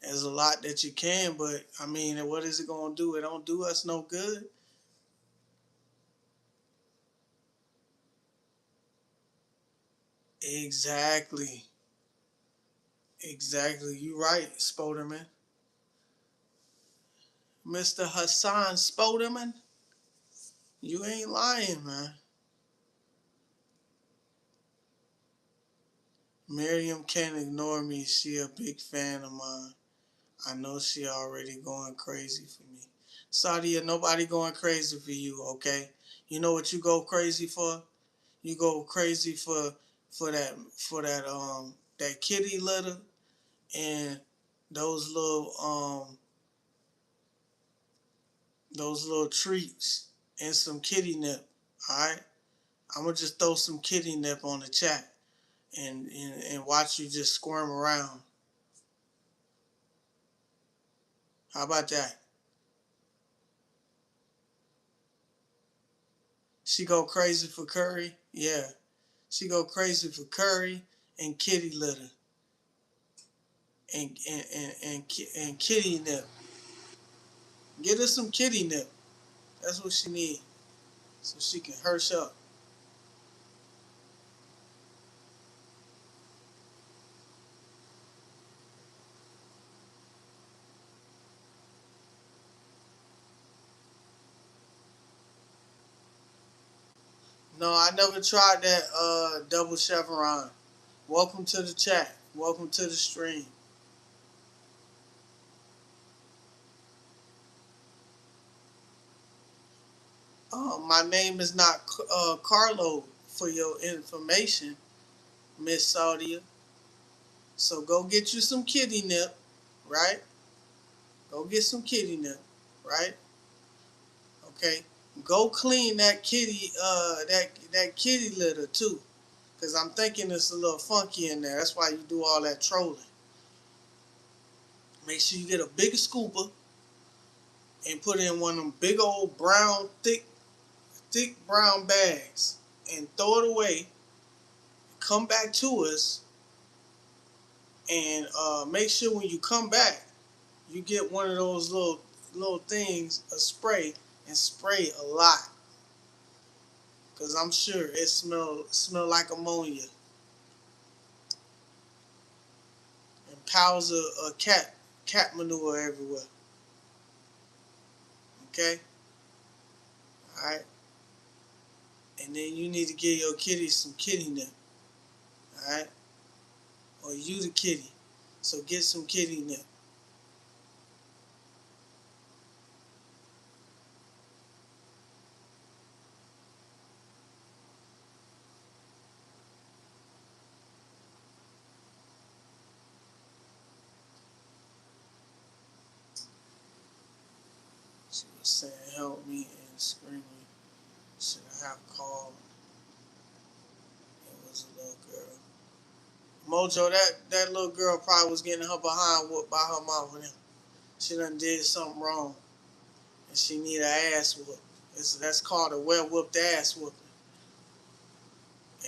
There's a lot that you can, but I mean, what is it gonna do? It don't do us no good. Exactly. You right, Spoderman. Mr. Hassan Spoderman. You ain't lying, man. Miriam can't ignore me. She a big fan of mine. I know she already going crazy for me. Sadia, nobody going crazy for you, okay? You know what you go crazy for? You go crazy for that kitty litter and those little treats and some kitty nip. Alright? I'm gonna just throw some kitty nip on the chat and watch you just squirm around. How about that? She go crazy for curry? Yeah. She go crazy for curry and kitty litter and kitty nip. Get her some kitty nip. That's what she need. So she can hersh up. No, I never tried that double chevron. Welcome to the chat. Welcome to the stream. My name is not Carlo for your information, Miss Saudia. So go get you some kitty nip, right? Go get some kitty nip, right? Okay. Go clean that that kitty litter too, cause I'm thinking it's a little funky in there. That's why you do all that trolling. Make sure you get a bigger scooper and put in one of them big old brown thick brown bags and throw it away. Come back to us and make sure when you come back, you get one of those little things, a spray, and spray a lot. Cause I'm sure it smell like ammonia. piles of cat manure everywhere. Okay? Alright? And then you need to give your kitty some kitty nip. Alright? Or you the kitty. So get some kitty nip. She was saying help me and screaming. Should I have called? It was a little girl. Mojo, that little girl probably was getting her behind whooped by her mama. She done did something wrong. And she need an ass whoop. That's called a well-whooped ass whooping.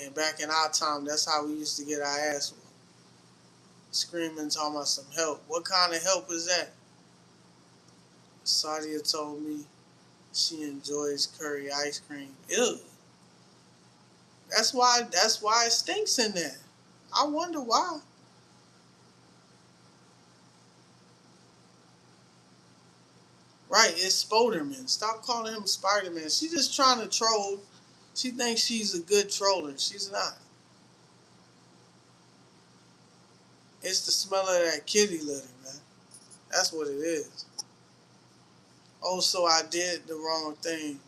And back in our time, that's how we used to get our ass whooped. Screaming, talking about some help. What kind of help is that? Sadia told me she enjoys curry ice cream. Ew. That's why it stinks in there. I wonder why. Right, it's Spoderman. Stop calling him Spider-Man. She's just trying to troll. She thinks she's a good troller. She's not. It's the smell of that kitty litter, man. That's what it is. Oh, so I did the wrong thing,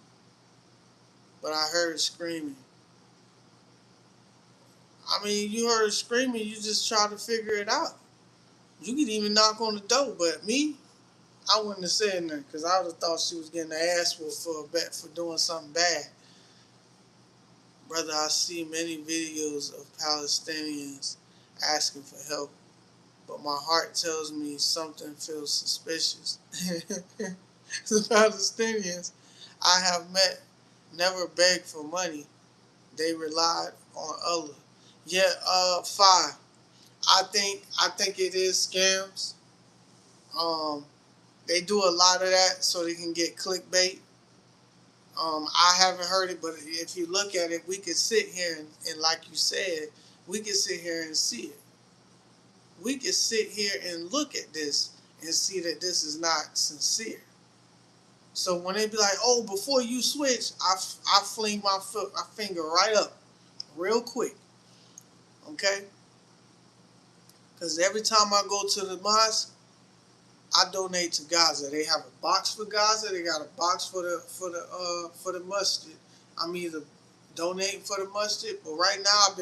but I heard screaming. I mean, you heard screaming, you just try to figure it out. You could even knock on the door, but me, I wouldn't have said nothing because I would have thought she was getting the ass whooped for doing something bad. Brother, I see many videos of Palestinians asking for help, but my heart tells me something feels suspicious. The Palestinians I have met never begged for money. They relied on Allah. Yeah, fine. I think it is scams. Um, they do a lot of that so they can get clickbait. I haven't heard it, but if you look at it, we could sit here and like you said, we could sit here and see it. We could sit here and look at this and see that this is not sincere. So when they be like, "Oh, before you switch," I fling my finger right up, real quick, okay? Because every time I go to the mosque, I donate to Gaza. They have a box for Gaza. They got a box for the masjid. I'm either donating for the masjid, but right now I've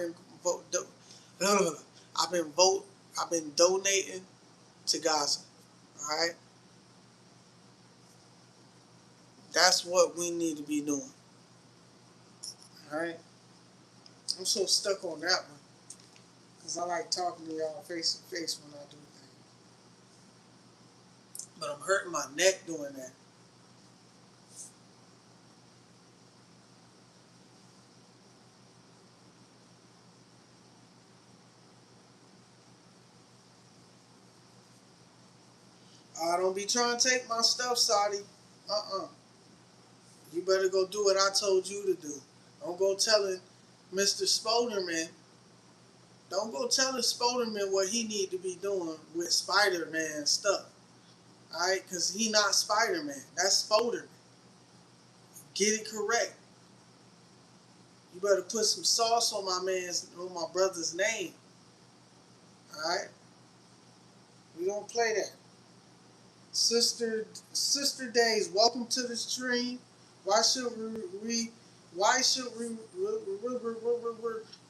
been donating to Gaza. All right, that's what we need to be doing. All right, I'm so stuck on that one because I like talking to y'all face to face when I do things, but I'm hurting my neck doing that. I don't be trying to take my stuff, Saudi. You better go do what I told you to do. Don't go telling Mr. Spoderman. Don't go telling Spoderman what he need to be doing with Spider-Man stuff. Alright? Because he not Spider-Man. That's Spoderman. Get it correct. You better put some sauce on my brother's name. Alright? We don't play that. Sister Days, welcome to the stream. Why should we why should we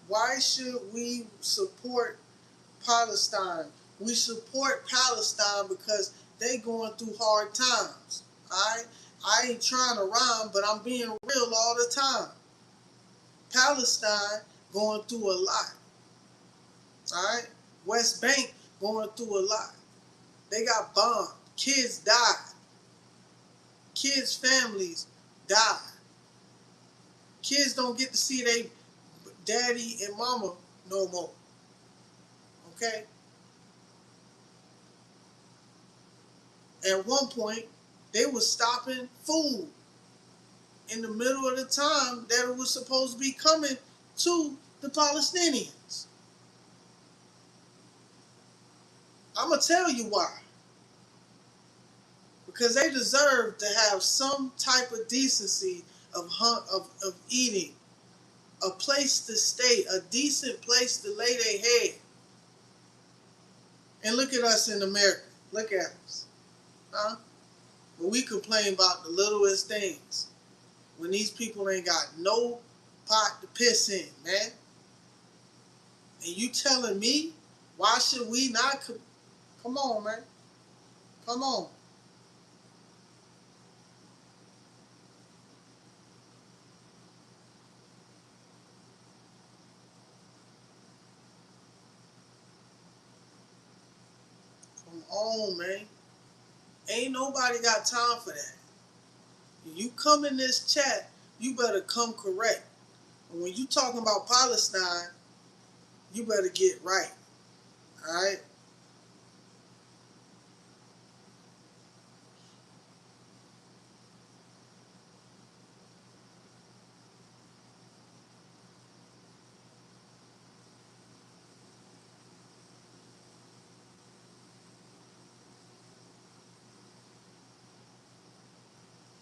why should we support Palestine? We support Palestine because they going through hard times. Alright? I ain't trying to rhyme, but I'm being real all the time. Palestine going through a lot. Alright? West Bank going through a lot. They got bombed. Kids died. Kids' families died. Kids don't get to see their daddy and mama no more. Okay? At one point, they was stopping food in the middle of the time that it was supposed to be coming to the Palestinians. I'm going to tell you why. Because they deserve to have some type of decency of eating, a place to stay, a decent place to lay their head. And look at us in America. Look at us. Huh? When we complain about the littlest things. When these people ain't got no pot to piss in, man. And you telling me, why should we not? Come on, man. Come on. Come on, man. Ain't nobody got time for that. You come in this chat, you better come correct. And when you talking about Palestine, you better get right. All right?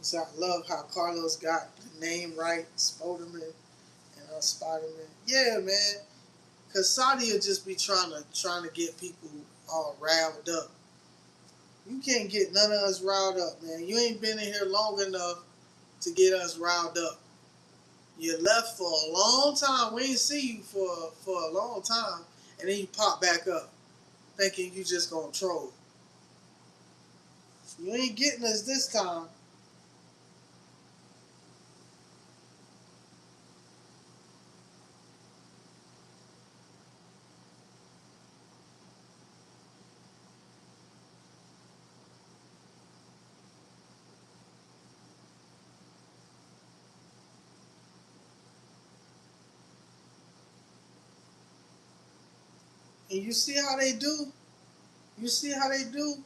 So I love how Carlos got the name right, Spoderman and Spider-Man. Yeah, man. Cause Saudi will just be trying to get people all riled up. You can't get none of us riled up, man. You ain't been in here long enough to get us riled up. You left for a long time. We ain't see you for a long time, and then you pop back up, thinking you just gonna troll. You ain't getting us this time. And you see how they do. You see how they do.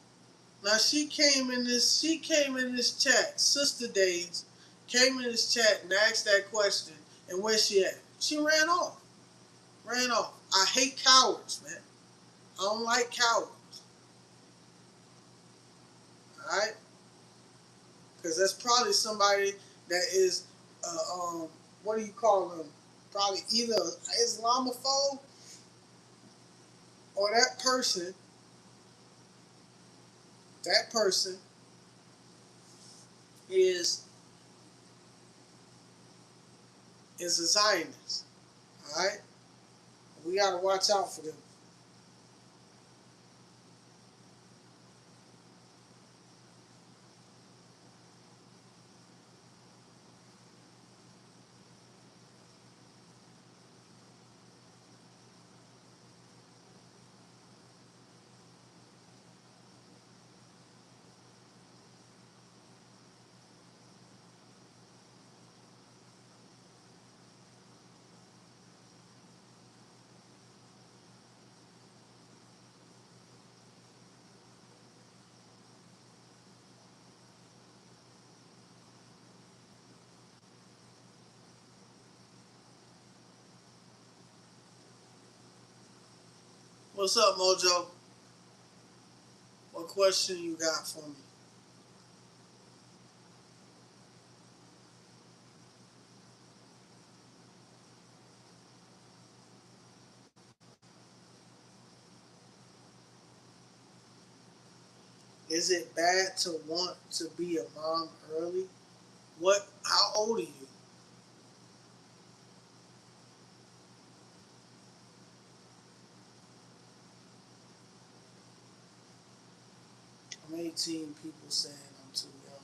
Now she came in this. She came in this chat. Sister Days came in this chat and asked that question. And where's she at? She ran off. Ran off. I hate cowards, man. I don't like cowards. All right, because that's probably somebody that is, what do you call them? Probably either Islamophobe or that person. That person is a Zionist. All right, we gotta watch out for them. What's up, Mojo? What question you got for me? Is it bad to want to be a mom early? What? How old are you? I'm 18. People saying I'm too young.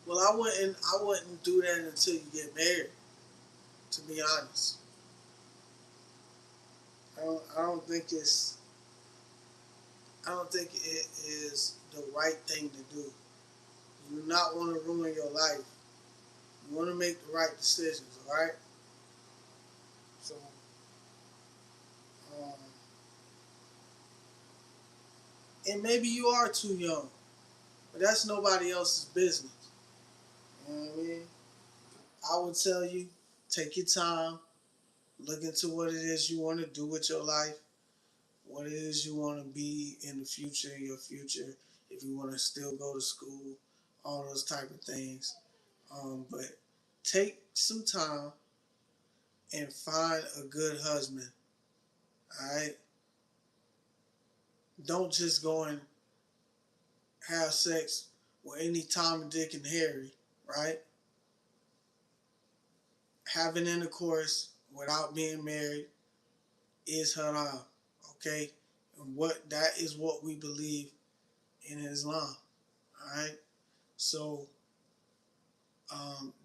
Well, I wouldn't do that until you get married. To be honest, I don't think it's. I don't think it is the right thing to do. You do not want to ruin your life. You want to make the right decisions. All right. So, um, and maybe you are too young, but that's nobody else's business. You know what I mean? I would tell you, take your time, Look into what it is you want to do with your life, what it is you want to be in the future, in your future, if you want to still go to school, all those type of things. But take some time and find a good husband. All right. Don't just go and have sex with any Tom, Dick, and Harry. Right. Having intercourse without being married is haram. Okay. And what that is what we believe in Islam. All right. So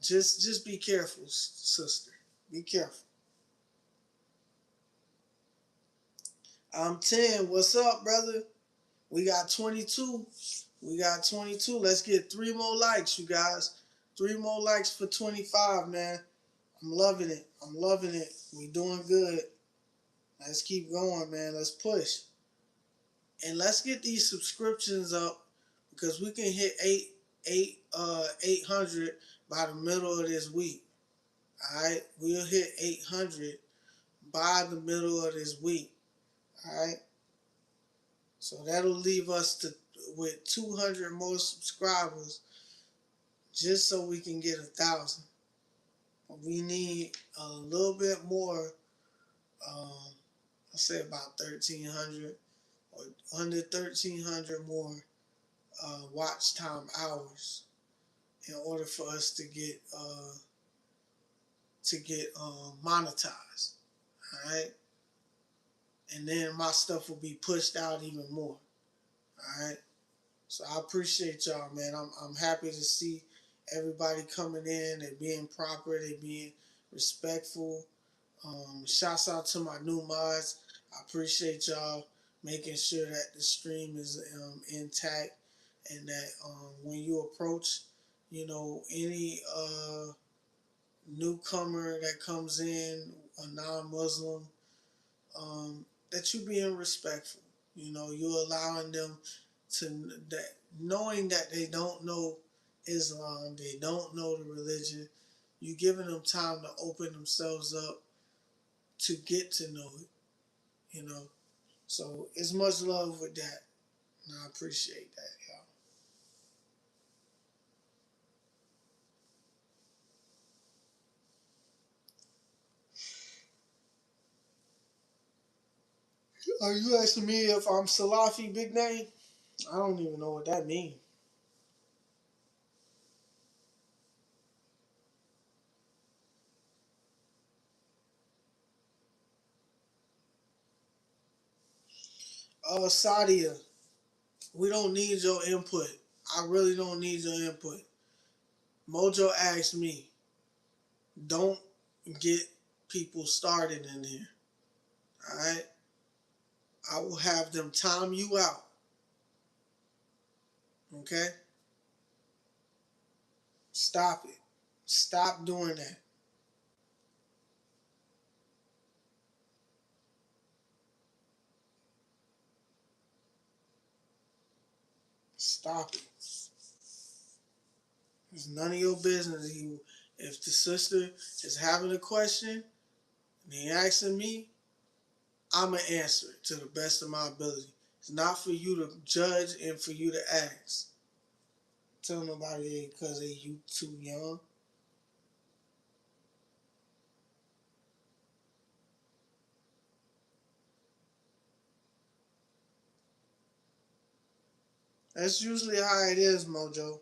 just be careful, sister. Be careful. I'm 10. What's up, brother? We got 22. We got 22. Let's get 3 more likes, you guys. 3 more likes for 25, man. I'm loving it. I'm loving it. We doing good. Let's keep going, man. Let's push. And let's get these subscriptions up because we can hit 800 by the middle of this week. All right, we'll hit 800 by the middle of this week. All right, so that'll leave us with 200 more subscribers, just so we can get 1,000. We need a little bit more. I say about 1,300 or under 1,300 more watch time hours in order for us to get monetized. All right, and then my stuff will be pushed out even more. All right. So I appreciate y'all, man. I'm happy to see everybody coming in. They being proper. They being respectful. Shouts out to my new mods. I appreciate y'all making sure that the stream is intact and that when you approach, any newcomer that comes in, a non-Muslim, that you being respectful. You're allowing them that knowing that they don't know Islam, they don't know the religion, you giving them time to open themselves up to get to know it. So it's much love with that, and I appreciate that, y'all. Are you asking me if I'm Salafi, big name? I don't even know what that means. Sadia, we don't need your input. I really don't need your input. Mojo asked me, don't get people started in here. All right? I will have them time you out. Okay? Stop it. Stop doing that. Stop it. It's none of your business. If the sister is having a question and they asking me, I'm going to answer it to the best of my ability. It's not for you to judge and for you to ask. Tell nobody because you too young. That's usually how it is, Mojo.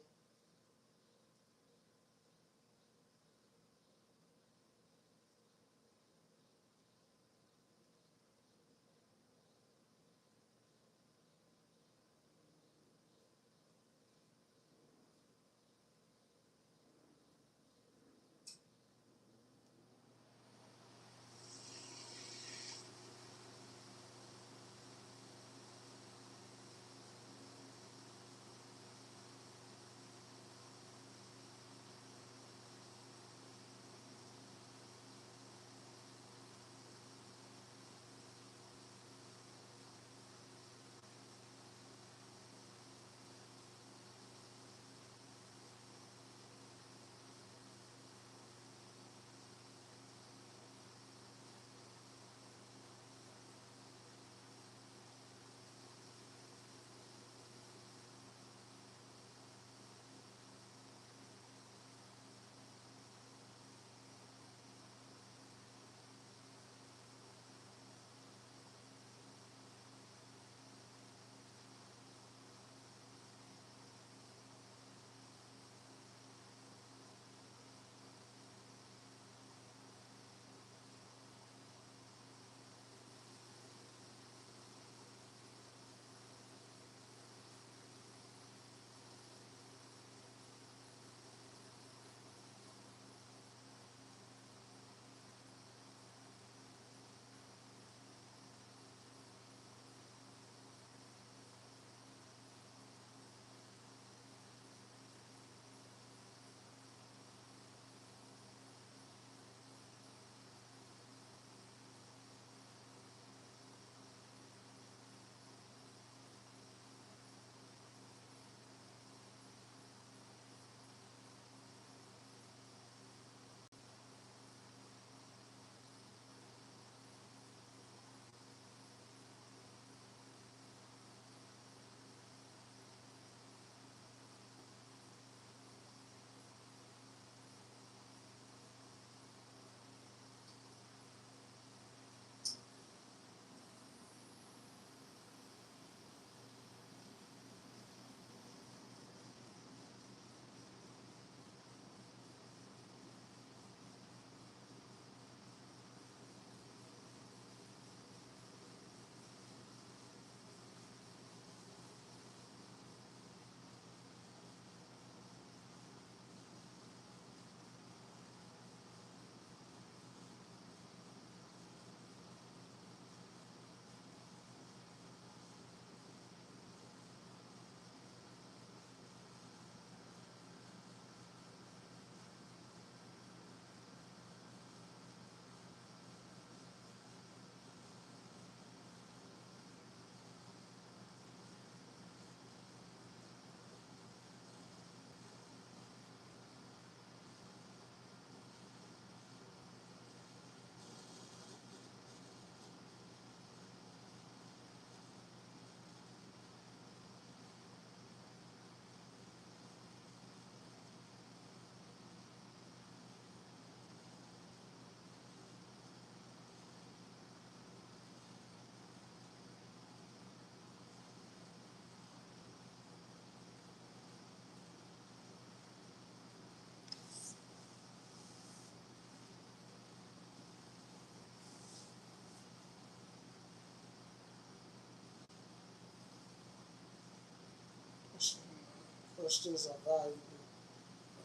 Questions are valuable.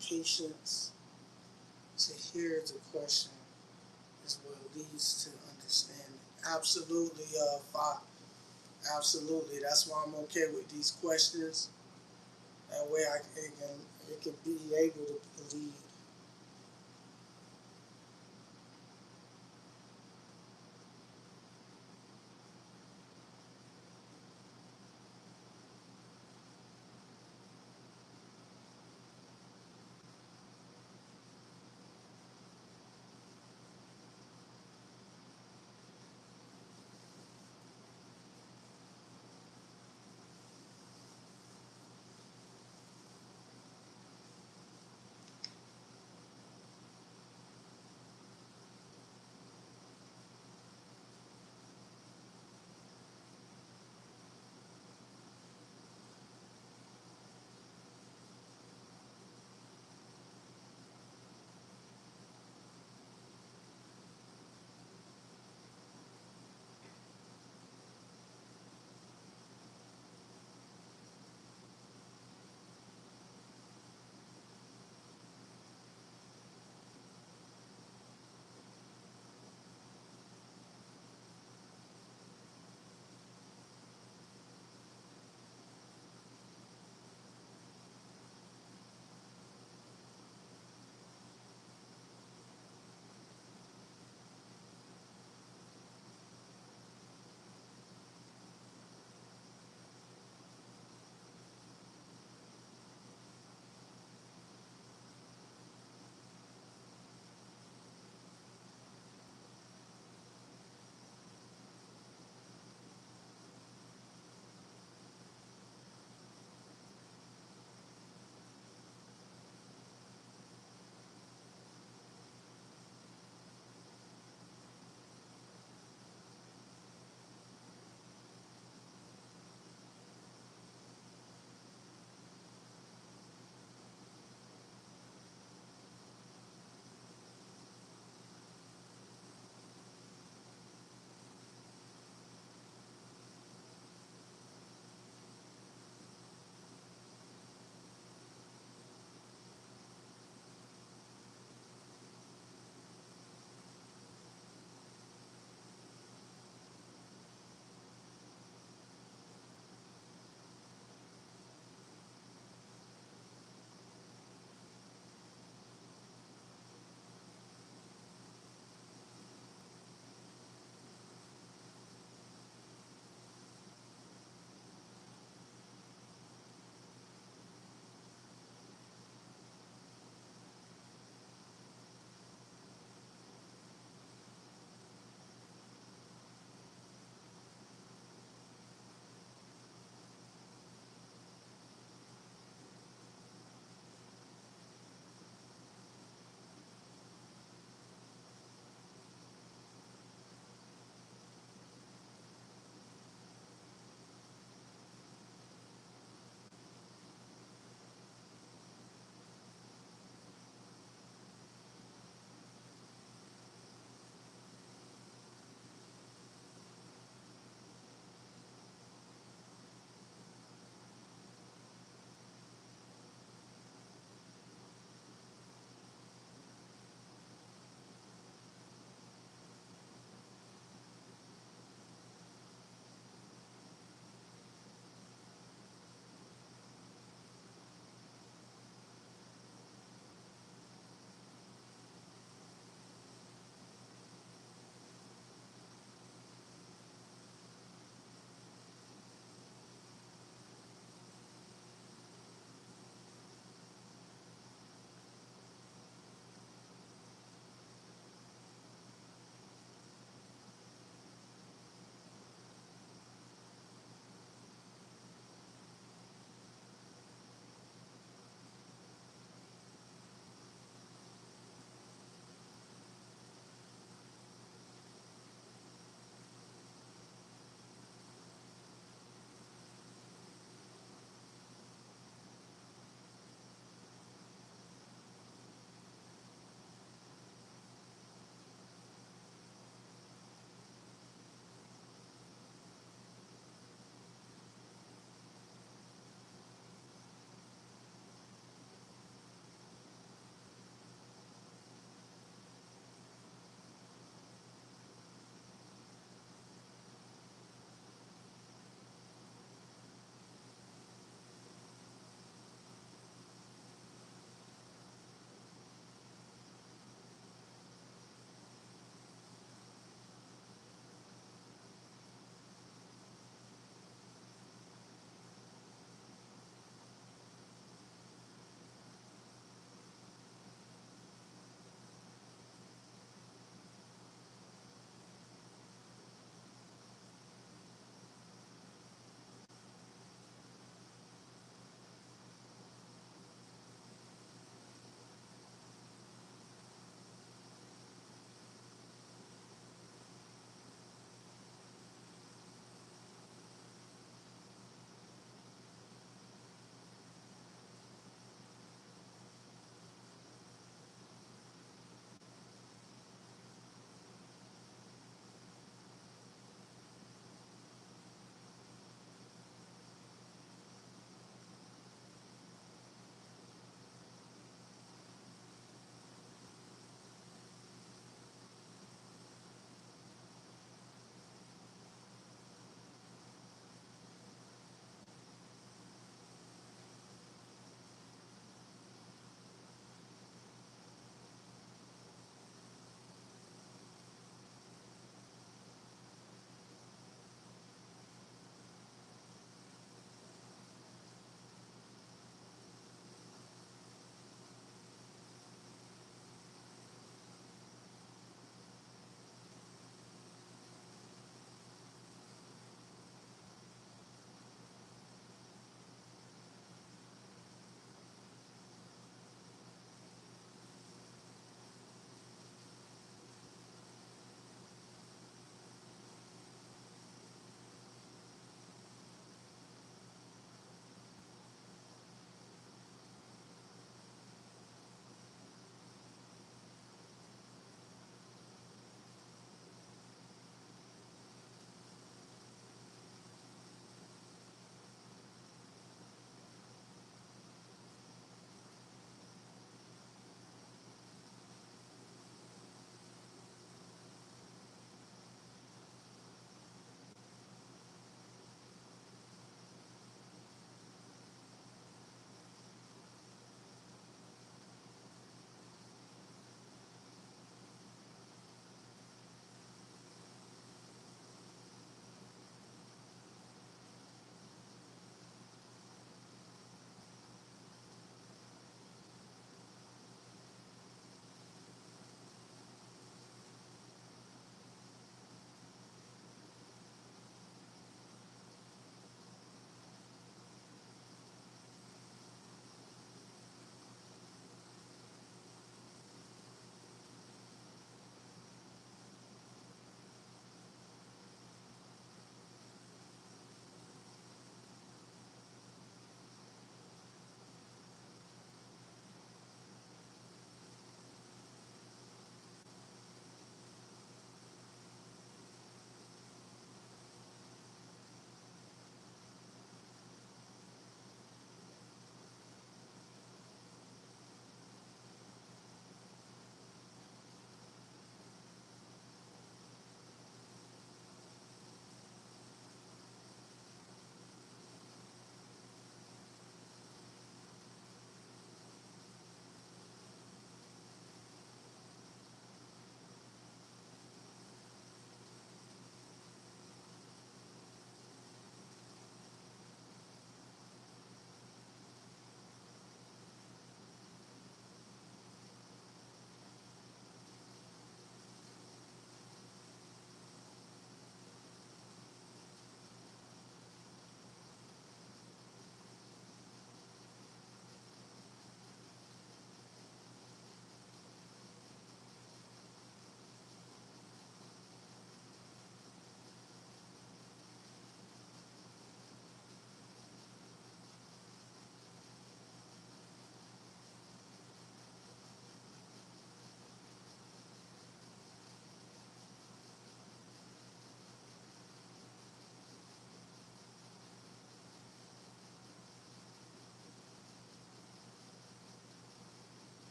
Patience to hear the question is what leads to understanding. Absolutely, absolutely. That's why I'm okay with these questions. That way, it can be able to lead.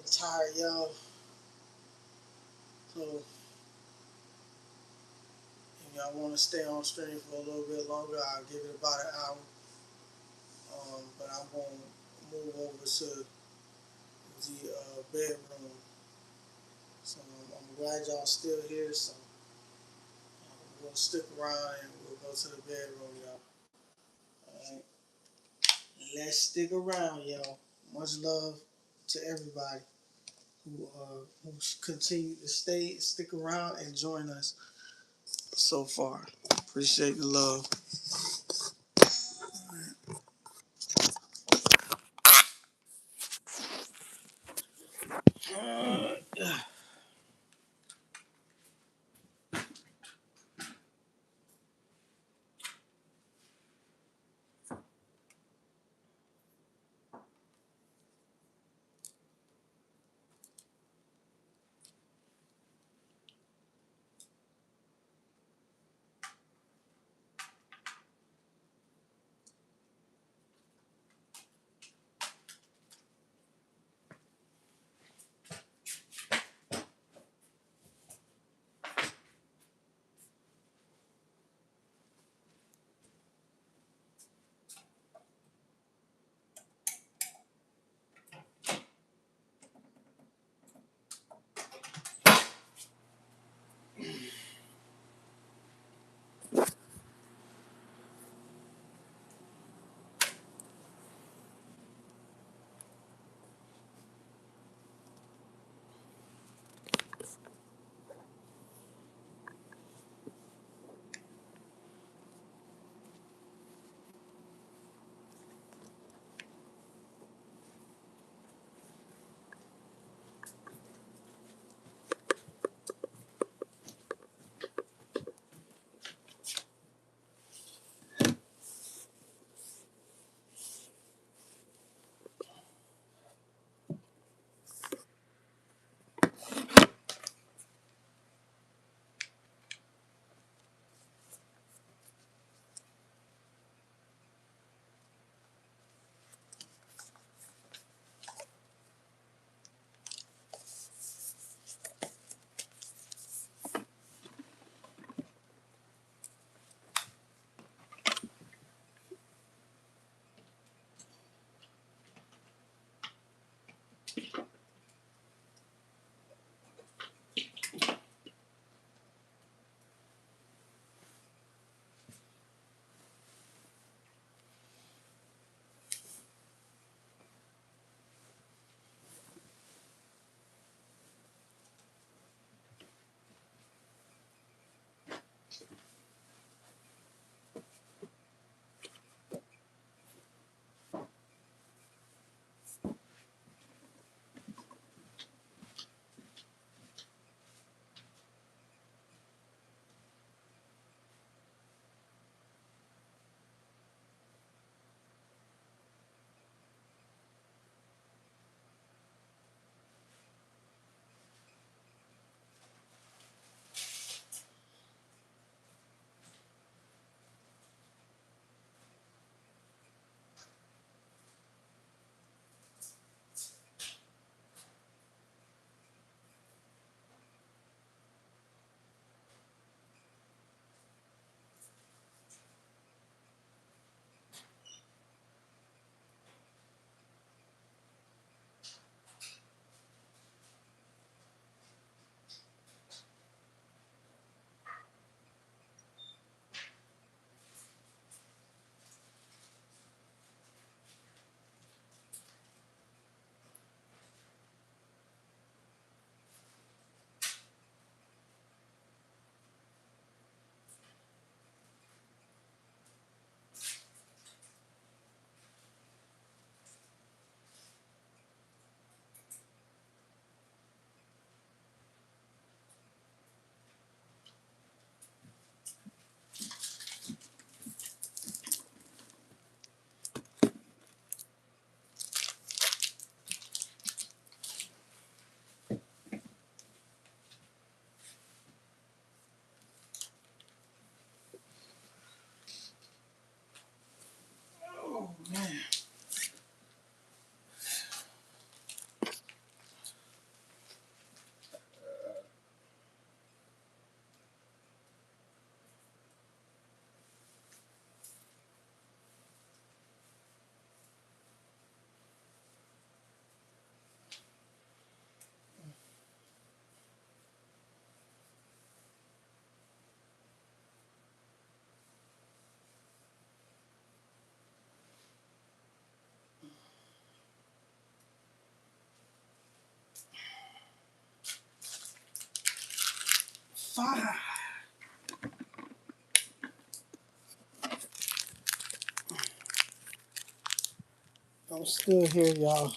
tired, y'all. So if y'all want to stay on stream for a little bit longer, I'll give it about an hour. But I'm going to move over to the bedroom. So I'm glad y'all still here. So we'll stick around and we'll go to the bedroom, y'all. All right. Let's stick around, y'all. Much love to everybody who continue to stick around and join us so far. Appreciate the love. Oh man. 5. I'm still here, y'all.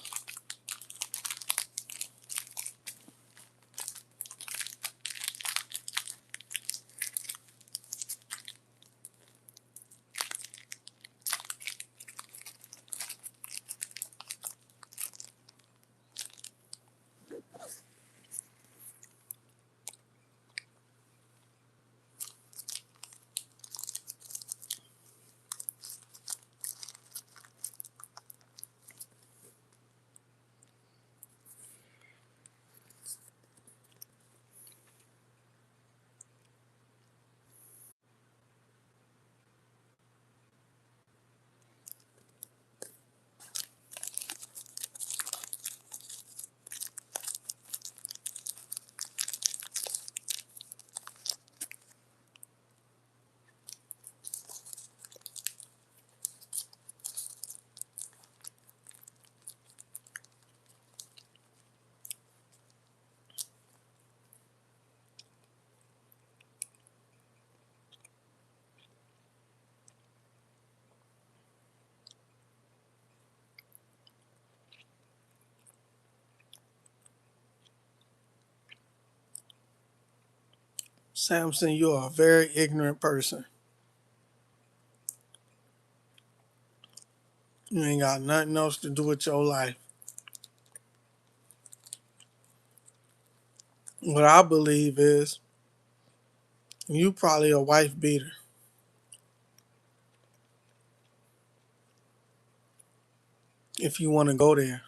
Samson, you're a very ignorant person. You ain't got nothing else to do with your life. What I believe is you probably a wife beater. If you want to go there.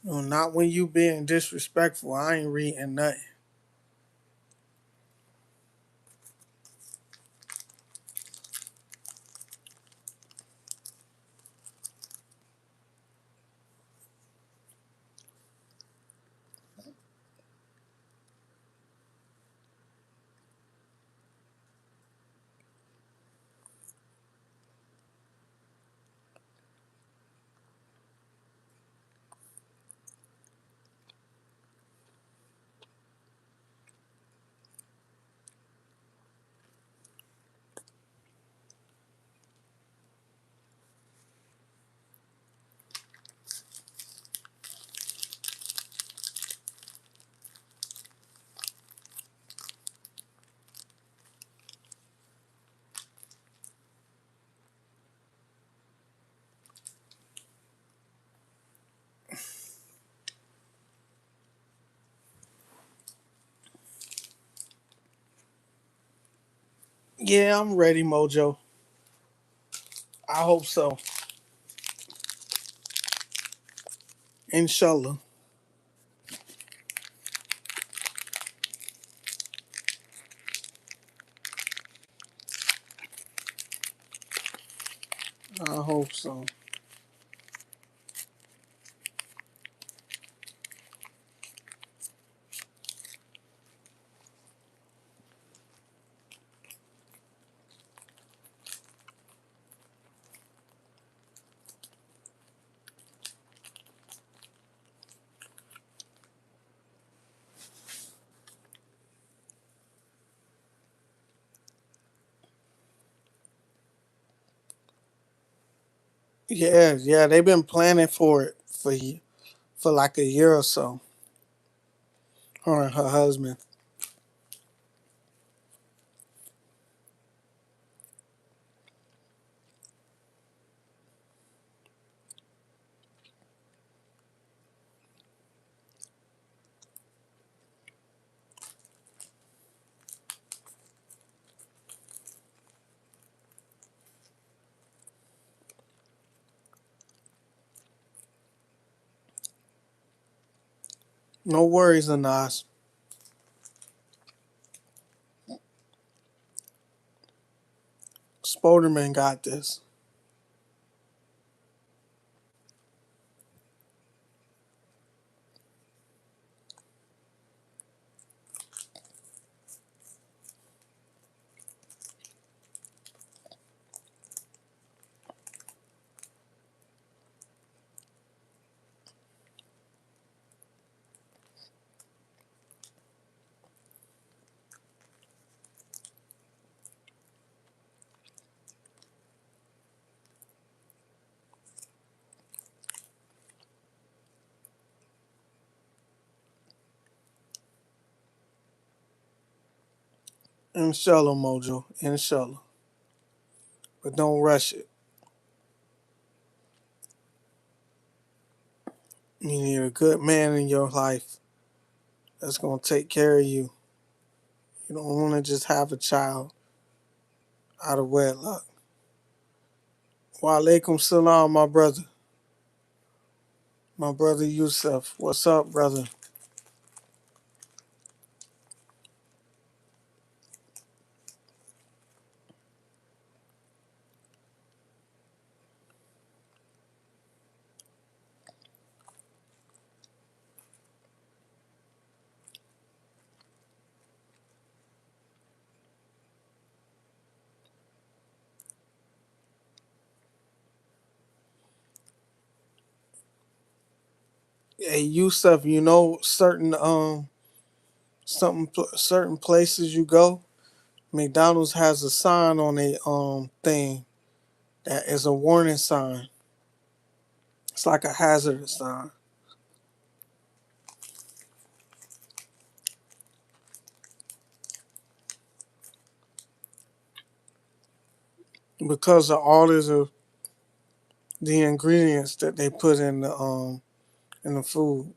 No, not when you being disrespectful. I ain't reading nothing. Yeah, I'm ready, Mojo. I hope so. Inshallah. I hope so. Yeah, they've been planning for it for like a year or so. Her and her husband. No worries, Anas. Spoderman got this. Inshallah, Mojo. Inshallah. But don't rush it. You need a good man in your life that's going to take care of you. You don't want to just have a child out of wedlock. Wa alaikum salam, my brother. My brother Yusuf. What's up, brother? Hey, Yusuf, you know certain places you go, McDonald's has a sign on a thing that is a warning sign. It's like a hazardous sign. Because of all of the ingredients that they put in the food.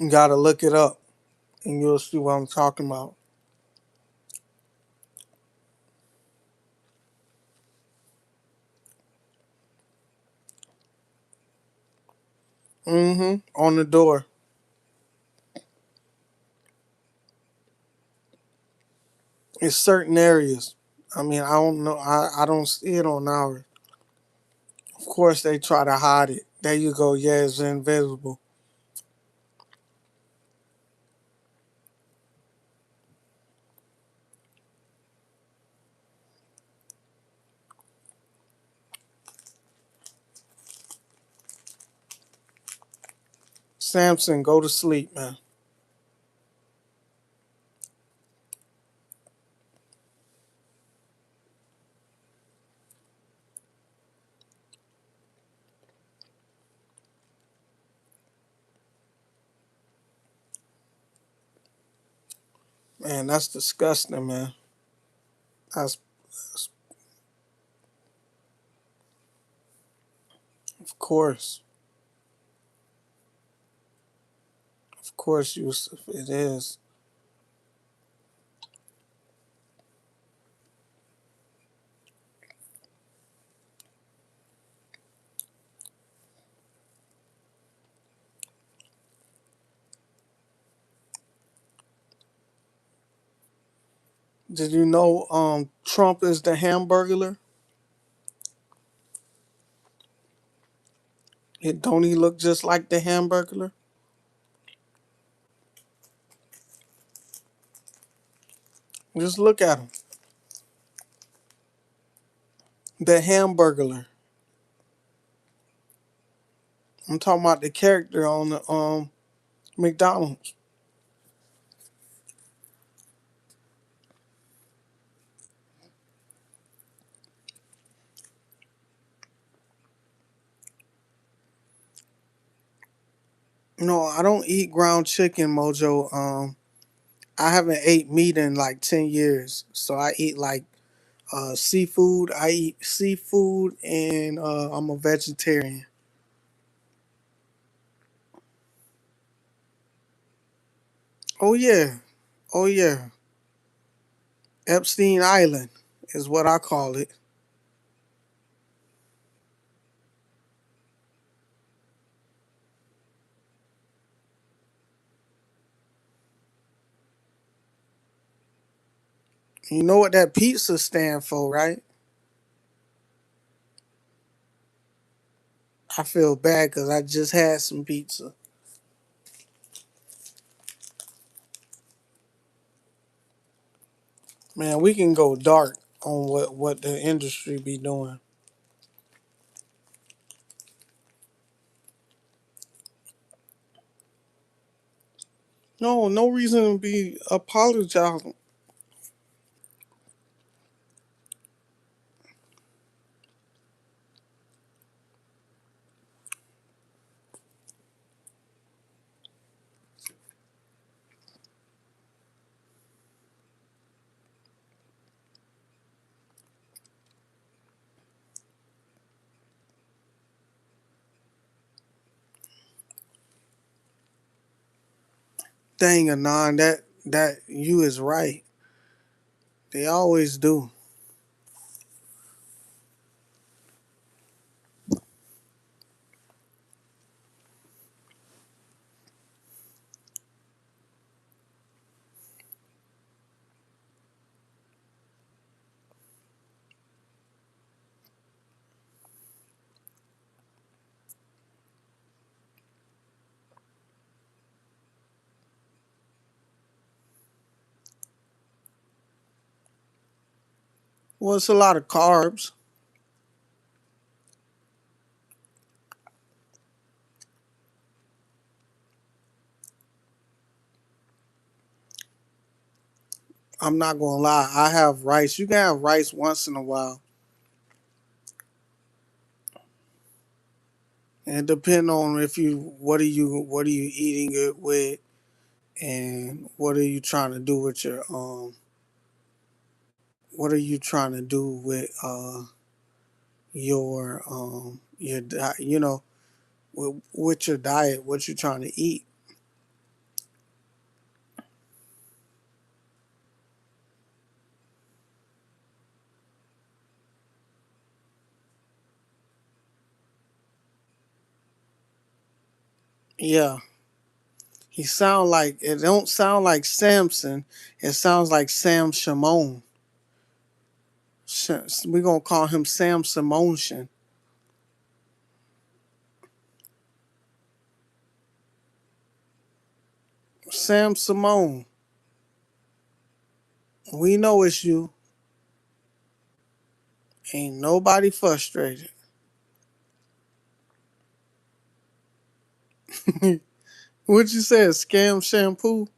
You gotta look it up and you'll see what I'm talking about. On the door. It's certain areas. I mean, I don't know. I don't see it on ours. Of course, they try to hide it. There you go. Yeah, it's invisible. Samson, go to sleep, man. Man, that's disgusting, man. That's of course, Yusuf, it is. Did you know Trump is the Hamburglar? Don't he look just like the Hamburglar? Just look at him. The Hamburglar. I'm talking about the character on the McDonald's. No, I don't eat ground chicken, Mojo. I haven't ate meat in like 10 years, so I eat like seafood. I eat seafood, and I'm a vegetarian. Oh yeah, oh yeah. Epstein Island is what I call it. You know what that pizza stand for, right? I feel bad because I just had some pizza. Man, we can go dark on what the industry be doing. No, no reason to be apologizing. Dang, Anon, that you is right. They always do. Well, it's a lot of carbs. I'm not gonna lie. I have rice. You can have rice once in a while. And it depends on if you what are you eating it with and what are you trying to do with your what are you trying to do with your you know with your diet, what you trying to eat. Yeah. He sound like it don't sound like Samson. It sounds like Sam Shimon. We gonna call him Sam Simonshin. Sam Simone. We know it's you. Ain't nobody frustrated. What you said? Scam shampoo?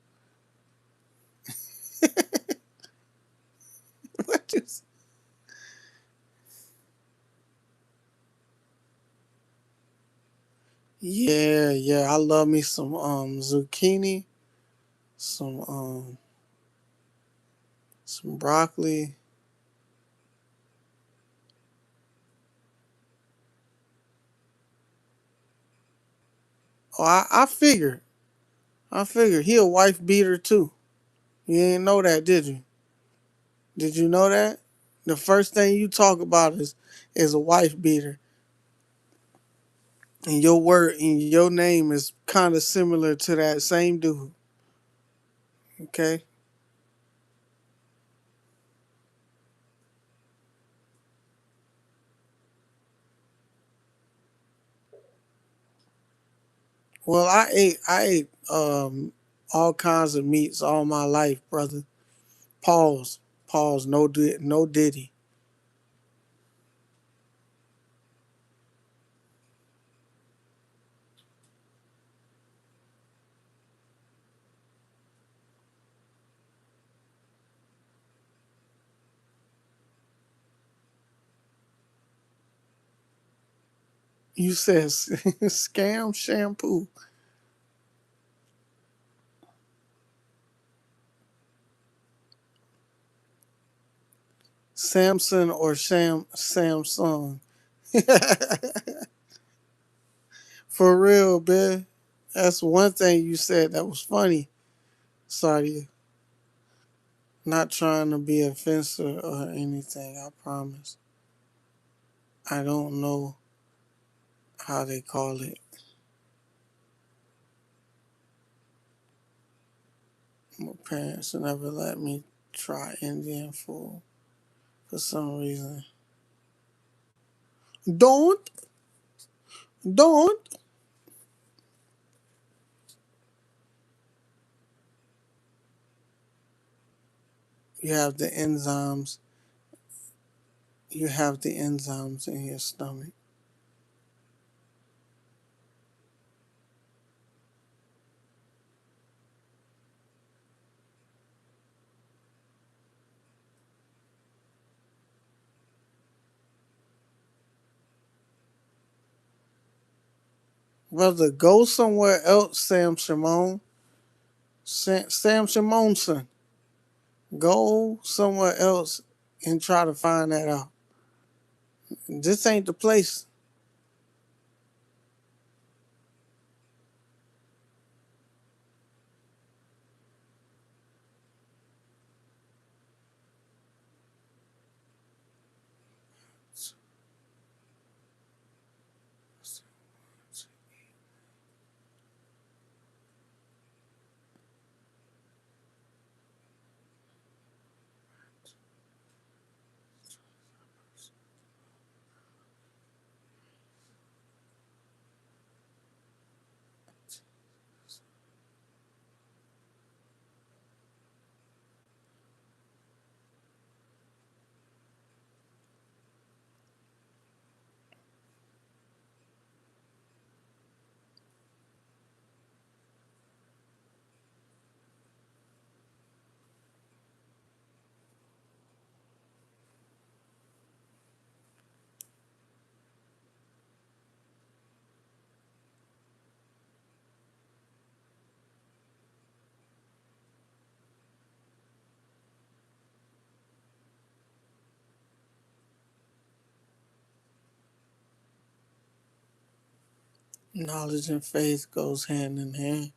What you? Yeah, yeah. I love me some zucchini, some broccoli. Oh, I figured. I figured he a wife beater too. You didn't know that, did you? Did you know that? The first thing you talk about is a wife beater, and your word and your name is kind of similar to that same dude. Okay. Well, I ate all kinds of meats all my life, brother. Pause. Pause. No diddy. You said scam shampoo. Samson or Samsung. For real, man. That's one thing you said that was funny, Sadia. Not trying to be offensive or anything, I promise. I don't know how they call it. My parents never let me try Indian food for some reason. Don't, don't. You have the enzymes. You have the enzymes in your stomach. Brother, go somewhere else, Sam Shimon. Sam Shimonson. Go somewhere else and try to find that out. This ain't the place. Knowledge and faith goes hand in hand.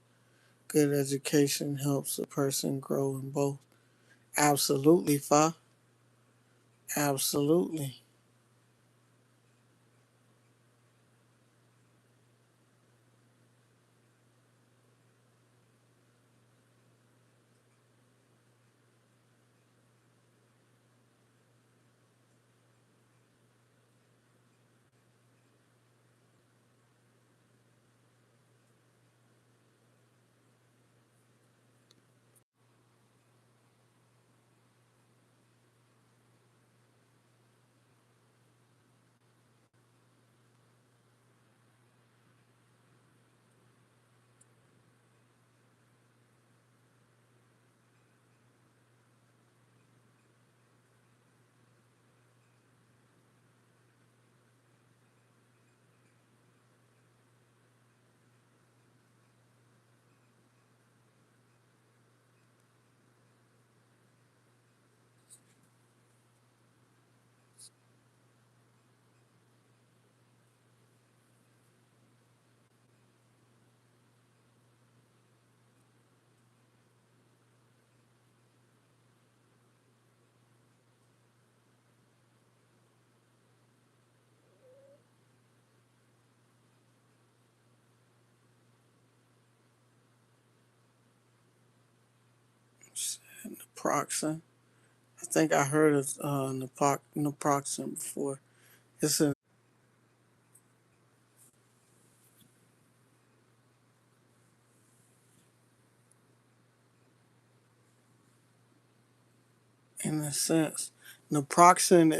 Good education helps a person grow in both. Absolutely, Fa. Absolutely. Naproxen. I think I heard of naproxen before. It's in a sense. Naproxen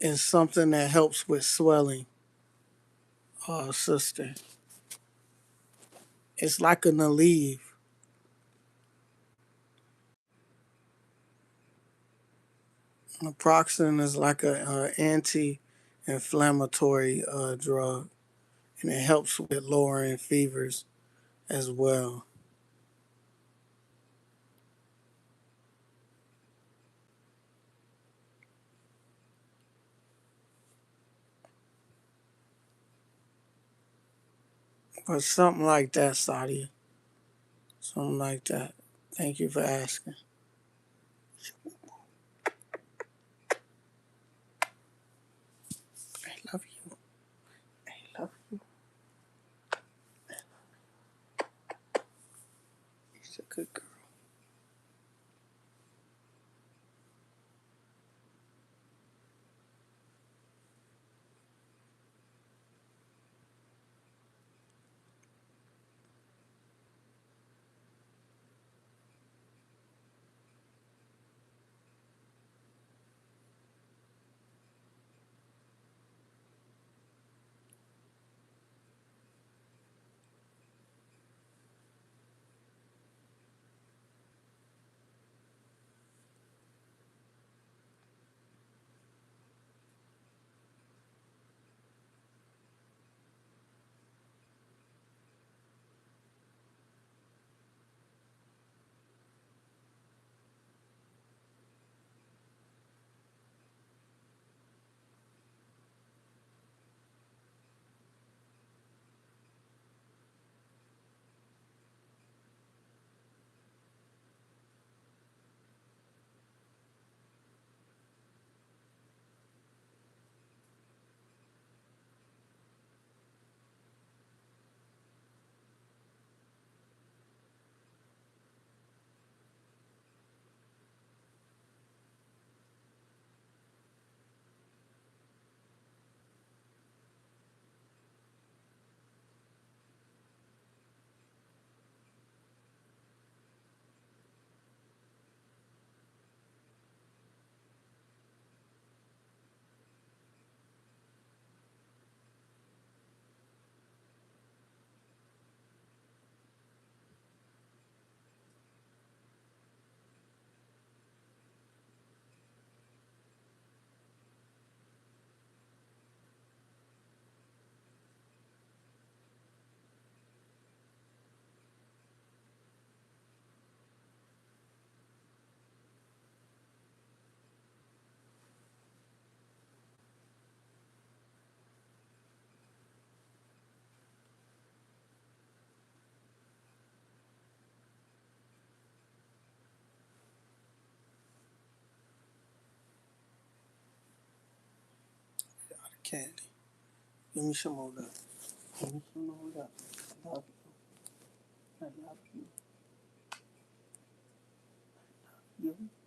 is something that helps with swelling, sister. It's like an Aleve. Naproxen is like a anti-inflammatory drug, and it helps with lowering fevers as well. But something like that, Sadia. Something like that. Thank you for asking. I love you. I love you. She's a good girl. Candy. Give me some more love. Give me some more love. I love you. I love you. I love you.